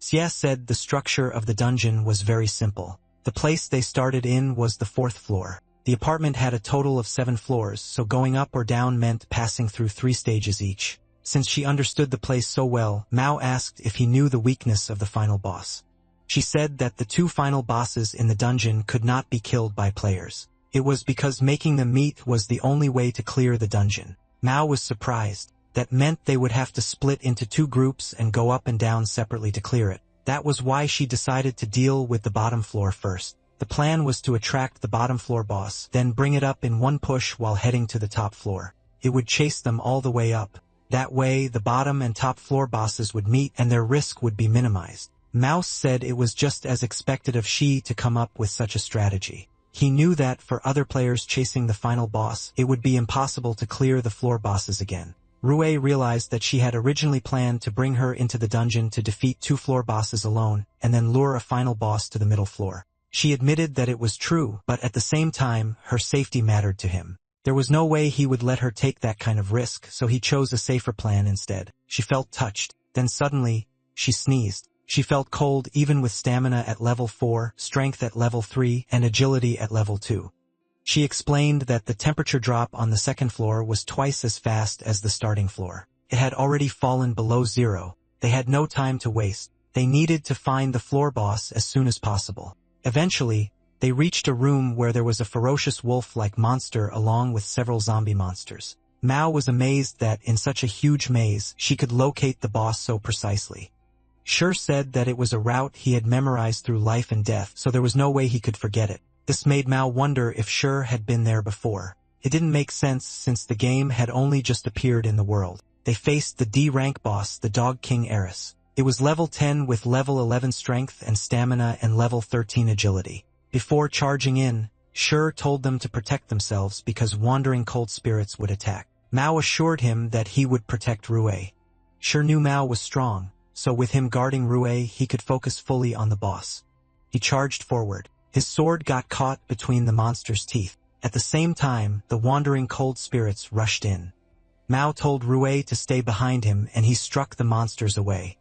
Xie said the structure of the dungeon was very simple. The place they started in was the 4th floor. The apartment had a total of 7 floors, so going up or down meant passing through 3 stages each. Since she understood the place so well, Mao asked if he knew the weakness of the final boss. She said that the 2 final bosses in the dungeon could not be killed by players. It was because making them meet was the only way to clear the dungeon. Mao was surprised. That meant they would have to split into 2 groups and go up and down separately to clear it. That was why she decided to deal with the bottom floor first. The plan was to attract the bottom floor boss, then bring it up in one push while heading to the top floor. It would chase them all the way up. That way, the bottom and top floor bosses would meet and their risk would be minimized. Mouse said it was just as expected of Shi to come up with such a strategy. He knew that for other players chasing the final boss, it would be impossible to clear the floor bosses again. Rue realized that she had originally planned to bring her into the dungeon to defeat 2 floor bosses alone, and then lure a final boss to the middle floor. She admitted that it was true, but at the same time, her safety mattered to him. There was no way he would let her take that kind of risk, so he chose a safer plan instead. She felt touched. Then suddenly, she sneezed. She felt cold even with stamina at level 4, strength at level 3, and agility at level 2. She explained that the temperature drop on the 2nd floor was twice as fast as the starting floor. It had already fallen below 0. They had no time to waste. They needed to find the floor boss as soon as possible. Eventually, they reached a room where there was a ferocious wolf-like monster along with several zombie monsters. Mao was amazed that, in such a huge maze, she could locate the boss so precisely. Shi said that it was a route he had memorized through life and death, so there was no way he could forget it. This made Mao wonder if Shi had been there before. It didn't make sense since the game had only just appeared in the world. They faced the D-rank boss, the Dog King Eris. It was level 10 with level 11 strength and stamina and level 13 agility. Before charging in, Shi told them to protect themselves because wandering cold spirits would attack. Mao assured him that he would protect Rue. Shi knew Mao was strong, so with him guarding Rue, he could focus fully on the boss. He charged forward. His sword got caught between the monster's teeth. At the same time, the wandering cold spirits rushed in. Mao told Rue to stay behind him and he struck the monsters away.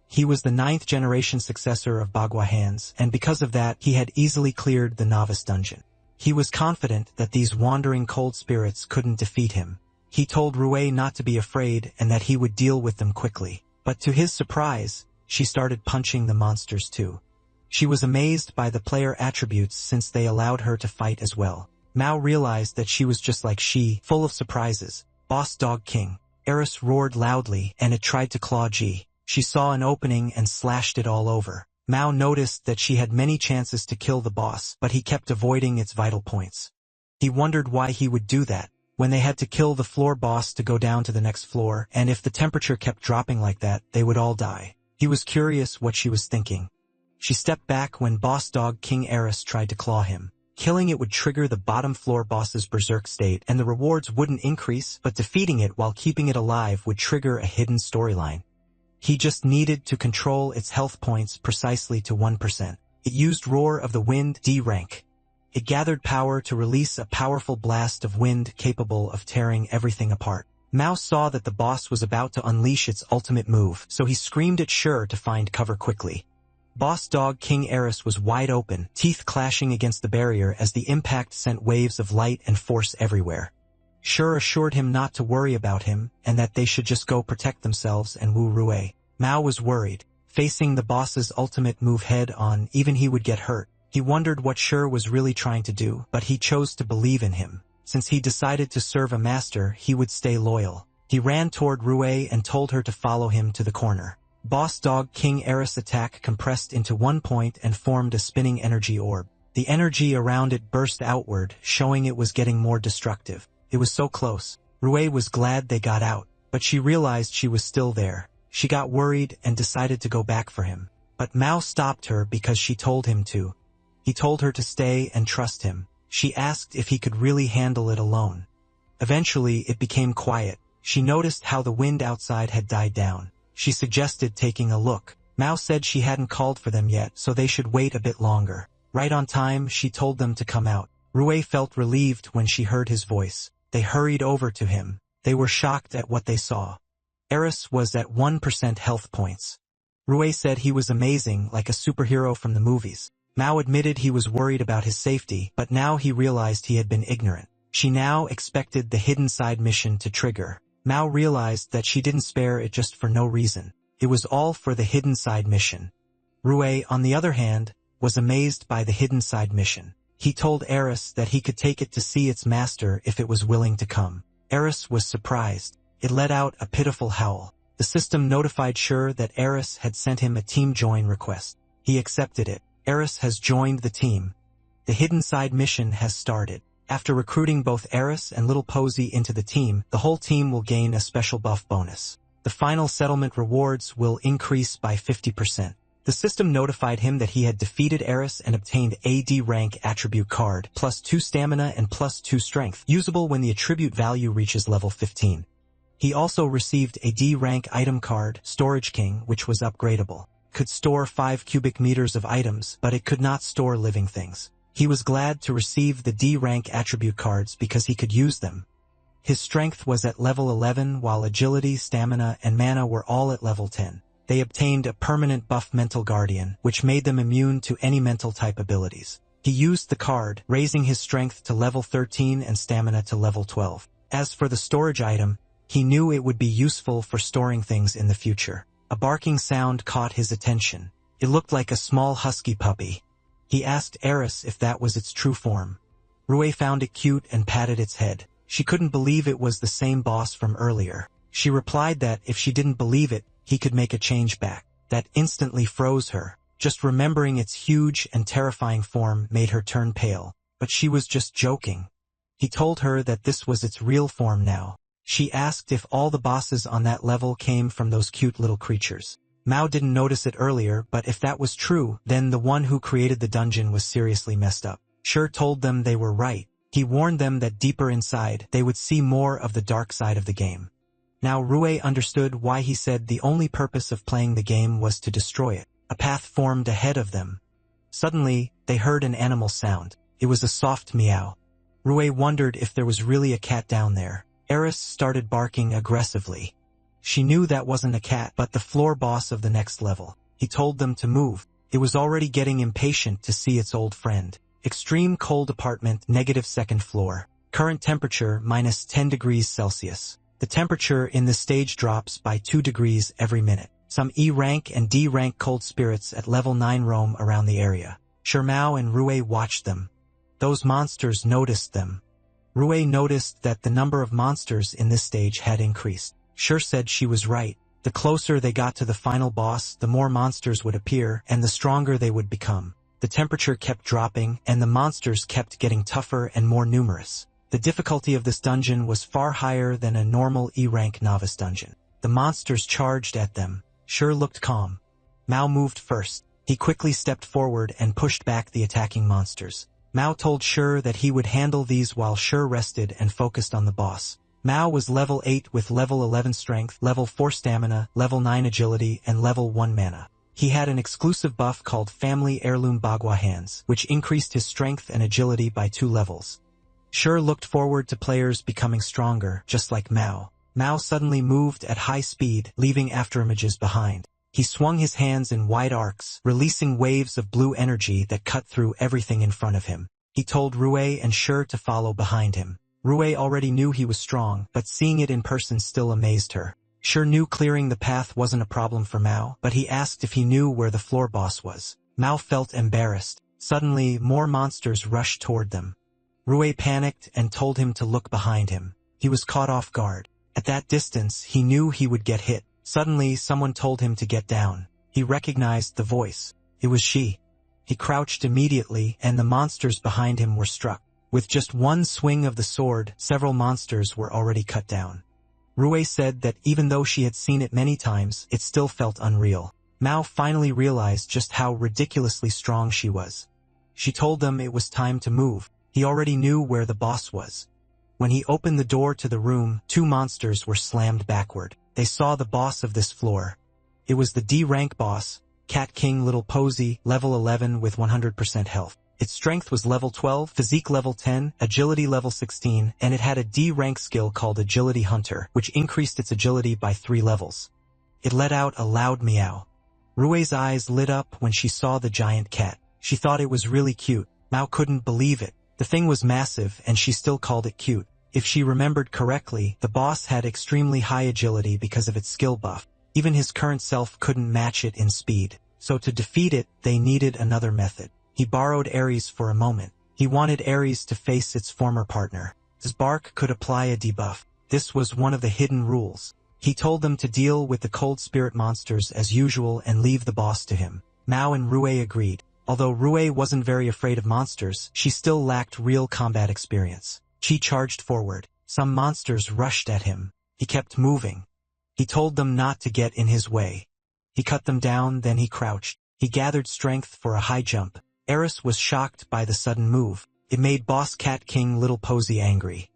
He was the 9th generation successor of Bagua Hands, and because of that, he had easily cleared the novice dungeon. He was confident that these wandering cold spirits couldn't defeat him. He told Rue not to be afraid and that he would deal with them quickly. But to his surprise, she started punching the monsters too. She was amazed by the player attributes since they allowed her to fight as well. Mao realized that she was just like Shi, full of surprises. Boss Dog King. Eris roared loudly, and it tried to claw Ji. She saw an opening and slashed it all over. Mao noticed that she had many chances to kill the boss, but he kept avoiding its vital points. He wondered why he would do that, when they had to kill the floor boss to go down to the next floor, and if the temperature kept dropping like that, they would all die. He was curious what she was thinking. She stepped back when boss dog King Eris tried to claw him. Killing it would trigger the bottom floor boss's berserk state, and the rewards wouldn't increase, but defeating it while keeping it alive would trigger a hidden storyline. He just needed to control its health points precisely to 1%. It used Roar of the Wind D rank. It gathered power to release a powerful blast of wind capable of tearing everything apart. Mao saw that the boss was about to unleash its ultimate move, so he screamed at Sure to find cover quickly. Boss dog King Eris was wide open, teeth clashing against the barrier as the impact sent waves of light and force everywhere. Sure assured him not to worry about him, and that they should just go protect themselves and woo Rue. Mao was worried. Facing the boss's ultimate move head-on, even he would get hurt. He wondered what Sure was really trying to do, but he chose to believe in him. Since he decided to serve a master, he would stay loyal. He ran toward Rue and told her to follow him to the corner. Boss dog King Eris' attack compressed into one point and formed a spinning energy orb. The energy around it burst outward, showing it was getting more destructive. It was so close. Rue was glad they got out, but she realized she was still there. She got worried and decided to go back for him. But Mao stopped her because she told him to. He told her to stay and trust him. She asked if he could really handle it alone. Eventually, it became quiet. She noticed how the wind outside had died down. She suggested taking a look. Mao said she hadn't called for them yet, so they should wait a bit longer. Right on time, she told them to come out. Rue felt relieved when she heard his voice. They hurried over to him. They were shocked at what they saw. Eris was at 1% health points. Rue said he was amazing, like a superhero from the movies. Mao admitted he was worried about his safety, but now he realized he had been ignorant. She now expected the hidden side mission to trigger. Mao realized that she didn't spare it just for no reason. It was all for the hidden side mission. Rue, on the other hand, was amazed by the hidden side mission. He told Eris that he could take it to see its master if it was willing to come. Eris was surprised. It let out a pitiful howl. The system notified Sure that Eris had sent him a team join request. He accepted it. Eris has joined the team. The hidden side mission has started. After recruiting both Eris and Little Posy into the team, the whole team will gain a special buff bonus. The final settlement rewards will increase by 50%. The system notified him that he had defeated Eris and obtained a D rank attribute card, +2 stamina and +2 strength, usable when the attribute value reaches level 15. He also received a D rank item card, Storage King, which was upgradable. Could store 5 cubic meters of items, but it could not store living things. He was glad to receive the D rank attribute cards because he could use them. His strength was at level 11 while agility, stamina, and mana were all at level 10. They obtained a permanent buff mental guardian, which made them immune to any mental type abilities. He used the card, raising his strength to level 13 and stamina to level 12. As for the storage item, he knew it would be useful for storing things in the future. A barking sound caught his attention. It looked like a small husky puppy. He asked Eris if that was its true form. Rue found it cute and patted its head. She couldn't believe it was the same boss from earlier. She replied that if she didn't believe it, he could make a change back. That instantly froze her. Just remembering its huge and terrifying form made her turn pale. But she was just joking. He told her that this was its real form now. She asked if all the bosses on that level came from those cute little creatures. Mao didn't notice it earlier, but if that was true, then the one who created the dungeon was seriously messed up. Sure told them they were right. He warned them that deeper inside, they would see more of the dark side of the game. Now Rue understood why he said the only purpose of playing the game was to destroy it. A path formed ahead of them. Suddenly, they heard an animal sound. It was a soft meow. Rue wondered if there was really a cat down there. Eris started barking aggressively. She knew that wasn't a cat, but the floor boss of the next level. He told them to move. It was already getting impatient to see its old friend. Extreme cold apartment, -2nd floor. Current temperature, -10 degrees Celsius. The temperature in the stage drops by 2 degrees every minute. Some E rank and D rank cold spirits at level 9 roam around the area. Shermao and Rue watched them. Those monsters noticed them. Rue noticed that the number of monsters in this stage had increased. Sure said she was right. The closer they got to the final boss, the more monsters would appear, and the stronger they would become. The temperature kept dropping, and the monsters kept getting tougher and more numerous. The difficulty of this dungeon was far higher than a normal E-rank novice dungeon. The monsters charged at them. Sure looked calm. Mao moved first. He quickly stepped forward and pushed back the attacking monsters. Mao told Sure that he would handle these while Sure rested and focused on the boss. Mao was level 8 with level 11 strength, level 4 stamina, level 9 agility, and level 1 mana. He had an exclusive buff called Family Heirloom Bagua Hands, which increased his strength and agility by 2 levels. Sure looked forward to players becoming stronger, just like Mao. Mao suddenly moved at high speed, leaving afterimages behind. He swung his hands in wide arcs, releasing waves of blue energy that cut through everything in front of him. He told Rue and Sure to follow behind him. Rue already knew he was strong, but seeing it in person still amazed her. Sure knew clearing the path wasn't a problem for Mao, but he asked if he knew where the floor boss was. Mao felt embarrassed. Suddenly, more monsters rushed toward them. Rue panicked and told him to look behind him. He was caught off guard. At that distance, he knew he would get hit. Suddenly, someone told him to get down. He recognized the voice. It was she. He crouched immediately, and the monsters behind him were struck. With just one swing of the sword, several monsters were already cut down. Rue said that even though she had seen it many times, it still felt unreal. Mao finally realized just how ridiculously strong she was. She told them it was time to move. He already knew where the boss was. When he opened the door to the room, 2 monsters were slammed backward. They saw the boss of this floor. It was the D-rank boss, Cat King Little Posy, level 11 with 100% health. Its strength was level 12, physique level 10, agility level 16, and it had a D-rank skill called Agility Hunter, which increased its agility by 3 levels. It let out a loud meow. Rue's eyes lit up when she saw the giant cat. She thought it was really cute. Mao couldn't believe it. The thing was massive, and she still called it cute. If she remembered correctly, the boss had extremely high agility because of its skill buff. Even his current self couldn't match it in speed. So to defeat it, they needed another method. He borrowed Ares for a moment. He wanted Ares to face its former partner. His bark could apply a debuff. This was one of the hidden rules. He told them to deal with the cold spirit monsters as usual and leave the boss to him. Mao and Rue agreed. Although Rue wasn't very afraid of monsters, she still lacked real combat experience. She charged forward. Some monsters rushed at him. He kept moving. He told them not to get in his way. He cut them down, then he crouched. He gathered strength for a high jump. Eris was shocked by the sudden move. It made Boss Cat King Little Posy angry.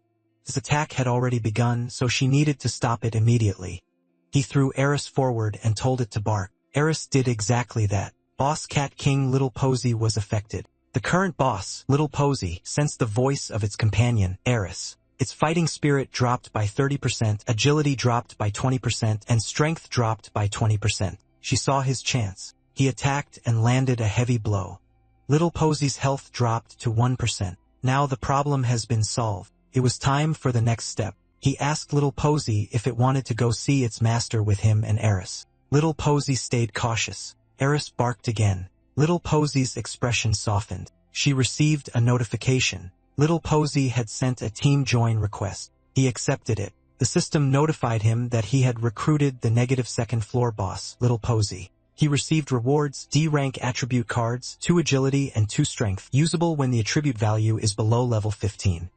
His attack had already begun, so she needed to stop it immediately. He threw Eris forward and told it to bark. Eris did exactly that. Boss Cat King Little Posy was affected. The current boss, Little Posy, sensed the voice of its companion, Eris. Its fighting spirit dropped by 30%, agility dropped by 20%, and strength dropped by 20%. She saw his chance. He attacked and landed a heavy blow. Little Posy's health dropped to 1%. Now the problem has been solved. It was time for the next step. He asked Little Posy if it wanted to go see its master with him and Eris. Little Posy stayed cautious. Eris barked again. Little Posy's expression softened. She received a notification. Little Posy had sent a team join request. He accepted it. The system notified him that he had recruited the negative second floor boss, Little Posy. He received rewards, D-rank attribute cards, 2 agility and 2 strength, usable when the attribute value is below level 15.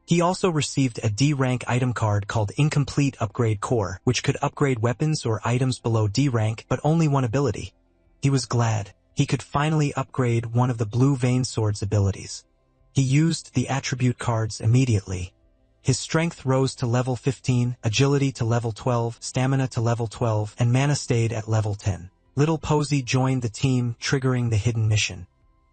He also received a D-rank item card called Incomplete Upgrade Core, which could upgrade weapons or items below D-rank, but only one ability. He was glad. He could finally upgrade one of the Blue Vein Sword's abilities. He used the attribute cards immediately. His strength rose to level 15, agility to level 12, stamina to level 12, and mana stayed at level 10. Little Posy joined the team, triggering the hidden mission.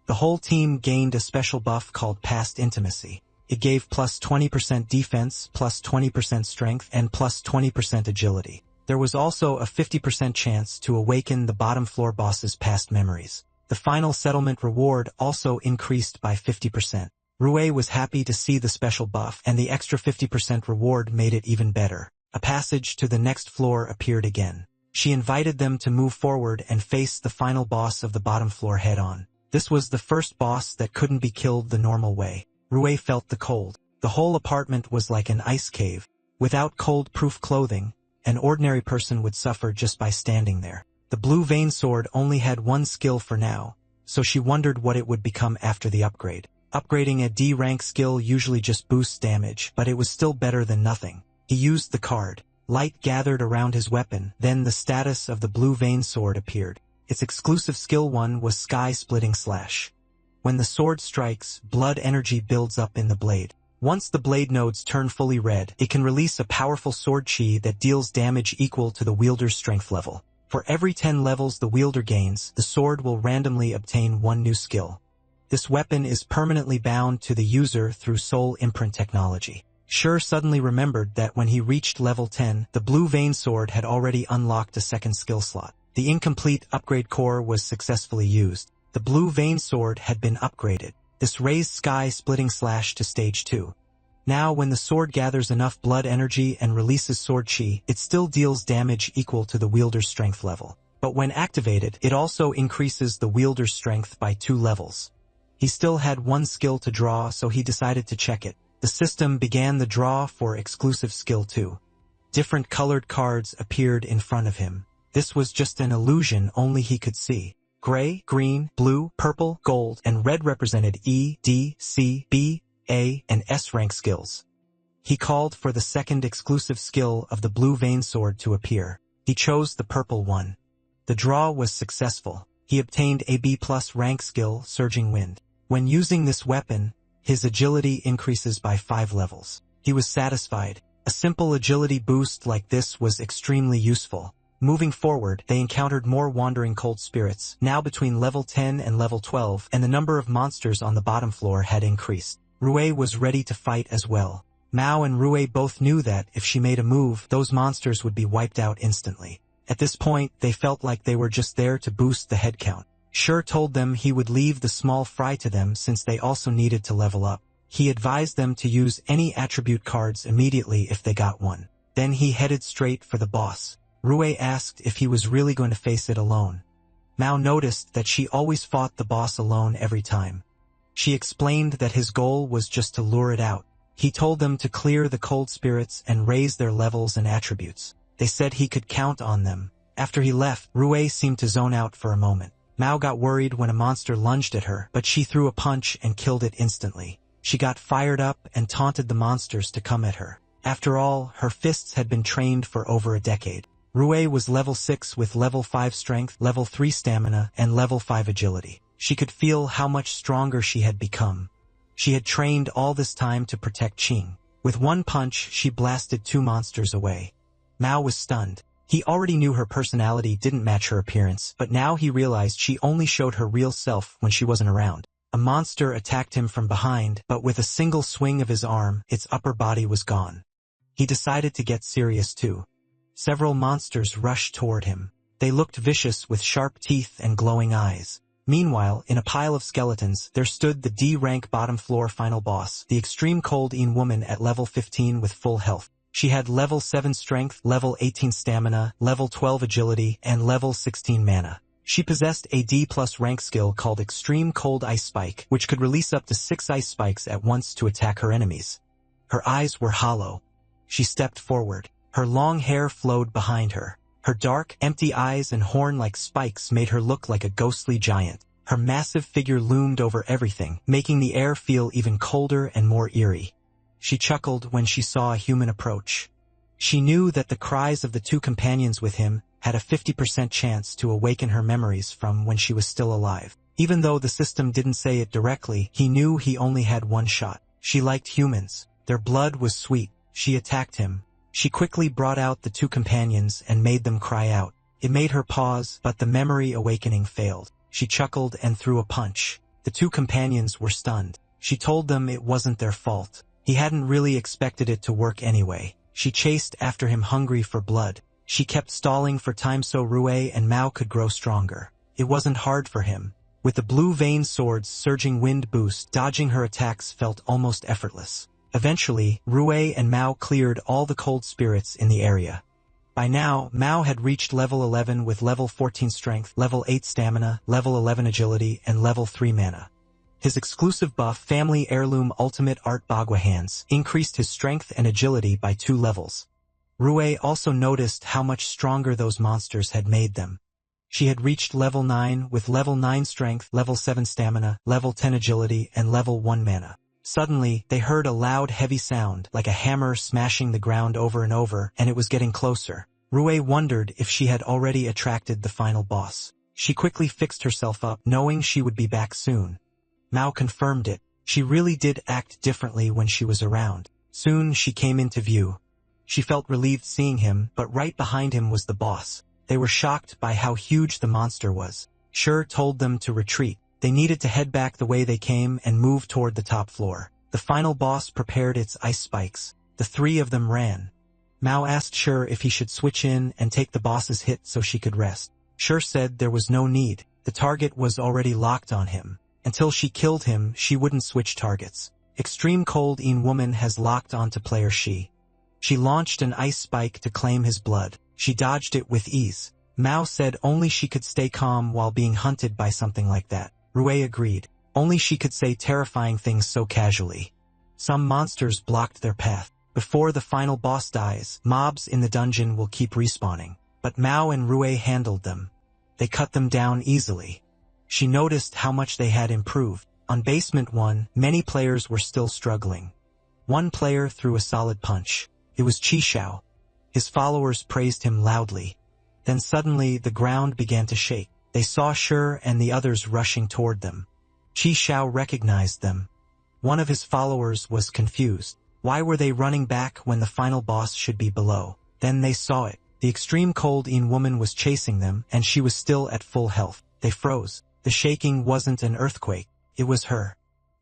The whole team gained a special buff called Past Intimacy. It gave plus 20% defense, plus 20% strength, and plus 20% agility. There was also a 50% chance to awaken the bottom floor boss's past memories. The final settlement reward also increased by 50%. Rue was happy to see the special buff, and the extra 50% reward made it even better. A passage to the next floor appeared again. She invited them to move forward and face the final boss of the bottom floor head-on. This was the first boss that couldn't be killed the normal way. Rue felt the cold. The whole apartment was like an ice cave. Without cold-proof clothing, an ordinary person would suffer just by standing there. The Blue Vein Sword only had one skill for now, so she wondered what it would become after the upgrade. Upgrading a D rank skill usually just boosts damage, but it was still better than nothing. He used the card. Light gathered around his weapon, then the status of the blue vein sword appeared. Its exclusive skill 1 was Sky-Splitting Slash. When the sword strikes, blood energy builds up in the blade. Once the blade nodes turn fully red, it can release a powerful sword chi that deals damage equal to the wielder's strength level. For every 10 levels the wielder gains, the sword will randomly obtain 1 new skill. This weapon is permanently bound to the user through soul imprint technology. Shur suddenly remembered that when he reached level 10, the blue vein sword had already unlocked a second skill slot. The incomplete upgrade core was successfully used. The blue vein sword had been upgraded. This raised Sky-Splitting Slash to stage 2. Now when the sword gathers enough blood energy and releases sword chi, it still deals damage equal to the wielder's strength level. But when activated, it also increases the wielder's strength by 2 levels. He still had 1 skill to draw, so he decided to check it. The system began the draw for exclusive skill 2. Different colored cards appeared in front of him. This was just an illusion only he could see. Gray, green, blue, purple, gold, and red represented E, D, C, B, A, and S rank skills. He called for the second exclusive skill of the blue vein sword to appear. He chose the purple one. The draw was successful. He obtained a B+ rank skill, Surging Wind. When using this weapon, his agility increases by 5 levels. He was satisfied. A simple agility boost like this was extremely useful. Moving forward, they encountered more wandering cold spirits, now between level 10 and level 12, and the number of monsters on the bottom floor had increased. Rue was ready to fight as well. Mao and Rue both knew that if she made a move, those monsters would be wiped out instantly. At this point, they felt like they were just there to boost the head count. Shur told them he would leave the small fry to them since they also needed to level up. He advised them to use any attribute cards immediately if they got one. Then he headed straight for the boss. Rue asked if he was really going to face it alone. Mao noticed that she always fought the boss alone every time. She explained that his goal was just to lure it out. He told them to clear the cold spirits and raise their levels and attributes. They said he could count on them. After he left, Rue seemed to zone out for a moment. Mao got worried when a monster lunged at her, but she threw a punch and killed it instantly. She got fired up and taunted the monsters to come at her. After all, her fists had been trained for over a decade. Rue was level 6 with level 5 strength, level 3 stamina, and level 5 agility. She could feel how much stronger she had become. She had trained all this time to protect Qing. With 1 punch, she blasted 2 monsters away. Mao was stunned. He already knew her personality didn't match her appearance, but now he realized she only showed her real self when she wasn't around. A monster attacked him from behind, but with a single swing of his arm, its upper body was gone. He decided to get serious too. Several monsters rushed toward him. They looked vicious with sharp teeth and glowing eyes. Meanwhile, in a pile of skeletons, there stood the D-rank bottom floor final boss, the extreme cold woman at level 15 with full health. She had level 7 strength, level 18 stamina, level 12 agility, and level 16 mana. She possessed a D+ rank skill called Extreme Cold Ice Spike, which could release up to 6 ice spikes at once to attack her enemies. Her eyes were hollow. She stepped forward. Her long hair flowed behind her. Her dark, empty eyes and horn-like spikes made her look like a ghostly giant. Her massive figure loomed over everything, making the air feel even colder and more eerie. She chuckled when she saw a human approach. She knew that the cries of the 2 companions with him had a 50% chance to awaken her memories from when she was still alive. Even though the system didn't say it directly, he knew he only had 1 shot. She liked humans. Their blood was sweet. She attacked him. She quickly brought out the 2 companions and made them cry out. It made her pause, but the memory awakening failed. She chuckled and threw a punch. The 2 companions were stunned. She told them it wasn't their fault. He hadn't really expected it to work anyway. She chased after him hungry for blood. She kept stalling for time so Rue and Mao could grow stronger. It wasn't hard for him. With the blue vein sword's surging wind boost, dodging her attacks felt almost effortless. Eventually, Rue and Mao cleared all the cold spirits in the area. By now, Mao had reached level 11 with level 14 strength, level 8 stamina, level 11 agility, and level 3 mana. His exclusive buff, Family Heirloom Ultimate Art Bagua Hands, increased his strength and agility by 2 levels. Rue also noticed how much stronger those monsters had made them. She had reached level 9 with level 9 strength, level 7 stamina, level 10 agility, and level 1 mana. Suddenly, they heard a loud heavy sound, like a hammer smashing the ground over and over, and it was getting closer. Rue wondered if she had already attracted the final boss. She quickly fixed herself up, knowing she would be back soon. Mao confirmed it. She really did act differently when she was around. Soon she came into view. She felt relieved seeing him, but right behind him was the boss. They were shocked by how huge the monster was. Shur told them to retreat. They needed to head back the way they came and move toward the top floor. The final boss prepared its ice spikes. The three of them ran. Mao asked Shur if he should switch in and take the boss's hit so she could rest. Shur said there was no need. The target was already locked on him. Until she killed him, she wouldn't switch targets. Extreme Cold Een Woman has locked onto player She. She launched an ice spike to claim his blood. She dodged it with ease. Mao said only she could stay calm while being hunted by something like that. Rue agreed. Only she could say terrifying things so casually. Some monsters blocked their path. Before the final boss dies, mobs in the dungeon will keep respawning. But Mao and Rue handled them. They cut them down easily. She noticed how much they had improved. On Basement 1, many players were still struggling. One player threw a solid punch. It was Chi Xiao. His followers praised him loudly. Then suddenly the ground began to shake. They saw Shur and the others rushing toward them. Chi Xiao recognized them. One of his followers was confused. Why were they running back when the final boss should be below? Then they saw it. The Extreme Cold Een Woman was chasing them, and she was still at full health. They froze. The shaking wasn't an earthquake. It was her.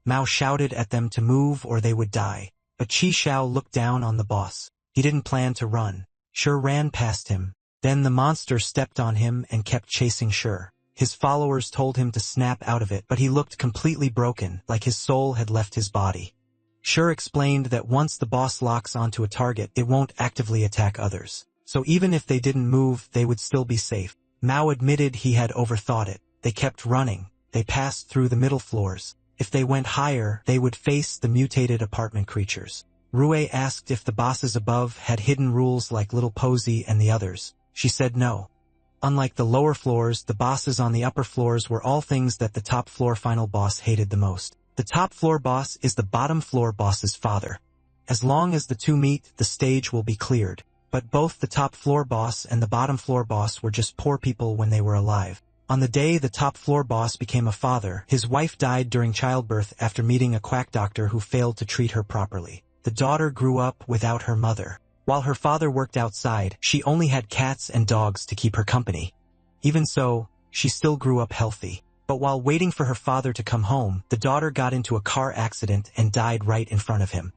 Mao shouted at them to move or they would die. But Chi Xiao looked down on the boss. He didn't plan to run. Shur ran past him. Then the monster stepped on him and kept chasing Shur. His followers told him to snap out of it, but he looked completely broken, like his soul had left his body. Shur explained that once the boss locks onto a target, it won't actively attack others. So even if they didn't move, they would still be safe. Mao admitted he had overthought it. They kept running. They passed through the middle floors. If they went higher, they would face the mutated apartment creatures. Rue asked if the bosses above had hidden rules like Little Posy and the others. She said no. Unlike the lower floors, the bosses on the upper floors were all things that the top floor final boss hated the most. The top floor boss is the bottom floor boss's father. As long as the two meet, the stage will be cleared. But both the top floor boss and the bottom floor boss were just poor people when they were alive. On the day the top floor boss became a father, his wife died during childbirth after meeting a quack doctor who failed to treat her properly. The daughter grew up without her mother. While her father worked outside, she only had cats and dogs to keep her company. Even so, she still grew up healthy. But while waiting for her father to come home, the daughter got into a car accident and died right in front of him.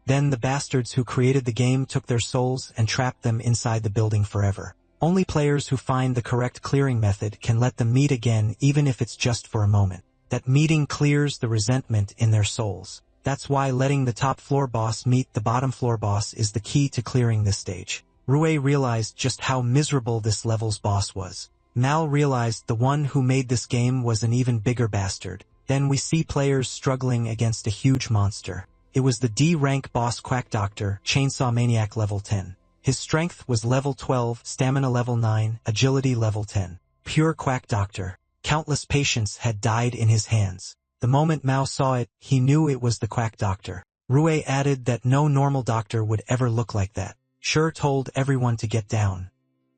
Then the bastards who created the game took their souls and trapped them inside the building forever. Only players who find the correct clearing method can let them meet again, even if it's just for a moment. That meeting clears the resentment in their souls. That's why letting the top floor boss meet the bottom floor boss is the key to clearing this stage. Rue realized just how miserable this level's boss was. Mal realized the one who made this game was an even bigger bastard. Then we see players struggling against a huge monster. It was the D-rank boss Quack Doctor, Chainsaw Maniac level 10. His strength was level 12, stamina level 9, agility level 10. Pure Quack Doctor. Countless patients had died in his hands. The moment Mao saw it, he knew it was the Quack Doctor. Rue added that no normal doctor would ever look like that. Shur told everyone to get down.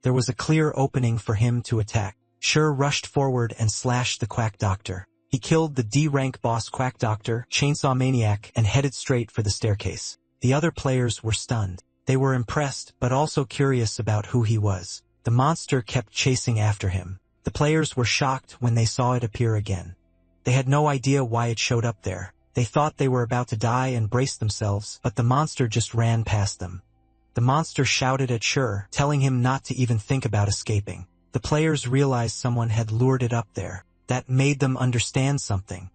There was a clear opening for him to attack. Shur rushed forward and slashed the Quack Doctor. He killed the D-rank boss Quack Doctor, Chainsaw Maniac, and headed straight for the staircase. The other players were stunned. They were impressed, but also curious about who he was. The monster kept chasing after him. The players were shocked when they saw it appear again. They had no idea why it showed up there. They thought they were about to die and braced themselves, but the monster just ran past them. The monster shouted at Shur, telling him not to even think about escaping. The players realized someone had lured it up there. That made them understand something.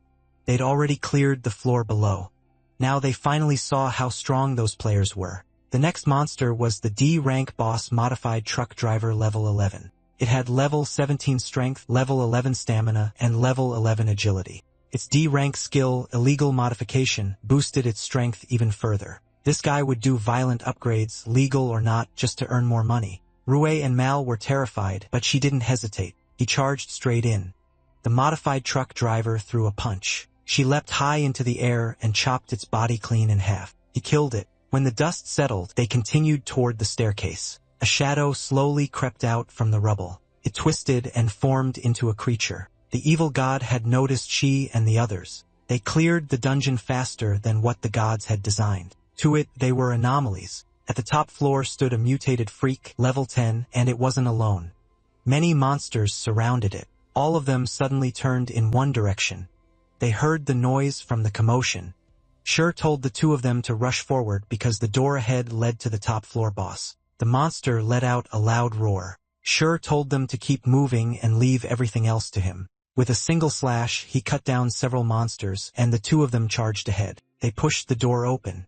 They'd already cleared the floor below. Now they finally saw how strong those players were. The next monster was the D-rank boss modified truck driver level 11. It had level 17 strength, level 11 stamina, and level 11 agility. Its D-rank skill, illegal modification, boosted its strength even further. This guy would do violent upgrades, legal or not, just to earn more money. Rue and Mal were terrified, but she didn't hesitate. He charged straight in. The modified truck driver threw a punch. She leapt high into the air and chopped its body clean in half. He killed it. When the dust settled, they continued toward the staircase. A shadow slowly crept out from the rubble. It twisted and formed into a creature. The evil god had noticed she and the others. They cleared the dungeon faster than what the gods had designed. To it, they were anomalies. At the top floor stood a mutated freak, level 10, and it wasn't alone. Many monsters surrounded it. All of them suddenly turned in one direction. They heard the noise from the commotion. Shur told the two of them to rush forward because the door ahead led to the top floor boss. The monster let out a loud roar. Shur told them to keep moving and leave everything else to him. With a single slash, he cut down several monsters, and the two of them charged ahead. They pushed the door open.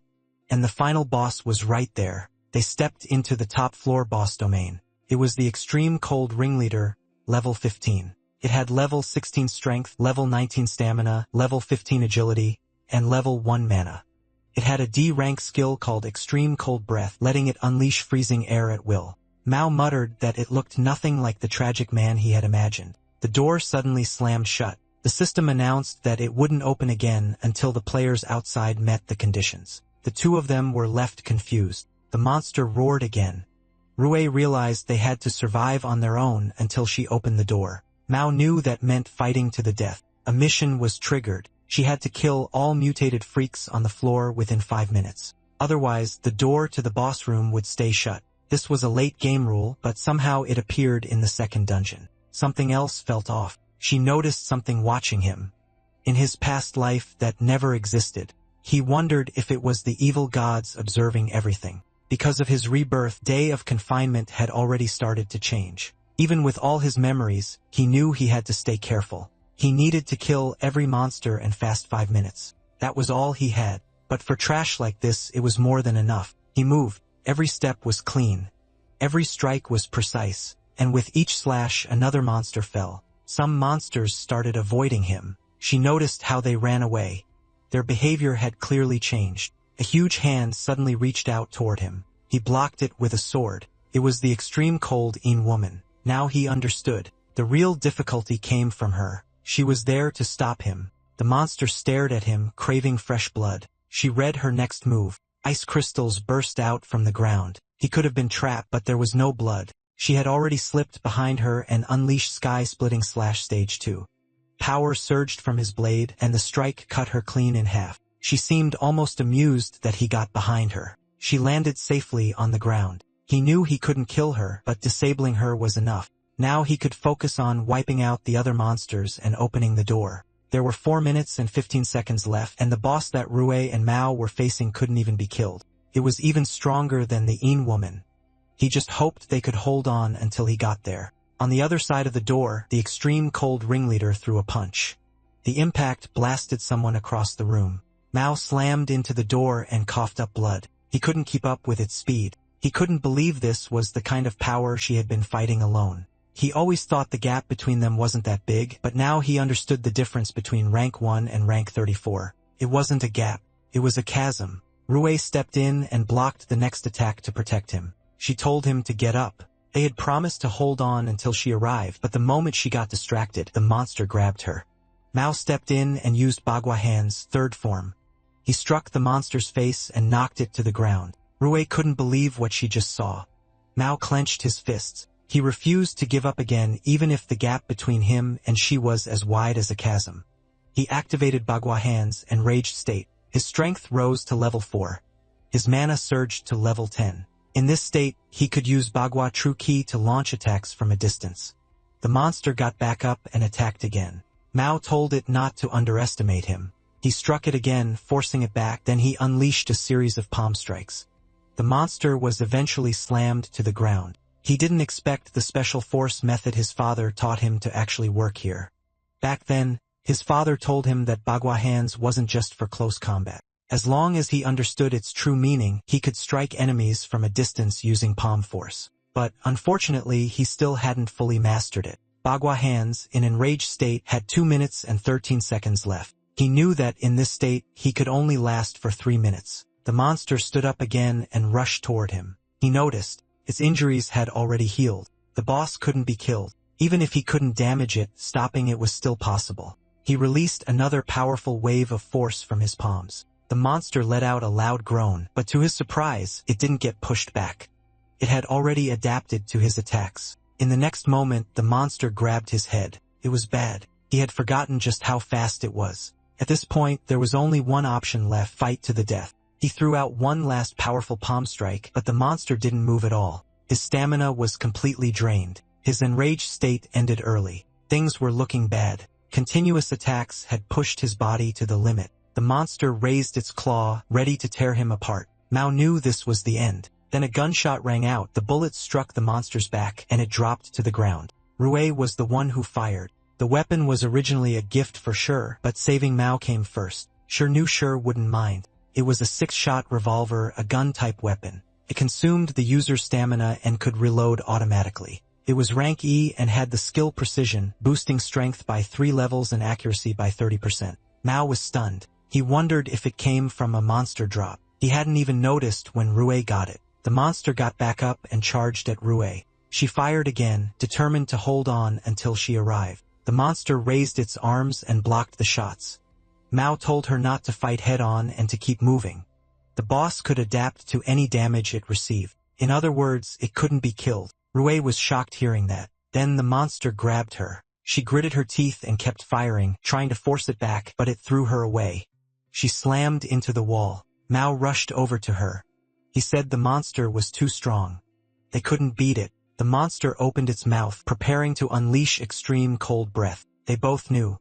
And the final boss was right there. They stepped into the top floor boss domain. It was the extreme cold ringleader, level 15. It had level 16 strength, level 19 stamina, level 15 agility, and level 1 mana. It had a D-rank skill called Extreme Cold Breath, letting it unleash freezing air at will. Mao muttered that it looked nothing like the tragic man he had imagined. The door suddenly slammed shut. The system announced that it wouldn't open again until the players outside met the conditions. The two of them were left confused. The monster roared again. Rue realized they had to survive on their own until she opened the door. Mao knew that meant fighting to the death. A mission was triggered. She had to kill all mutated freaks on the floor within 5 minutes. Otherwise, the door to the boss room would stay shut. This was a late game rule, but somehow it appeared in the second dungeon. Something else felt off. She noticed something watching him. In his past life that never existed. He wondered if it was the evil gods observing everything. Because of his rebirth, day of confinement had already started to change. Even with all his memories, he knew he had to stay careful. He needed to kill every monster and fast 5 minutes. That was all he had. But for trash like this, it was more than enough. He moved. Every step was clean. Every strike was precise. And with each slash, another monster fell. Some monsters started avoiding him. She noticed how they ran away. Their behavior had clearly changed. A huge hand suddenly reached out toward him. He blocked it with a sword. It was the extreme cold woman. Now he understood. The real difficulty came from her. She was there to stop him. The monster stared at him, craving fresh blood. She read her next move. Ice crystals burst out from the ground. He could have been trapped, but there was no blood. She had already slipped behind her and unleashed sky-splitting slash stage 2. Power surged from his blade, and the strike cut her clean in half. She seemed almost amused that he got behind her. She landed safely on the ground. He knew he couldn't kill her, but disabling her was enough. Now he could focus on wiping out the other monsters and opening the door. There were 4 minutes and 15 seconds left, and the boss that Rue and Mao were facing couldn't even be killed. It was even stronger than the woman. He just hoped they could hold on until he got there. On the other side of the door, the extreme cold ringleader threw a punch. The impact blasted someone across the room. Mao slammed into the door and coughed up blood. He couldn't keep up with its speed. He couldn't believe this was the kind of power she had been fighting alone. He always thought the gap between them wasn't that big, but now he understood the difference between rank 1 and rank 34. It wasn't a gap. It was a chasm. Rue stepped in and blocked the next attack to protect him. She told him to get up. They had promised to hold on until she arrived, but the moment she got distracted, the monster grabbed her. Mao stepped in and used Bagua Han's third form. He struck the monster's face and knocked it to the ground. Rue couldn't believe what she just saw. Mao clenched his fists. He refused to give up again, even if the gap between him and she was as wide as a chasm. He activated Bagua Han's enraged state. His strength rose to level 4. His mana surged to level 10. In this state, he could use Bagua True Ki to launch attacks from a distance. The monster got back up and attacked again. Mao told it not to underestimate him. He struck it again, forcing it back, then he unleashed a series of palm strikes. The monster was eventually slammed to the ground. He didn't expect the special force method his father taught him to actually work here. Back then, his father told him that Bagua Hands wasn't just for close combat. As long as he understood its true meaning, he could strike enemies from a distance using palm force. But, unfortunately, he still hadn't fully mastered it. Bagua Hands, in enraged state, had 2 minutes and 13 seconds left. He knew that in this state, he could only last for 3 minutes. The monster stood up again and rushed toward him. He noticed its injuries had already healed. The boss couldn't be killed. Even if he couldn't damage it, stopping it was still possible. He released another powerful wave of force from his palms. The monster let out a loud groan, but to his surprise, it didn't get pushed back. It had already adapted to his attacks. In the next moment, the monster grabbed his head. It was bad. He had forgotten just how fast it was. At this point, there was only one option left: fight to the death. He threw out one last powerful palm strike, but the monster didn't move at all. His stamina was completely drained. His enraged state ended early. Things were looking bad. Continuous attacks had pushed his body to the limit. The monster raised its claw, ready to tear him apart. Mao knew this was the end. Then a gunshot rang out. The bullet struck the monster's back, and it dropped to the ground. Rui was the one who fired. The weapon was originally a gift for Sure, but saving Mao came first. Sure knew Sure wouldn't mind. It was a 6-shot revolver, a gun-type weapon. It consumed the user's stamina and could reload automatically. It was rank E and had the skill Precision, boosting strength by 3 levels and accuracy by 30%. Mao was stunned. He wondered if it came from a monster drop. He hadn't even noticed when Rui got it. The monster got back up and charged at Rui. She fired again, determined to hold on until she arrived. The monster raised its arms and blocked the shots. Mao told her not to fight head-on and to keep moving. The boss could adapt to any damage it received. In other words, it couldn't be killed. Rui was shocked hearing that. Then the monster grabbed her. She gritted her teeth and kept firing, trying to force it back, but it threw her away. She slammed into the wall. Mao rushed over to her. He said the monster was too strong. They couldn't beat it. The monster opened its mouth, preparing to unleash extreme cold breath. They both knew.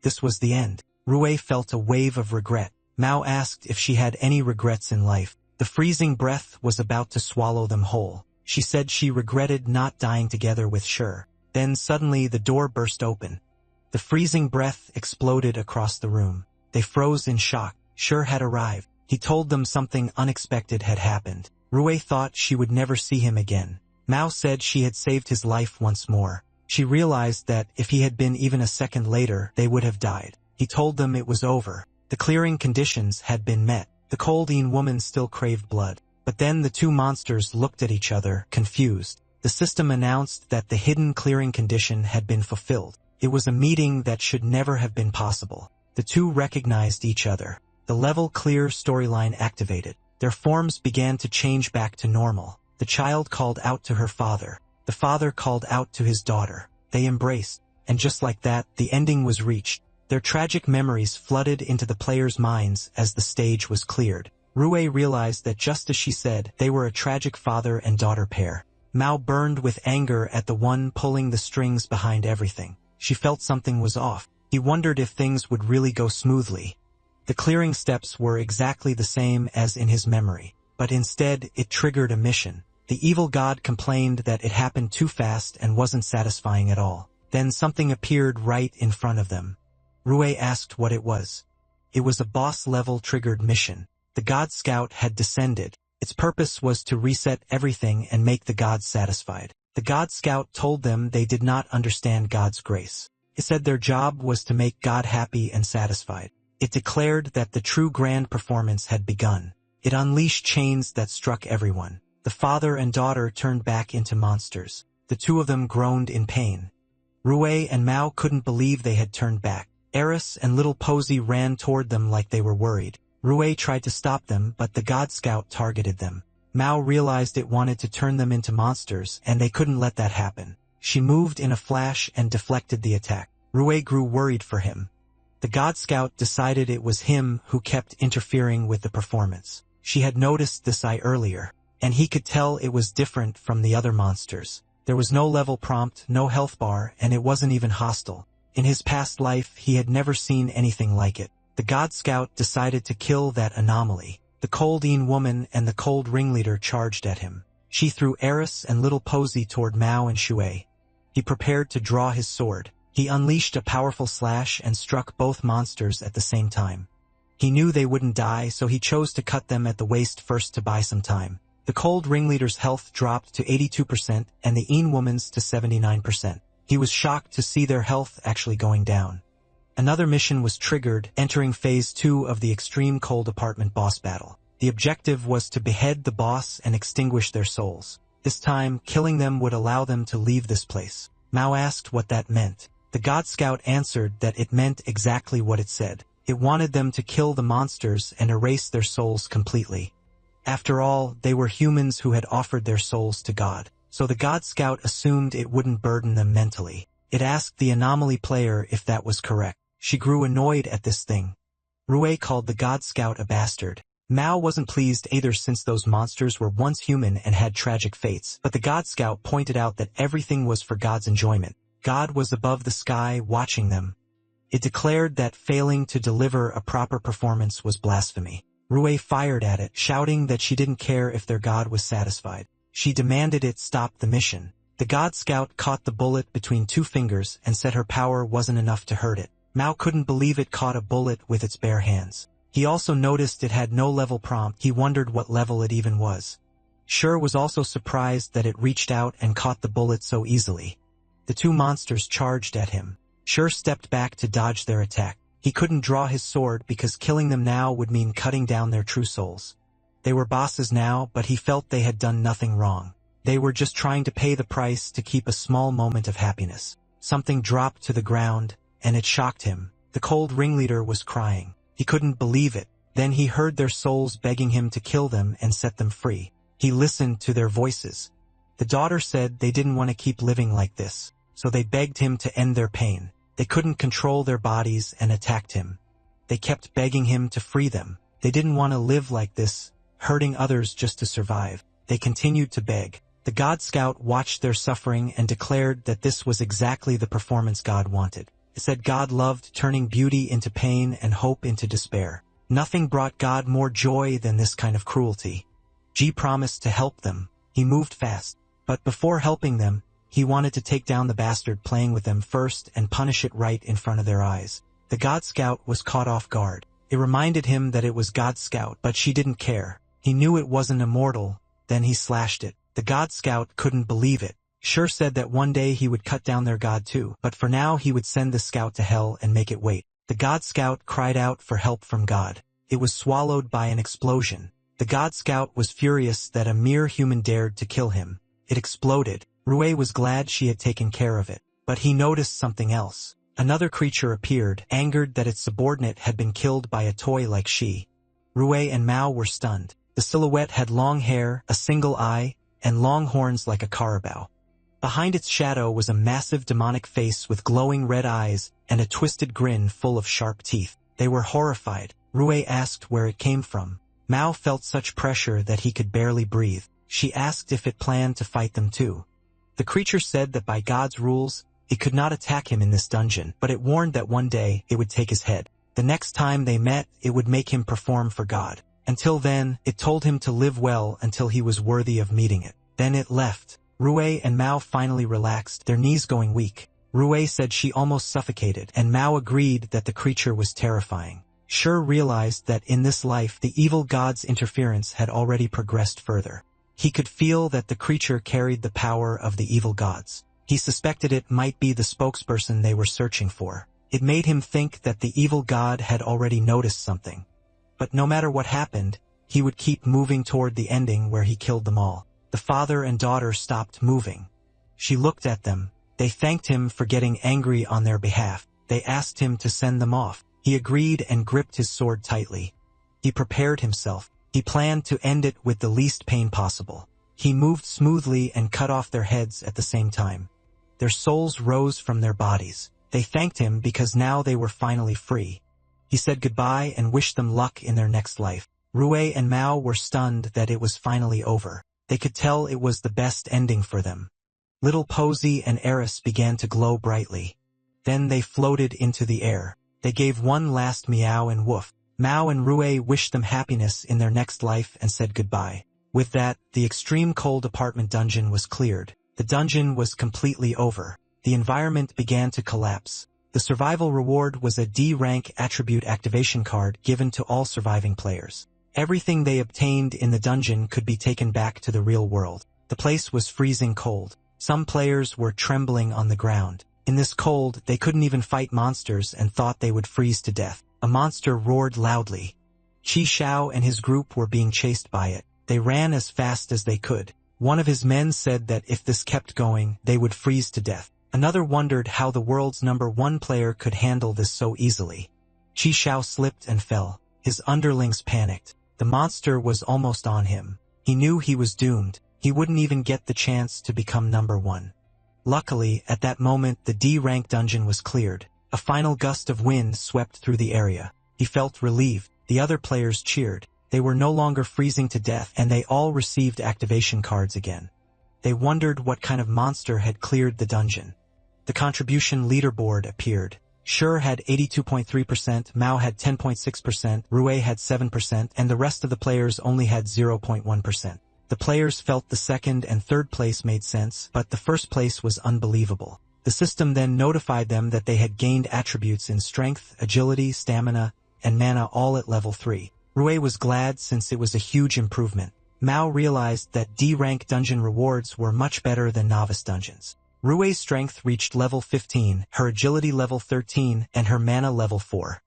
This was the end. Rui felt a wave of regret. Mao asked if she had any regrets in life. The freezing breath was about to swallow them whole. She said she regretted not dying together with Sure. Then suddenly the door burst open. The freezing breath exploded across the room. They froze in shock. Sure had arrived. He told them something unexpected had happened. Rui thought she would never see him again. Mao said she had saved his life once more. She realized that if he had been even a second later, they would have died. He told them it was over. The clearing conditions had been met. The Coldine woman still craved blood. But then the two monsters looked at each other, confused. The system announced that the hidden clearing condition had been fulfilled. It was a meeting that should never have been possible. The two recognized each other. The level clear storyline activated. Their forms began to change back to normal. The child called out to her father. The father called out to his daughter. They embraced. And just like that, the ending was reached. Their tragic memories flooded into the players' minds as the stage was cleared. Rui realized that just as she said, they were a tragic father and daughter pair. Mao burned with anger at the one pulling the strings behind everything. She felt something was off. He wondered if things would really go smoothly. The clearing steps were exactly the same as in his memory, but instead it triggered a mission. The evil god complained that it happened too fast and wasn't satisfying at all. Then something appeared right in front of them. Rui asked what it was. It was a boss-level triggered mission. The God Scout had descended. Its purpose was to reset everything and make the gods satisfied. The God Scout told them they did not understand God's grace. It said their job was to make God happy and satisfied. It declared that the true grand performance had begun. It unleashed chains that struck everyone. The father and daughter turned back into monsters. The two of them groaned in pain. Rui and Mao couldn't believe they had turned back. Eris and little Posy ran toward them like they were worried. Rui tried to stop them, but the God Scout targeted them. Mao realized it wanted to turn them into monsters, and they couldn't let that happen. She moved in a flash and deflected the attack. Rui grew worried for him. The God Scout decided it was him who kept interfering with the performance. She had noticed this earlier, and he could tell it was different from the other monsters. There was no level prompt, no health bar, and it wasn't even hostile. In his past life, he had never seen anything like it. The God Scout decided to kill that anomaly. The Coldine woman and the Cold Ringleader charged at him. She threw Eris and little Posy toward Mao and Shui. He prepared to draw his sword. He unleashed a powerful slash and struck both monsters at the same time. He knew they wouldn't die, so he chose to cut them at the waist first to buy some time. The Cold Ringleader's health dropped to 82% and the Een woman's to 79%. He was shocked to see their health actually going down. Another mission was triggered, entering Phase 2 of the Extreme Cold Apartment boss battle. The objective was to behead the boss and extinguish their souls. This time, killing them would allow them to leave this place. Mao asked what that meant. The God Scout answered that it meant exactly what it said. It wanted them to kill the monsters and erase their souls completely. After all, they were humans who had offered their souls to God, so the God Scout assumed it wouldn't burden them mentally. It asked the anomaly player if that was correct. She grew annoyed at this thing. Rue called the God Scout a bastard. Mao wasn't pleased either since those monsters were once human and had tragic fates, but the God Scout pointed out that everything was for God's enjoyment. God was above the sky watching them. It declared that failing to deliver a proper performance was blasphemy. Rue fired at it, shouting that she didn't care if their God was satisfied. She demanded it stop the mission. The God Scout caught the bullet between two fingers and said her power wasn't enough to hurt it. Mao couldn't believe it caught a bullet with its bare hands. He also noticed it had no level prompt. He wondered what level it even was. Sure was also surprised that it reached out and caught the bullet so easily. The two monsters charged at him. Sure stepped back to dodge their attack. He couldn't draw his sword because killing them now would mean cutting down their true souls. They were bosses now, but he felt they had done nothing wrong. They were just trying to pay the price to keep a small moment of happiness. Something dropped to the ground, and it shocked him. The cold ringleader was crying. He couldn't believe it. Then he heard their souls begging him to kill them and set them free. He listened to their voices. The daughter said they didn't want to keep living like this, so they begged him to end their pain. They couldn't control their bodies and attacked him. They kept begging him to free them. They didn't want to live like this, hurting others just to survive. They continued to beg. The God Scout watched their suffering and declared that this was exactly the performance God wanted. It said God loved turning beauty into pain and hope into despair. Nothing brought God more joy than this kind of cruelty. G promised to help them. He moved fast. But before helping them, he wanted to take down the bastard playing with them first and punish it right in front of their eyes. The God Scout was caught off guard. It reminded him that it was God Scout, but she didn't care. He knew it wasn't immortal, then he slashed it. The God Scout couldn't believe it. Sure said that one day he would cut down their god too, but for now he would send the scout to hell and make it wait. The God Scout cried out for help from God. It was swallowed by an explosion. The God Scout was furious that a mere human dared to kill him. It exploded. Rue was glad she had taken care of it. But he noticed something else. Another creature appeared, angered that its subordinate had been killed by a toy like she. Rue and Mao were stunned. The silhouette had long hair, a single eye, and long horns like a carabao. Behind its shadow was a massive demonic face with glowing red eyes and a twisted grin full of sharp teeth. They were horrified. Rue asked where it came from. Mao felt such pressure that he could barely breathe. She asked if it planned to fight them too. The creature said that by God's rules, it could not attack him in this dungeon, but it warned that one day it would take his head. The next time they met, it would make him perform for God. Until then, it told him to live well until he was worthy of meeting it. Then it left. Rue and Mao finally relaxed, their knees going weak. Rue said she almost suffocated, and Mao agreed that the creature was terrifying. Sure realized that in this life the evil god's interference had already progressed further. He could feel that the creature carried the power of the evil gods. He suspected it might be the spokesperson they were searching for. It made him think that the evil god had already noticed something. But no matter what happened, he would keep moving toward the ending where he killed them all. The father and daughter stopped moving. She looked at them. They thanked him for getting angry on their behalf. They asked him to send them off. He agreed and gripped his sword tightly. He prepared himself. He planned to end it with the least pain possible. He moved smoothly and cut off their heads at the same time. Their souls rose from their bodies. They thanked him because now they were finally free. He said goodbye and wished them luck in their next life. Rue and Mao were stunned that it was finally over. They could tell it was the best ending for them. Little Posy and Eris began to glow brightly. Then they floated into the air. They gave one last meow and woof. Mao and Rue wished them happiness in their next life and said goodbye. With that, the extreme cold apartment dungeon was cleared. The dungeon was completely over. The environment began to collapse. The survival reward was a D-rank attribute activation card given to all surviving players. Everything they obtained in the dungeon could be taken back to the real world. The place was freezing cold. Some players were trembling on the ground. In this cold, they couldn't even fight monsters and thought they would freeze to death. A monster roared loudly. Qi Xiao and his group were being chased by it. They ran as fast as they could. One of his men said that if this kept going, they would freeze to death. Another wondered how the world's #1 player could handle this so easily. Chi Xiao slipped and fell. His underlings panicked. The monster was almost on him. He knew he was doomed. He wouldn't even get the chance to become #1. Luckily, at that moment the D-rank dungeon was cleared. A final gust of wind swept through the area. He felt relieved. The other players cheered. They were no longer freezing to death, and they all received activation cards again. They wondered what kind of monster had cleared the dungeon. The contribution leaderboard appeared. Sure had 82.3%, Mao had 10.6%, Rui had 7%, and the rest of the players only had 0.1%. The players felt the second and third place made sense, but the first place was unbelievable. The system then notified them that they had gained attributes in strength, agility, stamina, and mana all at level 3. Rui was glad since it was a huge improvement. Mao realized that D-rank dungeon rewards were much better than novice dungeons. Rui's strength reached level 15, her agility level 13, and her mana level 4.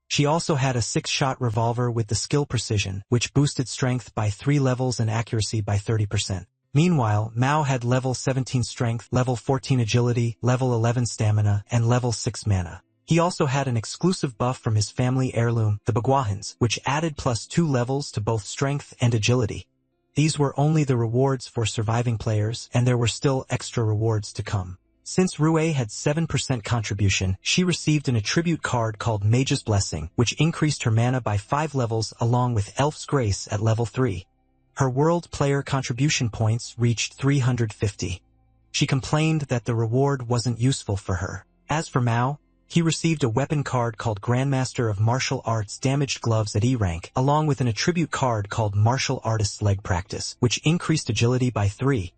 She also had a 6-shot revolver with the skill precision, which boosted strength by 3 levels and accuracy by 30%. Meanwhile, Mao had level 17 strength, level 14 agility, level 11 stamina, and level 6 mana. He also had an exclusive buff from his family heirloom, the Baguahans, which added +2 levels to both strength and agility. These were only the rewards for surviving players, and there were still extra rewards to come. Since Rui had 7% contribution, she received an attribute card called Mage's Blessing, which increased her mana by 5 levels along with Elf's Grace at level 3. Her world player contribution points reached 350. She complained that the reward wasn't useful for her. As for Mao, he received a weapon card called Grandmaster of Martial Arts Damaged Gloves at E rank, along with an attribute card called Martial Artist's Leg Practice, which increased agility by 3.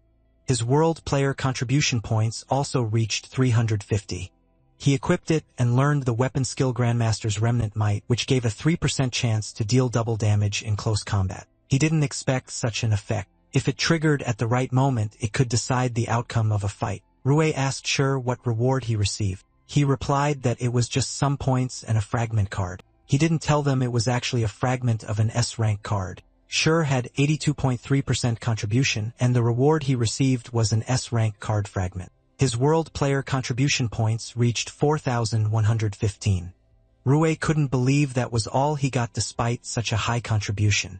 His world player contribution points also reached 350. He equipped it and learned the weapon skill Grandmaster's Remnant Might, which gave a 3% chance to deal double damage in close combat. He didn't expect such an effect. If it triggered at the right moment, it could decide the outcome of a fight. Rui asked Sure what reward he received. He replied that it was just some points and a fragment card. He didn't tell them it was actually a fragment of an S-rank card. Sure had 82.3% contribution, and the reward he received was an S-rank card fragment. His world player contribution points reached 4,115. Rui couldn't believe that was all he got despite such a high contribution.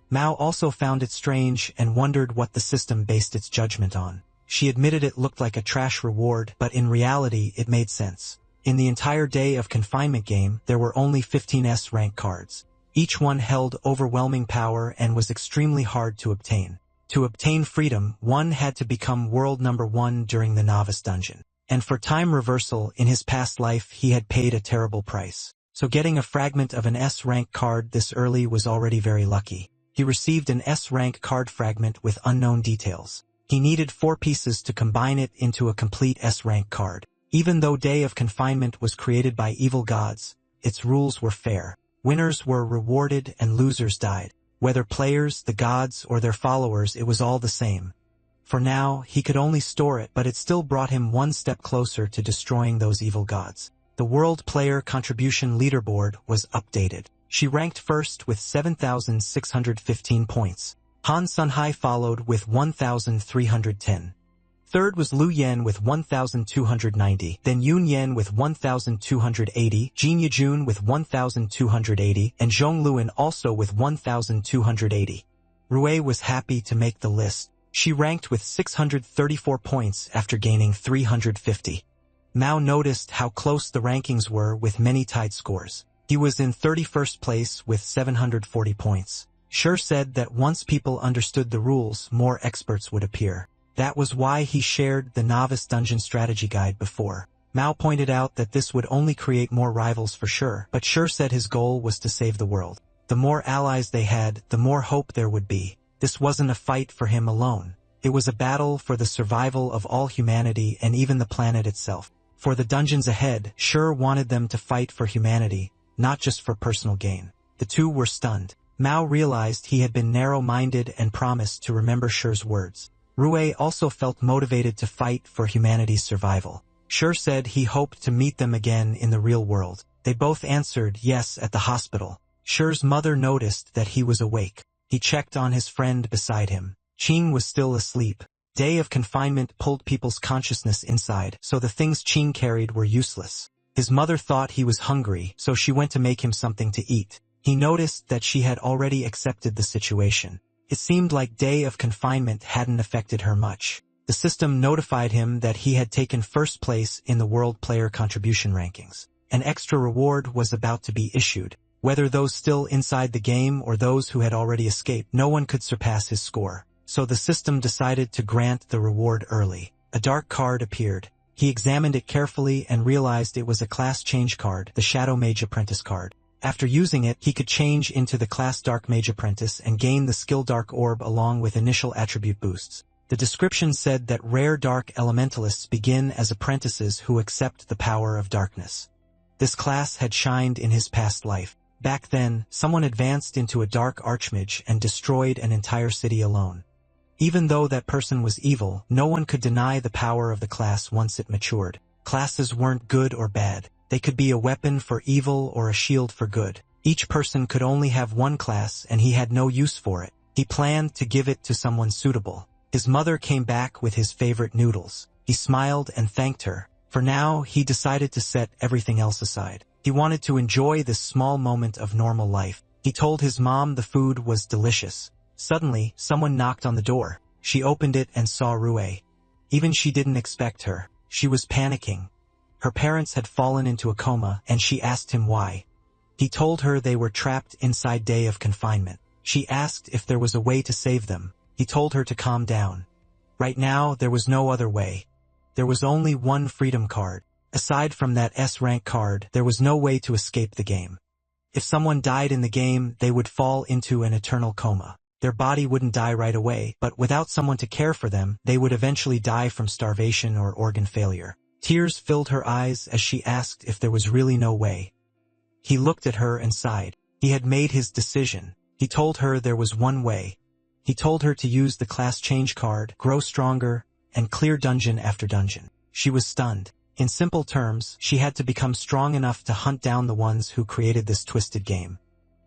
Mao also found it strange and wondered what the system based its judgment on. She admitted it looked like a trash reward, but in reality it made sense. In the entire day of confinement game, there were only 15 S-rank cards. Each one held overwhelming power and was extremely hard to obtain. To obtain freedom, one had to become world #1 during the novice dungeon. And for time reversal, in his past life he had paid a terrible price. So getting a fragment of an S-rank card this early was already very lucky. He received an S-rank card fragment with unknown details. He needed 4 pieces to combine it into a complete S-rank card. Even though Day of Confinement was created by evil gods, its rules were fair. Winners were rewarded and losers died. Whether players, the gods, or their followers, it was all the same. For now, he could only store it, but it still brought him one step closer to destroying those evil gods. The world player contribution leaderboard was updated. She ranked first with 7,615 points. Han Sunhai followed with 1,310. Third was Lu Yan with 1,290, then Yun Yan with 1,280, Jin Yejun with 1,280, and Zhong Luan also with 1,280. Rui was happy to make the list. She ranked with 634 points after gaining 350. Mao noticed how close the rankings were with many tied scores. He was in 31st place with 740 points. Sure said that once people understood the rules, more experts would appear. That was why he shared the Novice Dungeon Strategy Guide before. Mao pointed out that this would only create more rivals for Sure, but Sure said his goal was to save the world. The more allies they had, the more hope there would be. This wasn't a fight for him alone. It was a battle for the survival of all humanity and even the planet itself. For the dungeons ahead, Sure wanted them to fight for humanity, not just for personal gain. The two were stunned. Mao realized he had been narrow-minded and promised to remember Shure's words. Rui also felt motivated to fight for humanity's survival. Sure said he hoped to meet them again in the real world. They both answered yes at the hospital. Shure's mother noticed that he was awake. He checked on his friend beside him. Qing was still asleep. Day of confinement pulled people's consciousness inside, so the things Qing carried were useless. His mother thought he was hungry, so she went to make him something to eat. He noticed that she had already accepted the situation. It seemed like Day of confinement hadn't affected her much. The system notified him that he had taken first place in the World Player Contribution Rankings. An extra reward was about to be issued. Whether those still inside the game or those who had already escaped, no one could surpass his score. So the system decided to grant the reward early. A dark card appeared. He examined it carefully and realized it was a class change card, the Shadow Mage Apprentice card. After using it, he could change into the class Dark Mage Apprentice and gain the skill Dark Orb along with initial attribute boosts. The description said that rare dark elementalists begin as apprentices who accept the power of darkness. This class had shined in his past life. Back then, someone advanced into a dark archmage and destroyed an entire city alone. Even though that person was evil, no one could deny the power of the class once it matured. Classes weren't good or bad. They could be a weapon for evil or a shield for good. Each person could only have one class and he had no use for it. He planned to give it to someone suitable. His mother came back with his favorite noodles. He smiled and thanked her. For now, he decided to set everything else aside. He wanted to enjoy this small moment of normal life. He told his mom the food was delicious. Suddenly, someone knocked on the door. She opened it and saw Rue. Even she didn't expect her. She was panicking. Her parents had fallen into a coma, and she asked him why. He told her they were trapped inside Day of confinement. She asked if there was a way to save them. He told her to calm down. Right now, there was no other way. There was only one freedom card. Aside from that S-rank card, there was no way to escape the game. If someone died in the game, they would fall into an eternal coma. Their body wouldn't die right away, but without someone to care for them, they would eventually die from starvation or organ failure. Tears filled her eyes as she asked if there was really no way. He looked at her and sighed. He had made his decision. He told her there was one way. He told her to use the class change card, grow stronger, and clear dungeon after dungeon. She was stunned. In simple terms, she had to become strong enough to hunt down the ones who created this twisted game.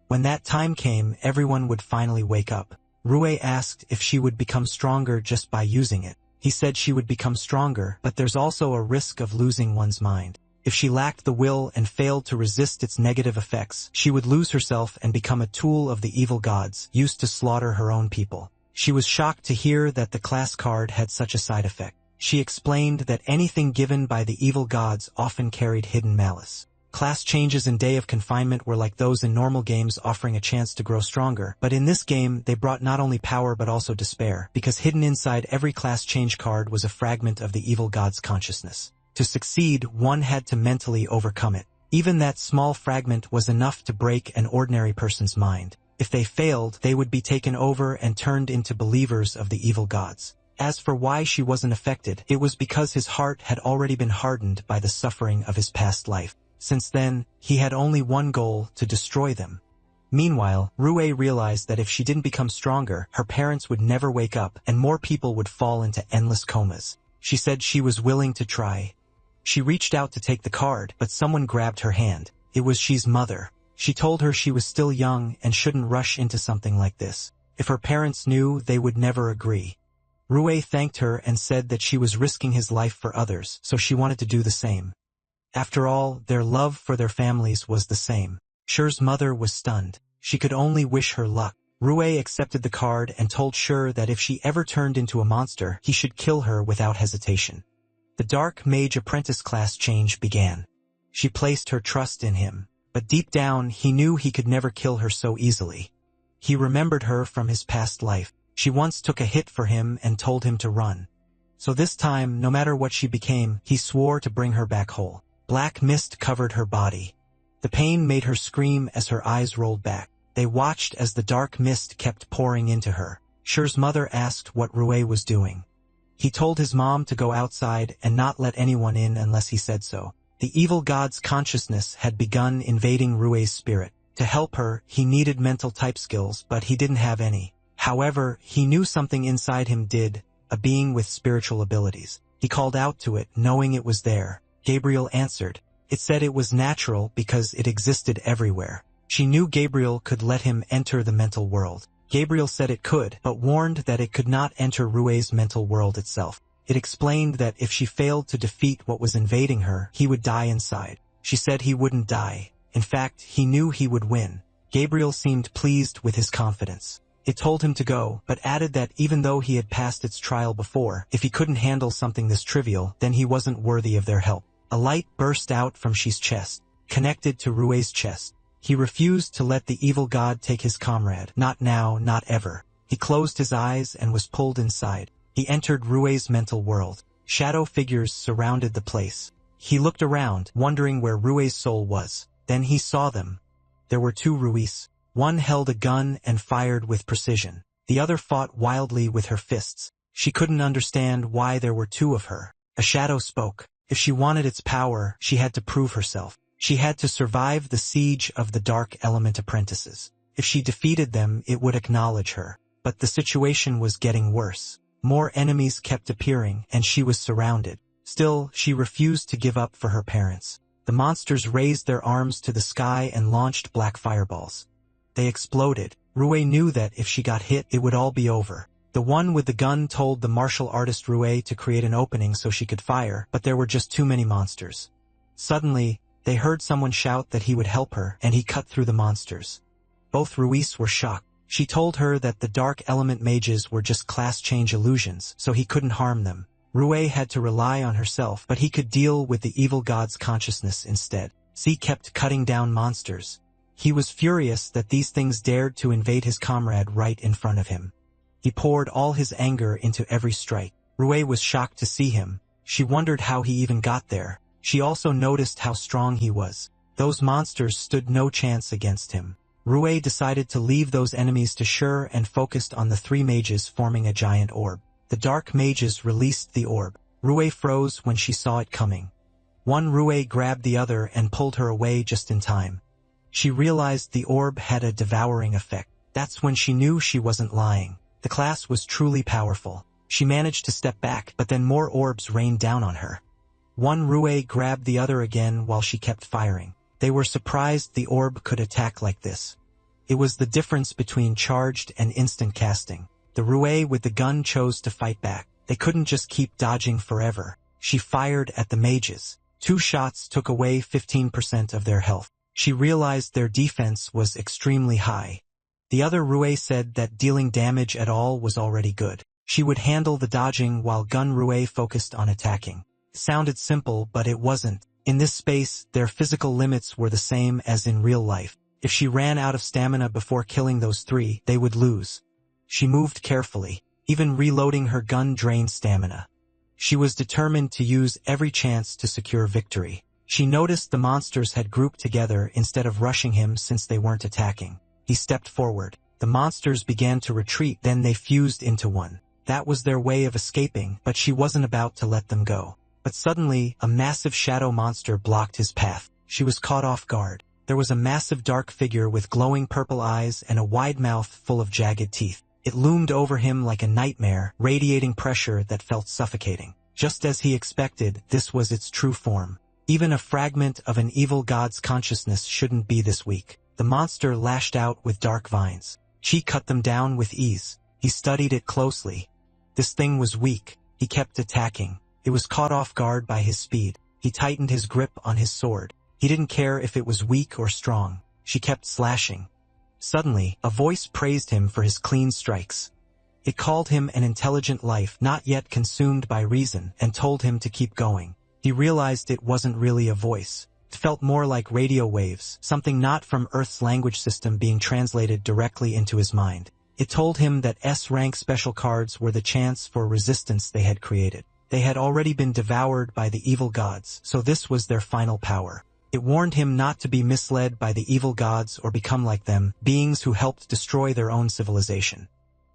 When that time came, everyone would finally wake up. Rue asked if she would become stronger just by using it. He said she would become stronger, but there's also a risk of losing one's mind. If she lacked the will and failed to resist its negative effects, she would lose herself and become a tool of the evil gods, used to slaughter her own people. She was shocked to hear that the class card had such a side effect. She explained that anything given by the evil gods often carried hidden malice. Class changes in Day of confinement were like those in normal games, offering a chance to grow stronger, but in this game they brought not only power but also despair, because hidden inside every class change card was a fragment of the evil god's consciousness. To succeed, one had to mentally overcome it. Even that small fragment was enough to break an ordinary person's mind. If they failed, they would be taken over and turned into believers of the evil gods. As for why she wasn't affected, it was because his heart had already been hardened by the suffering of his past life. Since then, he had only one goal: to destroy them. Meanwhile, Rue realized that if she didn't become stronger, her parents would never wake up and more people would fall into endless comas. She said she was willing to try. She reached out to take the card, but someone grabbed her hand. It was Xi's mother. She told her she was still young and shouldn't rush into something like this. If her parents knew, they would never agree. Rue thanked her and said that she was risking his life for others, so she wanted to do the same. After all, their love for their families was the same. Shi's mother was stunned. She could only wish her luck. Rue accepted the card and told Shi that if she ever turned into a monster, he should kill her without hesitation. The Dark Mage Apprentice class change began. She placed her trust in him, but deep down he knew he could never kill her so easily. He remembered her from his past life. She once took a hit for him and told him to run. So this time, no matter what she became, he swore to bring her back whole. Black mist covered her body. The pain made her scream as her eyes rolled back. They watched as the dark mist kept pouring into her. Shi's mother asked what Rue was doing. He told his mom to go outside and not let anyone in unless he said so. The evil god's consciousness had begun invading Rue's spirit. To help her, he needed mental type skills, but he didn't have any. However, he knew something inside him did, a being with spiritual abilities. He called out to it, knowing it was there. Gabriel answered. It said it was natural because it existed everywhere. She knew Gabriel could let him enter the mental world. Gabriel said it could, but warned that it could not enter Rue's mental world itself. It explained that if she failed to defeat what was invading her, he would die inside. She said he wouldn't die. In fact, he knew he would win. Gabriel seemed pleased with his confidence. It told him to go, but added that even though he had passed its trial before, if he couldn't handle something this trivial, then he wasn't worthy of their help. A light burst out from Shi's chest, connected to Rue's chest. He refused to let the evil god take his comrade. Not now, not ever. He closed his eyes and was pulled inside. He entered Rue's mental world. Shadow figures surrounded the place. He looked around, wondering where Rue's soul was. Then he saw them. There were two Ruis. One held a gun and fired with precision. The other fought wildly with her fists. She couldn't understand why there were two of her. A shadow spoke. If she wanted its power, she had to prove herself. She had to survive the siege of the Dark Element apprentices. If she defeated them, it would acknowledge her. But the situation was getting worse. More enemies kept appearing, and she was surrounded. Still, she refused to give up for her parents. The monsters raised their arms to the sky and launched black fireballs. They exploded. Rue knew that if she got hit, it would all be over. The one with the gun told the martial artist Rue to create an opening so she could fire, but there were just too many monsters. Suddenly, they heard someone shout that he would help her, and he cut through the monsters. Both Ruis were shocked. She told her that the Dark Element mages were just class change illusions, so he couldn't harm them. Rue had to rely on herself, but he could deal with the evil god's consciousness instead. He kept cutting down monsters. He was furious that these things dared to invade his comrade right in front of him. He poured all his anger into every strike. Rue was shocked to see him. She wondered how he even got there. She also noticed how strong he was. Those monsters stood no chance against him. Rue decided to leave those enemies to Shur and focused on the three mages forming a giant orb. The dark mages released the orb. Rue froze when she saw it coming. One Rue grabbed the other and pulled her away just in time. She realized the orb had a devouring effect. That's when she knew she wasn't lying. The class was truly powerful. She managed to step back, but then more orbs rained down on her. One Rue grabbed the other again while she kept firing. They were surprised the orb could attack like this. It was the difference between charged and instant casting. The Rue with the gun chose to fight back. They couldn't just keep dodging forever. She fired at the mages. 2 shots took away 15% of their health. She realized their defense was extremely high. The other Rue said that dealing damage at all was already good. She would handle the dodging while Gun Rue focused on attacking. It sounded simple, but it wasn't. In this space, their physical limits were the same as in real life. If she ran out of stamina before killing those 3, they would lose. She moved carefully. Even reloading her gun drained stamina. She was determined to use every chance to secure victory. She noticed the monsters had grouped together instead of rushing him since they weren't attacking. He stepped forward. The monsters began to retreat, then they fused into one. That was their way of escaping, but she wasn't about to let them go. But suddenly, a massive shadow monster blocked his path. She was caught off guard. There was a massive dark figure with glowing purple eyes and a wide mouth full of jagged teeth. It loomed over him like a nightmare, radiating pressure that felt suffocating. Just as he expected, this was its true form. Even a fragment of an evil god's consciousness shouldn't be this weak. The monster lashed out with dark vines. She cut them down with ease. He studied it closely. This thing was weak. He kept attacking. It was caught off guard by his speed. He tightened his grip on his sword. He didn't care if it was weak or strong. She kept slashing. Suddenly, a voice praised him for his clean strikes. It called him an intelligent life not yet consumed by reason and told him to keep going. He realized it wasn't really a voice. It felt more like radio waves, something not from Earth's language system being translated directly into his mind. It told him that S-rank special cards were the chance for resistance they had created. They had already been devoured by the evil gods, so this was their final power. It warned him not to be misled by the evil gods or become like them, beings who helped destroy their own civilization.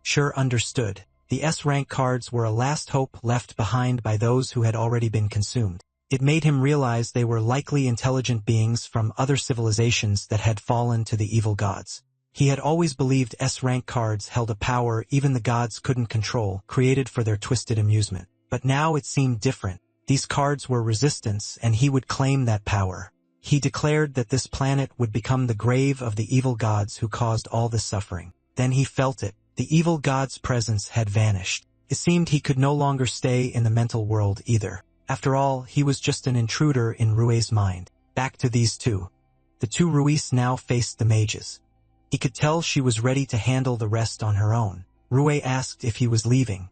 Shur understood. The S-rank cards were a last hope left behind by those who had already been consumed. It made him realize they were likely intelligent beings from other civilizations that had fallen to the evil gods. He had always believed S-rank cards held a power even the gods couldn't control, created for their twisted amusement. But now it seemed different. These cards were resistance, and he would claim that power. He declared that this planet would become the grave of the evil gods who caused all this suffering. Then he felt it. The evil god's presence had vanished. It seemed he could no longer stay in the mental world either. After all, he was just an intruder in Rue's mind. Back to these two. The two Ruis now faced the mages. He could tell she was ready to handle the rest on her own. Rue asked if he was leaving.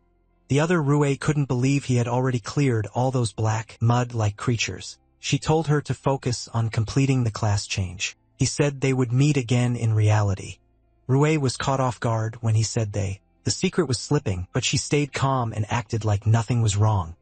The other Rue couldn't believe he had already cleared all those black, mud-like creatures. She told her to focus on completing the class change. He said they would meet again in reality. Rue was caught off guard when he said they. The secret was slipping, but she stayed calm and acted like nothing was wrong.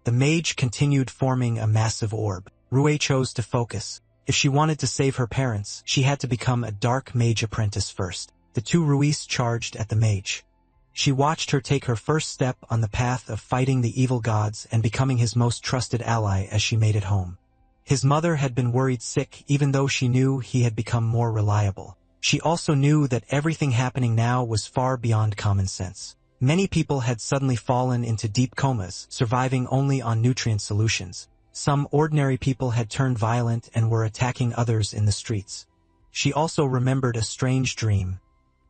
The mage continued forming a massive orb. Rue chose to focus. If she wanted to save her parents, she had to become a dark mage apprentice first. The two Ruis charged at the mage. She watched her take her first step on the path of fighting the evil gods and becoming his most trusted ally as she made it home. His mother had been worried sick even though she knew he had become more reliable. She also knew that everything happening now was far beyond common sense. Many people had suddenly fallen into deep comas, surviving only on nutrient solutions. Some ordinary people had turned violent and were attacking others in the streets. She also remembered a strange dream.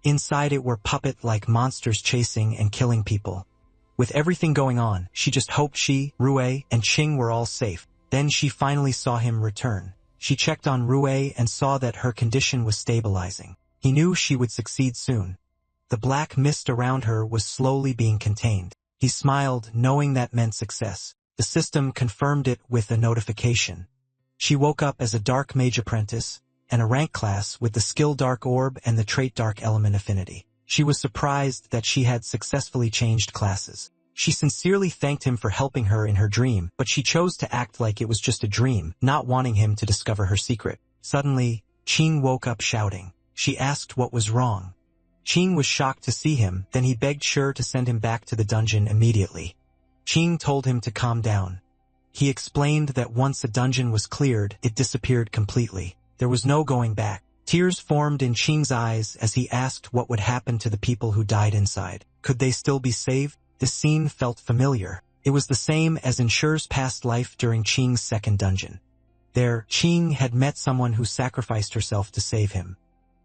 Inside it were puppet-like monsters chasing and killing people. With everything going on, she just hoped she, Rue, and Qing were all safe. Then she finally saw him return. She checked on Rue and saw that her condition was stabilizing. He knew she would succeed soon. The black mist around her was slowly being contained. He smiled, knowing that meant success. The system confirmed it with a notification. She woke up as a dark mage apprentice, and a rank class with the skill Dark Orb and the trait Dark Element Affinity. She was surprised that she had successfully changed classes. She sincerely thanked him for helping her in her dream, but she chose to act like it was just a dream, not wanting him to discover her secret. Suddenly, Qing woke up shouting. She asked what was wrong. Qing was shocked to see him, then he begged Shi to send him back to the dungeon immediately. Qing told him to calm down. He explained that once a dungeon was cleared, it disappeared completely. There was no going back. Tears formed in Qing's eyes as he asked what would happen to the people who died inside. Could they still be saved? This scene felt familiar. It was the same as in Shi's past life during Qing's second dungeon. There, Qing had met someone who sacrificed herself to save him.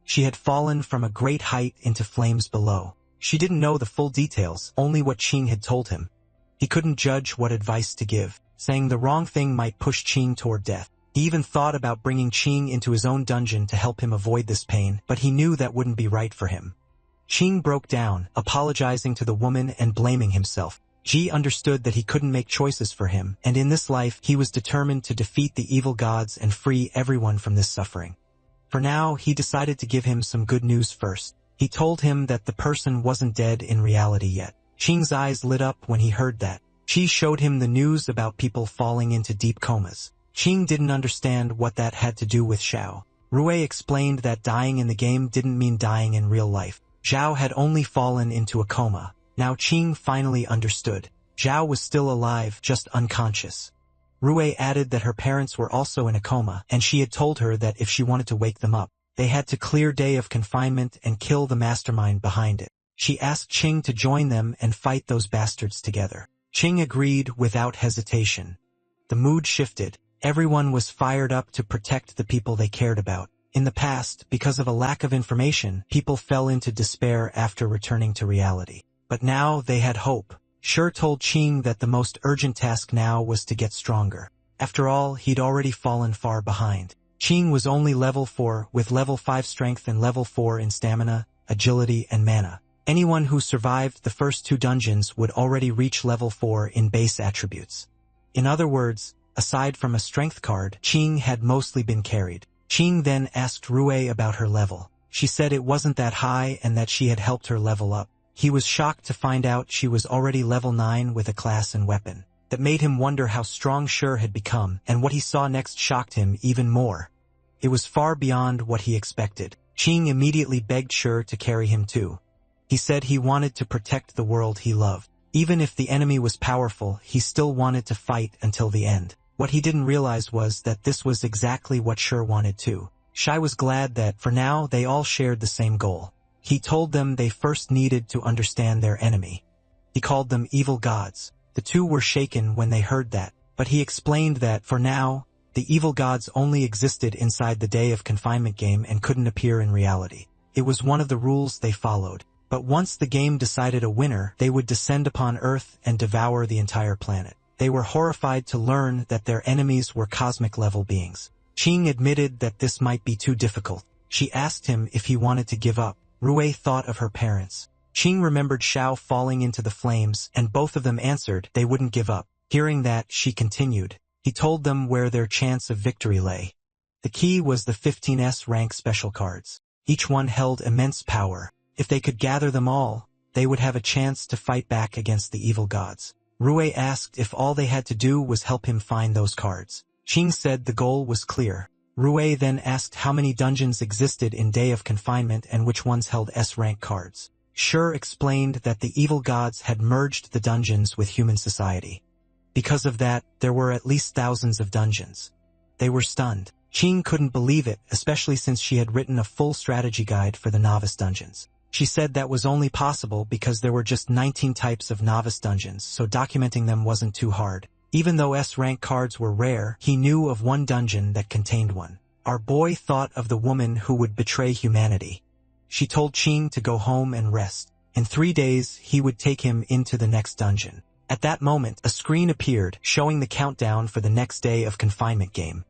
She had fallen from a great height into flames below. She didn't know the full details, only what Qing had told him. He couldn't judge what advice to give. Saying the wrong thing might push Qing toward death. He even thought about bringing Qing into his own dungeon to help him avoid this pain, but he knew that wouldn't be right for him. Qing broke down, apologizing to the woman and blaming himself. Ji understood that he couldn't make choices for him, and in this life he was determined to defeat the evil gods and free everyone from this suffering. For now, he decided to give him some good news first. He told him that the person wasn't dead in reality yet. Qing's eyes lit up when he heard that. Ji showed him the news about people falling into deep comas. Qing didn't understand what that had to do with Xiao. Rue explained that dying in the game didn't mean dying in real life. Xiao had only fallen into a coma. Now Qing finally understood. Xiao was still alive, just unconscious. Rue added that her parents were also in a coma, and she had told her that if she wanted to wake them up, they had to clear day of confinement and kill the mastermind behind it. She asked Qing to join them and fight those bastards together. Qing agreed without hesitation. The mood shifted. Everyone was fired up to protect the people they cared about. In the past, because of a lack of information, people fell into despair after returning to reality. But now they had hope. Shi told Qing that the most urgent task now was to get stronger. After all, he'd already fallen far behind. Qing was only level 4, with level 5 strength and level 4 in stamina, agility, and mana. Anyone who survived the first 2 dungeons would already reach level 4 in base attributes. In other words, aside from a strength card, Qing had mostly been carried. Qing then asked Rue about her level. She said it wasn't that high and that she had helped her level up. He was shocked to find out she was already level 9 with a class and weapon. That made him wonder how strong Shi had become, and what he saw next shocked him even more. It was far beyond what he expected. Qing immediately begged Shi to carry him too. He said he wanted to protect the world he loved. Even if the enemy was powerful, he still wanted to fight until the end. What he didn't realize was that this was exactly what Shi wanted too. Shi was glad that, for now, they all shared the same goal. He told them they first needed to understand their enemy. He called them evil gods. The two were shaken when they heard that, but he explained that, for now, the evil gods only existed inside the day of confinement game and couldn't appear in reality. It was one of the rules they followed. But once the game decided a winner, they would descend upon Earth and devour the entire planet. They were horrified to learn that their enemies were cosmic-level beings. Qing admitted that this might be too difficult. She asked him if he wanted to give up. Rui thought of her parents. Qing remembered Xiao falling into the flames, and both of them answered they wouldn't give up. Hearing that, she continued. He told them where their chance of victory lay. The key was the 15S rank special cards. Each one held immense power. If they could gather them all, they would have a chance to fight back against the evil gods. Rui asked if all they had to do was help him find those cards. Qing said the goal was clear. Rui then asked how many dungeons existed in Day of Confinement and which ones held S-rank cards. Shur explained that the evil gods had merged the dungeons with human society. Because of that, there were at least thousands of dungeons. They were stunned. Qing couldn't believe it, especially since she had written a full strategy guide for the novice dungeons. She said that was only possible because there were just 19 types of novice dungeons, so documenting them wasn't too hard. Even though S-rank cards were rare, he knew of one dungeon that contained one. Our boy thought of the woman who would betray humanity. She told Qing to go home and rest. In 3 days, he would take him into the next dungeon. At that moment, a screen appeared, showing the countdown for the next Day of Confinement game.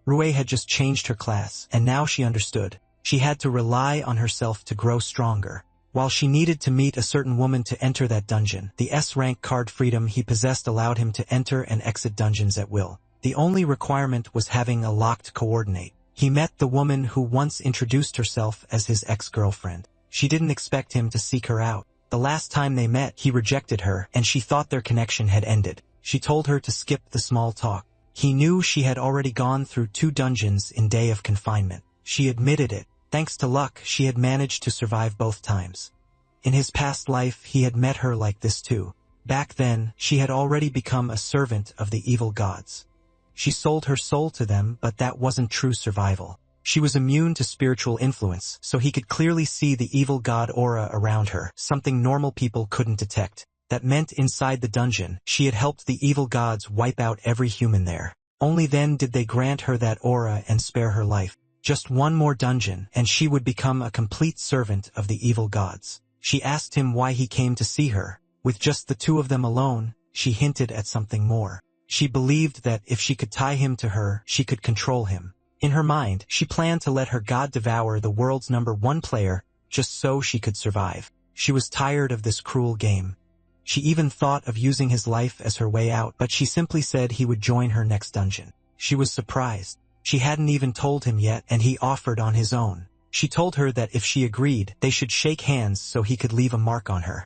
Rui had just changed her class, and now she understood. She had to rely on herself to grow stronger. While she needed to meet a certain woman to enter that dungeon, the S-rank card freedom he possessed allowed him to enter and exit dungeons at will. The only requirement was having a locked coordinate. He met the woman who once introduced herself as his ex-girlfriend. She didn't expect him to seek her out. The last time they met, he rejected her, and she thought their connection had ended. She told her to skip the small talk. He knew she had already gone through 2 dungeons in Day of Confinement. She admitted it. Thanks to luck, she had managed to survive both times. In his past life, he had met her like this too. Back then, she had already become a servant of the evil gods. She sold her soul to them, but that wasn't true survival. She was immune to spiritual influence, so he could clearly see the evil god aura around her, something normal people couldn't detect. That meant inside the dungeon, she had helped the evil gods wipe out every human there. Only then did they grant her that aura and spare her life. Just one more dungeon, and she would become a complete servant of the evil gods. She asked him why he came to see her. With just the 2 of them alone, she hinted at something more. She believed that if she could tie him to her, she could control him. In her mind, she planned to let her god devour the world's #1 player, just so she could survive. She was tired of this cruel game. She even thought of using his life as her way out, but she simply said he would join her next dungeon. She was surprised. She hadn't even told him yet, and he offered on his own. She told her that if she agreed, they should shake hands so he could leave a mark on her.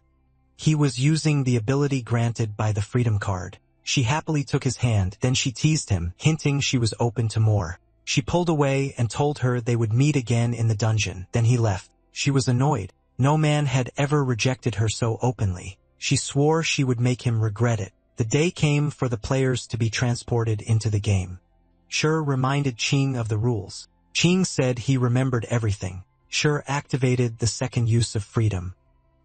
He was using the ability granted by the Freedom card. She happily took his hand, then she teased him, hinting she was open to more. She pulled away and told her they would meet again in the dungeon, then he left. She was annoyed. No man had ever rejected her so openly. She swore she would make him regret it. The day came for the players to be transported into the game. Shur reminded Qing of the rules. Qing said he remembered everything. Shur activated the second use of freedom.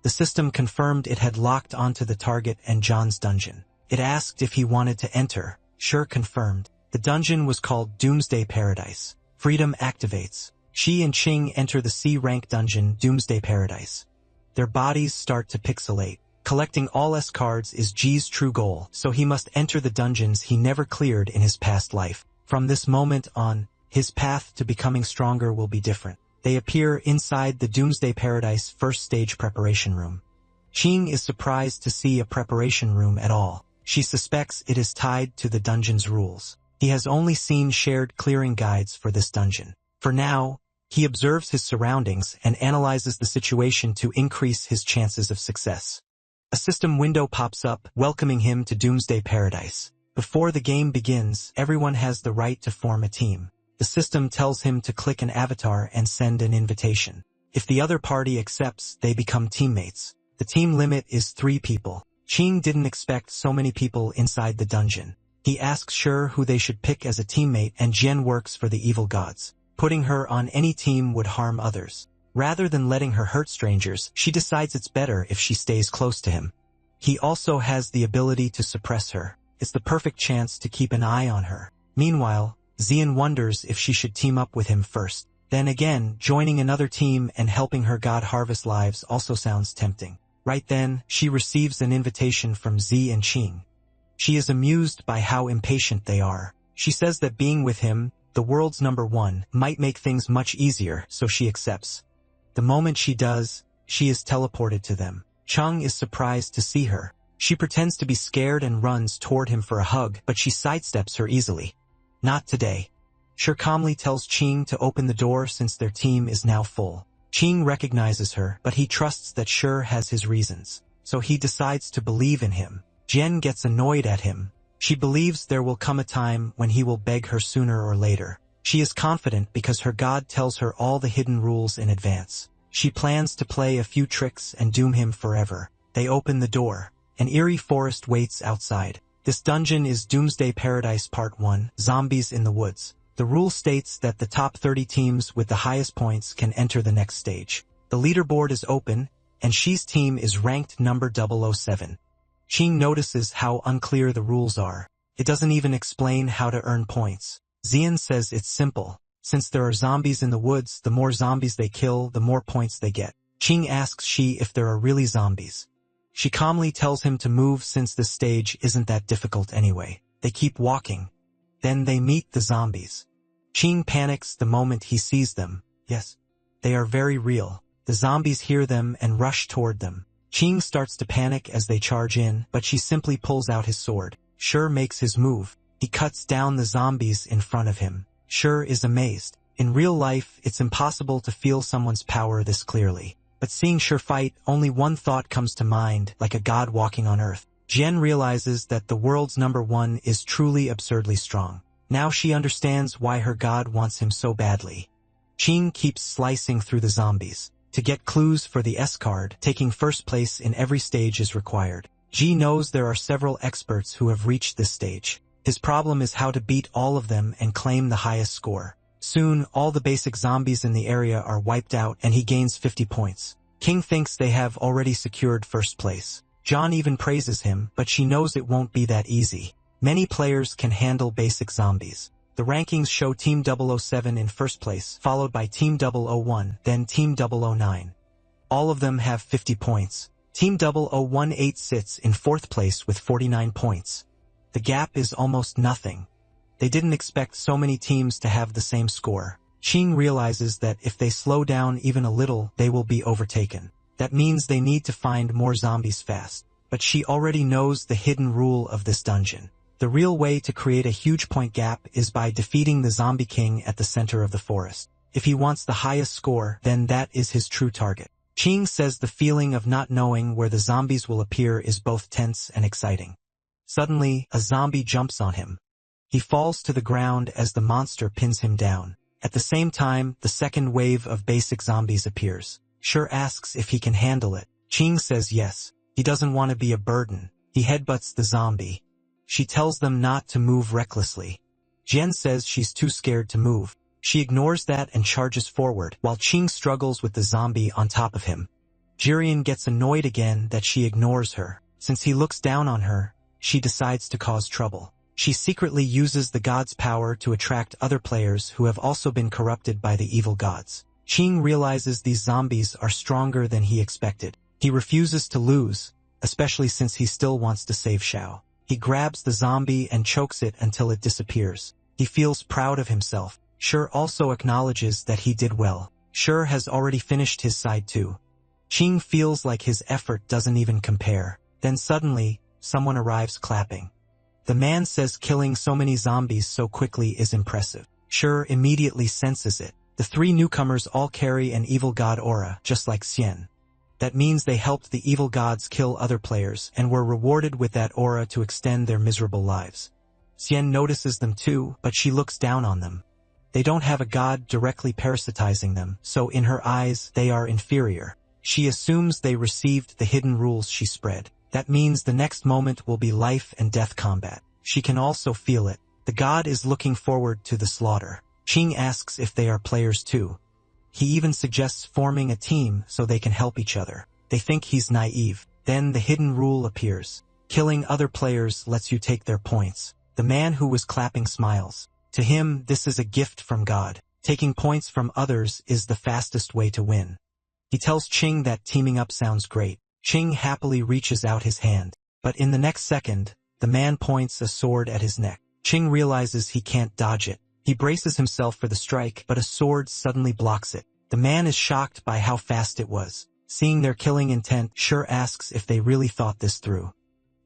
The system confirmed it had locked onto the target and John's dungeon. It asked if he wanted to enter. Shur confirmed. The dungeon was called Doomsday Paradise. Freedom activates. She and Qing enter the C-rank dungeon Doomsday Paradise. Their bodies start to pixelate. Collecting all S cards is G's true goal, so he must enter the dungeons he never cleared in his past life. From this moment on, his path to becoming stronger will be different. They appear inside the Doomsday Paradise first stage preparation room. Qing is surprised to see a preparation room at all. She suspects it is tied to the dungeon's rules. He has only seen shared clearing guides for this dungeon. For now, he observes his surroundings and analyzes the situation to increase his chances of success. A system window pops up, welcoming him to Doomsday Paradise. Before the game begins, everyone has the right to form a team. The system tells him to click an avatar and send an invitation. If the other party accepts, they become teammates. The team limit is 3 people. Qing didn't expect so many people inside the dungeon. He asks Shur who they should pick as a teammate, and Jian works for the evil gods. Putting her on any team would harm others. Rather than letting her hurt strangers, she decides it's better if she stays close to him. He also has the ability to suppress her. It's the perfect chance to keep an eye on her. Meanwhile, Xian wonders if she should team up with him first. Then again, joining another team and helping her god harvest lives also sounds tempting. Right then, she receives an invitation from Z and Qing. She is amused by how impatient they are. She says that being with him, the world's #1, might make things much easier, so she accepts. The moment she does, she is teleported to them. Chung is surprised to see her. She pretends to be scared and runs toward him for a hug, but she sidesteps her easily. Not today. Shi calmly tells Qing to open the door since their team is now full. Qing recognizes her, but he trusts that Shi has his reasons, so he decides to believe in him. Jen gets annoyed at him. She believes there will come a time when he will beg her sooner or later. She is confident because her god tells her all the hidden rules in advance. She plans to play a few tricks and doom him forever. They open the door. An eerie forest waits outside. This dungeon is Doomsday Paradise Part 1, Zombies in the Woods. The rule states that the top 30 teams with the highest points can enter the next stage. The leaderboard is open, and Shi's team is ranked number 007. Qing notices how unclear the rules are. It doesn't even explain how to earn points. Xian says it's simple. Since there are zombies in the woods, the more zombies they kill, the more points they get. Qing asks Shi if there are really zombies. She calmly tells him to move since this stage isn't that difficult anyway. They keep walking. Then they meet the zombies. Qing panics the moment he sees them. Yes, they are very real. The zombies hear them and rush toward them. Qing starts to panic as they charge in, but she simply pulls out his sword. Shi makes his move. He cuts down the zombies in front of him. Shi is amazed. In real life, it's impossible to feel someone's power this clearly. But seeing Shi fight, only one thought comes to mind, like a god walking on earth. Jen realizes that the world's #1 is truly absurdly strong. Now she understands why her god wants him so badly. Qing keeps slicing through the zombies. To get clues for the S card, taking first place in every stage is required. Ji knows there are several experts who have reached this stage. His problem is how to beat all of them and claim the highest score. Soon, all the basic zombies in the area are wiped out and he gains 50 points. King thinks they have already secured first place. John even praises him, but she knows it won't be that easy. Many players can handle basic zombies. The rankings show Team 007 in first place, followed by Team 001, then Team 009. All of them have 50 points. Team 0018 sits in fourth place with 49 points. The gap is almost nothing. They didn't expect so many teams to have the same score. Qing realizes that if they slow down even a little, they will be overtaken. That means they need to find more zombies fast. But she already knows the hidden rule of this dungeon. The real way to create a huge point gap is by defeating the zombie king at the center of the forest. If he wants the highest score, then that is his true target. Qing says the feeling of not knowing where the zombies will appear is both tense and exciting. Suddenly, a zombie jumps on him. He falls to the ground as the monster pins him down. At the same time, the second wave of basic zombies appears. Shi asks if he can handle it. Qing says yes. He doesn't want to be a burden. He headbutts the zombie. She tells them not to move recklessly. Jen says she's too scared to move. She ignores that and charges forward, while Qing struggles with the zombie on top of him. Jirian gets annoyed again that she ignores her. Since he looks down on her, she decides to cause trouble. She secretly uses the god's power to attract other players who have also been corrupted by the evil gods. Qing realizes these zombies are stronger than he expected. He refuses to lose, especially since he still wants to save Xiao. He grabs the zombie and chokes it until it disappears. He feels proud of himself. Shi also acknowledges that he did well. Shi has already finished his side too. Qing feels like his effort doesn't even compare. Then suddenly, someone arrives clapping. The man says killing so many zombies so quickly is impressive. Shi immediately senses it. The three newcomers all carry an evil god aura, just like Xian. That means they helped the evil gods kill other players and were rewarded with that aura to extend their miserable lives. Xian notices them too, but she looks down on them. They don't have a god directly parasitizing them, so in her eyes, they are inferior. She assumes they received the hidden rules she spread. That means the next moment will be life and death combat. She can also feel it. The god is looking forward to the slaughter. Qing asks if they are players too. He even suggests forming a team so they can help each other. They think he's naive. Then the hidden rule appears. Killing other players lets you take their points. The man who was clapping smiles. To him, this is a gift from God. Taking points from others is the fastest way to win. He tells Ching that teaming up sounds great. Ching happily reaches out his hand. But in the next second, the man points a sword at his neck. Ching realizes he can't dodge it. He braces himself for the strike, but a sword suddenly blocks it. The man is shocked by how fast it was. Seeing their killing intent, Sure asks if they really thought this through.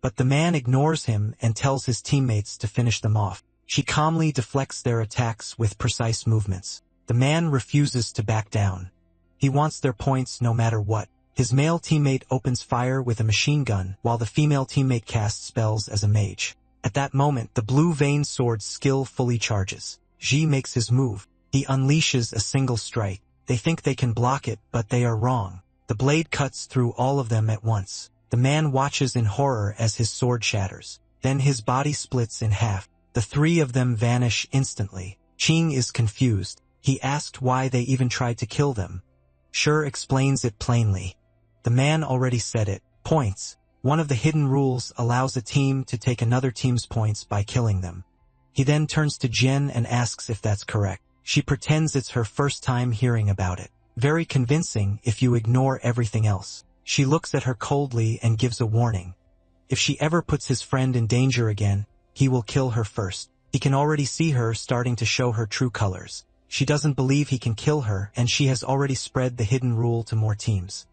But the man ignores him and tells his teammates to finish them off. She calmly deflects their attacks with precise movements. The man refuses to back down. He wants their points no matter what. His male teammate opens fire with a machine gun, while the female teammate casts spells as a mage. At that moment, the blue vein sword's skill fully charges. Ji makes his move. He unleashes a single strike. They think they can block it, but they are wrong. The blade cuts through all of them at once. The man watches in horror as his sword shatters. Then his body splits in half. The three of them vanish instantly. Ching is confused. He asked why they even tried to kill them. Sure explains it plainly. The man already said it. Points. One of the hidden rules allows a team to take another team's points by killing them. He then turns to Jen and asks if that's correct. She pretends it's her first time hearing about it. Very convincing if you ignore everything else. She looks at her coldly and gives a warning. If she ever puts his friend in danger again, he will kill her first. He can already see her starting to show her true colors. She doesn't believe he can kill her, and she has already spread the hidden rule to more teams.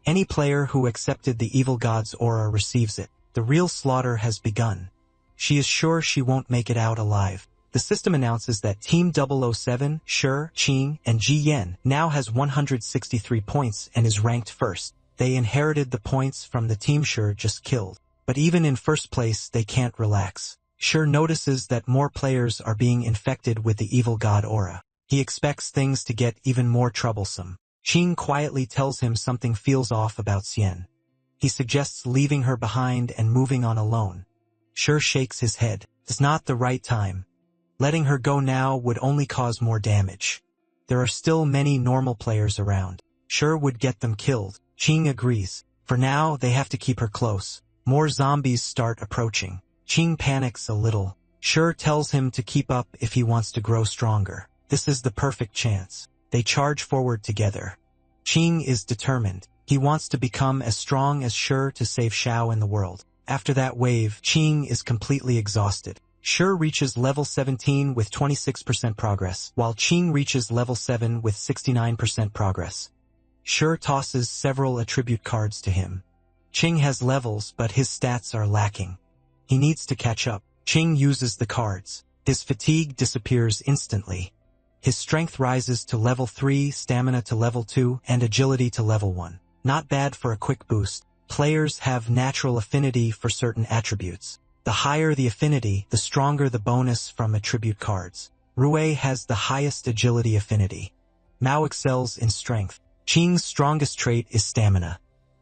Any player who accepted the evil god's aura receives it. The real slaughter has begun. She is sure she won't make it out alive. The system announces that Team 007, Sure, Ching, and Ji Yen now has 163 points and is ranked first. They inherited the points from the team Sure just killed. But even in first place, they can't relax. Sure notices that more players are being infected with the evil god aura. He expects things to get even more troublesome. Ching quietly tells him something feels off about Xian. He suggests leaving her behind and moving on alone. Sure shakes his head. It's not the right time. Letting her go now would only cause more damage. There are still many normal players around. Sure would get them killed. Ching agrees. For now, they have to keep her close. More zombies start approaching. Ching panics a little. Sure tells him to keep up if he wants to grow stronger. This is the perfect chance. They charge forward together. Ching is determined. He wants to become as strong as Sure to save Xiao and the world. After that wave, Ching is completely exhausted. Sure reaches level 17 with 26% progress, while Ching reaches level 7 with 69% progress. Sure tosses several attribute cards to him. Ching has levels, but his stats are lacking. He needs to catch up. Ching uses the cards. His fatigue disappears instantly. His strength rises to level 3, stamina to level 2, and agility to level 1. Not bad for a quick boost. Players have natural affinity for certain attributes. The higher the affinity, the stronger the bonus from attribute cards. Rui has the highest agility affinity. Mao excels in strength. Ching's strongest trait is stamina.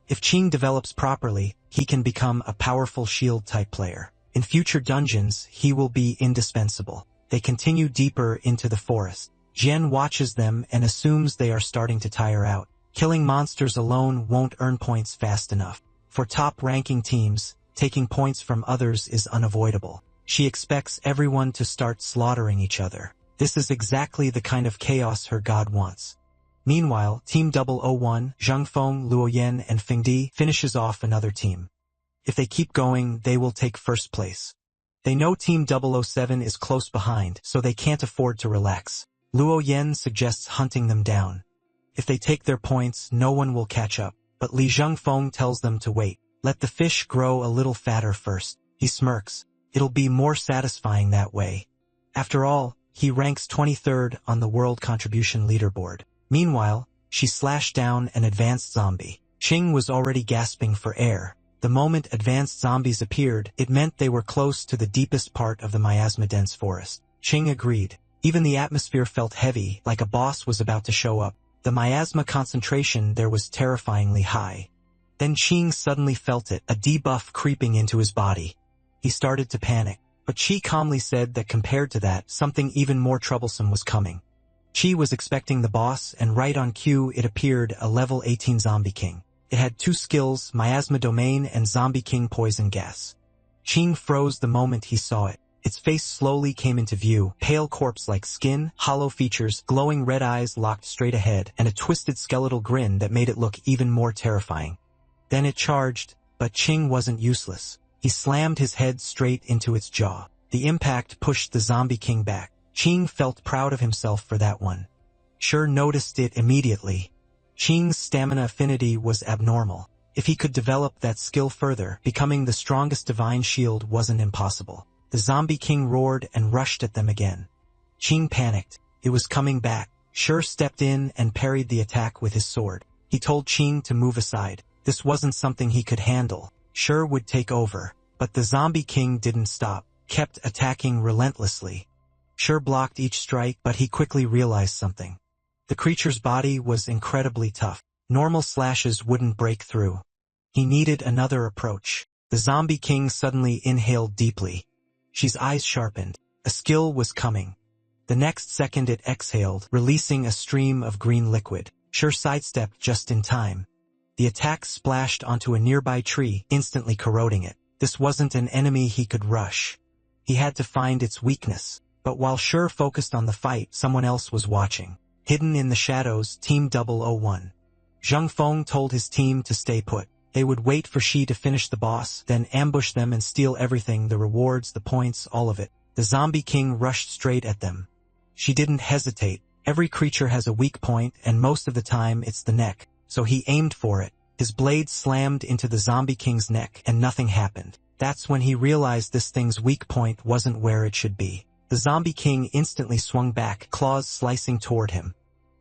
If Ching develops properly, he can become a powerful shield-type player. In future dungeons, he will be indispensable. They continue deeper into the forest. Jen watches them and assumes they are starting to tire out. Killing monsters alone won't earn points fast enough. For top-ranking teams, taking points from others is unavoidable. She expects everyone to start slaughtering each other. This is exactly the kind of chaos her god wants. Meanwhile, Team 001, Zhang Feng, Luo Yan, and Feng Di finishes off another team. If they keep going, they will take first place. They know Team 007 is close behind, so they can't afford to relax. Luo Yan suggests hunting them down. If they take their points, no one will catch up. But Li Zhangfeng tells them to wait. Let the fish grow a little fatter first. He smirks. It'll be more satisfying that way. After all, he ranks 23rd on the world contribution leaderboard. Meanwhile, she slashed down an advanced zombie. Ching was already gasping for air. The moment advanced zombies appeared, it meant they were close to the deepest part of the miasma-dense forest. Ching agreed. Even the atmosphere felt heavy, like a boss was about to show up. The miasma concentration there was terrifyingly high. Then Ching suddenly felt it, a debuff creeping into his body. He started to panic, but Chi calmly said that compared to that, something even more troublesome was coming. Chi was expecting the boss, and right on cue it appeared, a level 18 zombie king. It had two skills, Miasma Domain and Zombie King Poison Gas. Ching froze the moment he saw it. Its face slowly came into view, pale corpse-like skin, hollow features, glowing red eyes locked straight ahead, and a twisted skeletal grin that made it look even more terrifying. Then it charged, but Ching wasn't useless. He slammed his head straight into its jaw. The impact pushed the zombie king back. Ching felt proud of himself for that one. Sure noticed it immediately. Ching's stamina affinity was abnormal. If he could develop that skill further, becoming the strongest divine shield wasn't impossible. The zombie king roared and rushed at them again. Ching panicked. It was coming back. Sure stepped in and parried the attack with his sword. He told Ching to move aside. This wasn't something he could handle. Sure would take over. But the zombie king didn't stop, kept attacking relentlessly. Sure blocked each strike, but he quickly realized something. The creature's body was incredibly tough. Normal slashes wouldn't break through. He needed another approach. The zombie king suddenly inhaled deeply. She's eyes sharpened. A skill was coming. The next second it exhaled, releasing a stream of green liquid. Sure sidestepped just in time. The attack splashed onto a nearby tree, instantly corroding it. This wasn't an enemy he could rush. He had to find its weakness. But while Sure focused on the fight, someone else was watching. Hidden in the shadows, Team 001. Zhang Feng told his team to stay put. They would wait for Shi to finish the boss, then ambush them and steal everything, the rewards, the points, all of it. The zombie king rushed straight at them. She didn't hesitate. Every creature has a weak point, and most of the time it's the neck. So he aimed for it. His blade slammed into the zombie king's neck, and nothing happened. That's when he realized this thing's weak point wasn't where it should be. The zombie king instantly swung back, claws slicing toward him.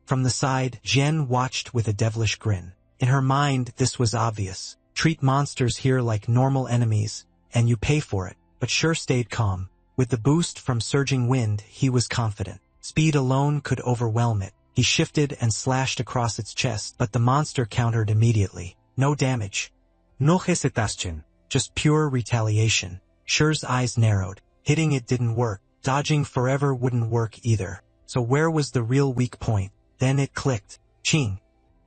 From the side, Jen watched with a devilish grin. In her mind, this was obvious. Treat monsters here like normal enemies, and you pay for it. But Sure stayed calm. With the boost from surging wind, he was confident. Speed alone could overwhelm it. He shifted and slashed across its chest, but the monster countered immediately. No damage. No hesitation. Just pure retaliation. Sure's eyes narrowed. Hitting it didn't work. Dodging forever wouldn't work either. So where was the real weak point? Then it clicked. Ching.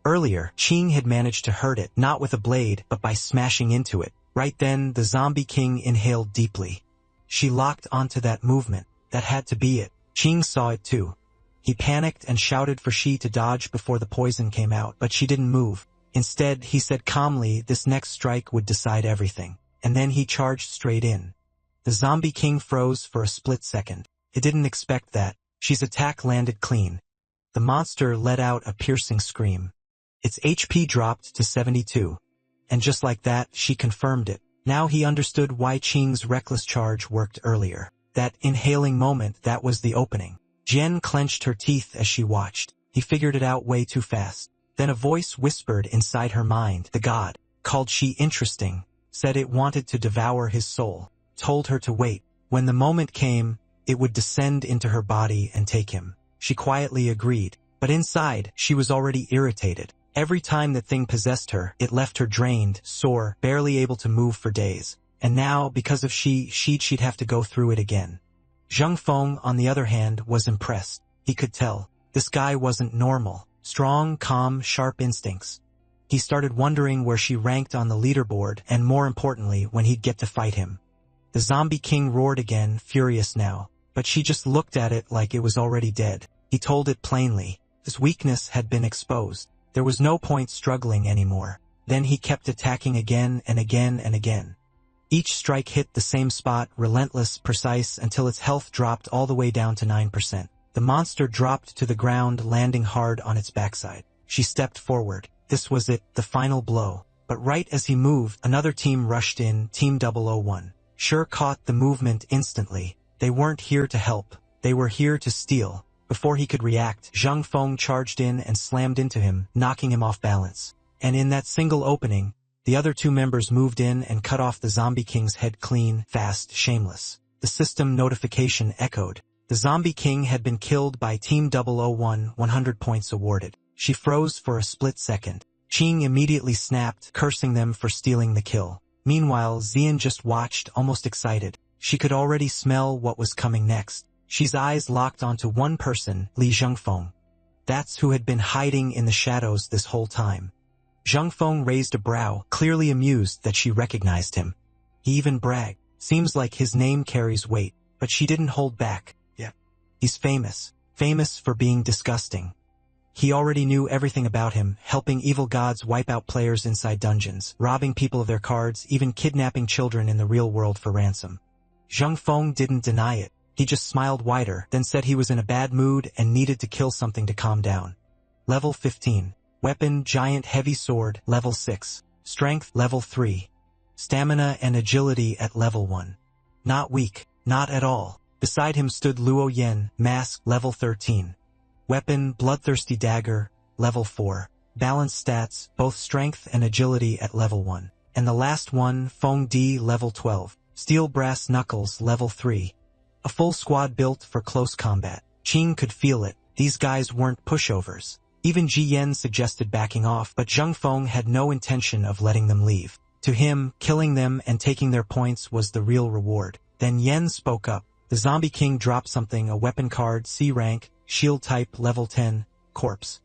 Earlier, Ching had managed to hurt it, not with a blade, but by smashing into it. Right then, the zombie king inhaled deeply. She locked onto that movement. That had to be it. Ching saw it too. He panicked and shouted for Shi to dodge before the poison came out, but she didn't move. Instead, he said calmly this next strike would decide everything. And then he charged straight in. The zombie king froze for a split second. It didn't expect that. Shi's attack landed clean. The monster let out a piercing scream. Its HP dropped to 72. And just like that, she confirmed it. Now he understood why Ching's reckless charge worked earlier. That inhaling moment, that was the opening. Jen clenched her teeth as she watched. He figured it out way too fast. Then a voice whispered inside her mind. The god called Shi interesting, said it wanted to devour his soul, told her to wait. When the moment came, it would descend into her body and take him. She quietly agreed. But inside, she was already irritated. Every time the thing possessed her, it left her drained, sore, barely able to move for days. And now, because of she'd have to go through it again. Zhang Feng, on the other hand, was impressed. He could tell. This guy wasn't normal. Strong, calm, sharp instincts. He started wondering where she ranked on the leaderboard, and more importantly, when he'd get to fight him. The zombie king roared again, furious now. But she just looked at it like it was already dead. He told it plainly. This weakness had been exposed. There was no point struggling anymore. Then he kept attacking again and again and again. Each strike hit the same spot, relentless, precise, until its health dropped all the way down to 9%. The monster dropped to the ground, landing hard on its backside. She stepped forward. This was it, the final blow. But right as he moved, another team rushed in, Team 001. Sure caught the movement instantly. They weren't here to help. They were here to steal. Before he could react, Zhang Feng charged in and slammed into him, knocking him off balance. And in that single opening, the other two members moved in and cut off the zombie king's head clean, fast, shameless. The system notification echoed. The zombie king had been killed by Team 001, 100 points awarded. She froze for a split second. Ching immediately snapped, cursing them for stealing the kill. Meanwhile, Xian just watched, almost excited. She could already smell what was coming next. Shi's eyes locked onto one person, Li Zhengfeng. That's who had been hiding in the shadows this whole time. Zhengfeng raised a brow, clearly amused that she recognized him. He even bragged. Seems like his name carries weight. but she didn't hold back. Yeah. He's famous. Famous for being disgusting. He already knew everything about him, helping evil gods wipe out players inside dungeons, robbing people of their cards, even kidnapping children in the real world for ransom. Zhang Feng didn't deny it. He just smiled wider, then said he was in a bad mood and needed to kill something to calm down. Level 15. Weapon, giant heavy sword, level 6. Strength, level 3. Stamina and agility at level 1. Not weak, not at all. Beside him stood Luo Yen, mask, level 13. Weapon, bloodthirsty dagger, level 4. Balanced stats, both strength and agility at level 1. And the last one, Feng Di, level 12. Steel brass knuckles, level 3. A full squad built for close combat. Qing could feel it. These guys weren't pushovers. Even Ji Yen suggested backing off, but Zhang Feng had no intention of letting them leave. To him, killing them and taking their points was the real reward. Then Yen spoke up. The Zombie King dropped something, a weapon card, C rank, shield type, level 10, corpse.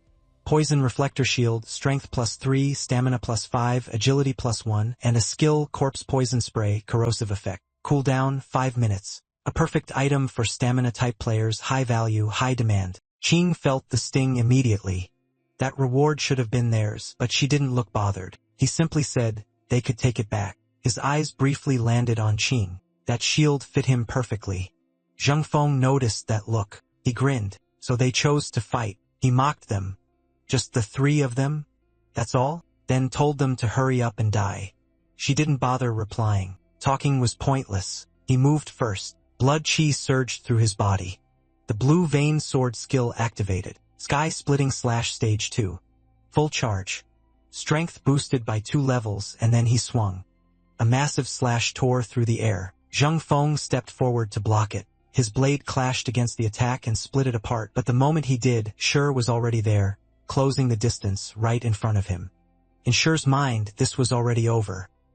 Poison reflector shield, strength +3, stamina +5, agility +1, and a skill, corpse poison spray, corrosive effect. Cooldown, 5 minutes. A perfect item for stamina-type players, high value, high demand. Qing felt the sting immediately. That reward should have been theirs, but she didn't look bothered. He simply said, they could take it back. His eyes briefly landed on Qing. That shield fit him perfectly. Zhang Feng noticed that look. He grinned. So they chose to fight. He mocked them. Just the 3 of them? That's all? Then told them to hurry up and die. She didn't bother replying. Talking was pointless. He moved first. Blood chi surged through his body. The blue vein sword skill activated. Sky-splitting slash stage 2. Full charge. Strength boosted by 2 levels, and then he swung. A massive slash tore through the air. Zhang Feng stepped forward to block it. His blade clashed against the attack and split it apart, but the moment he did, Shur was already there, closing the distance right in front of him. In Shur's mind, this was already over.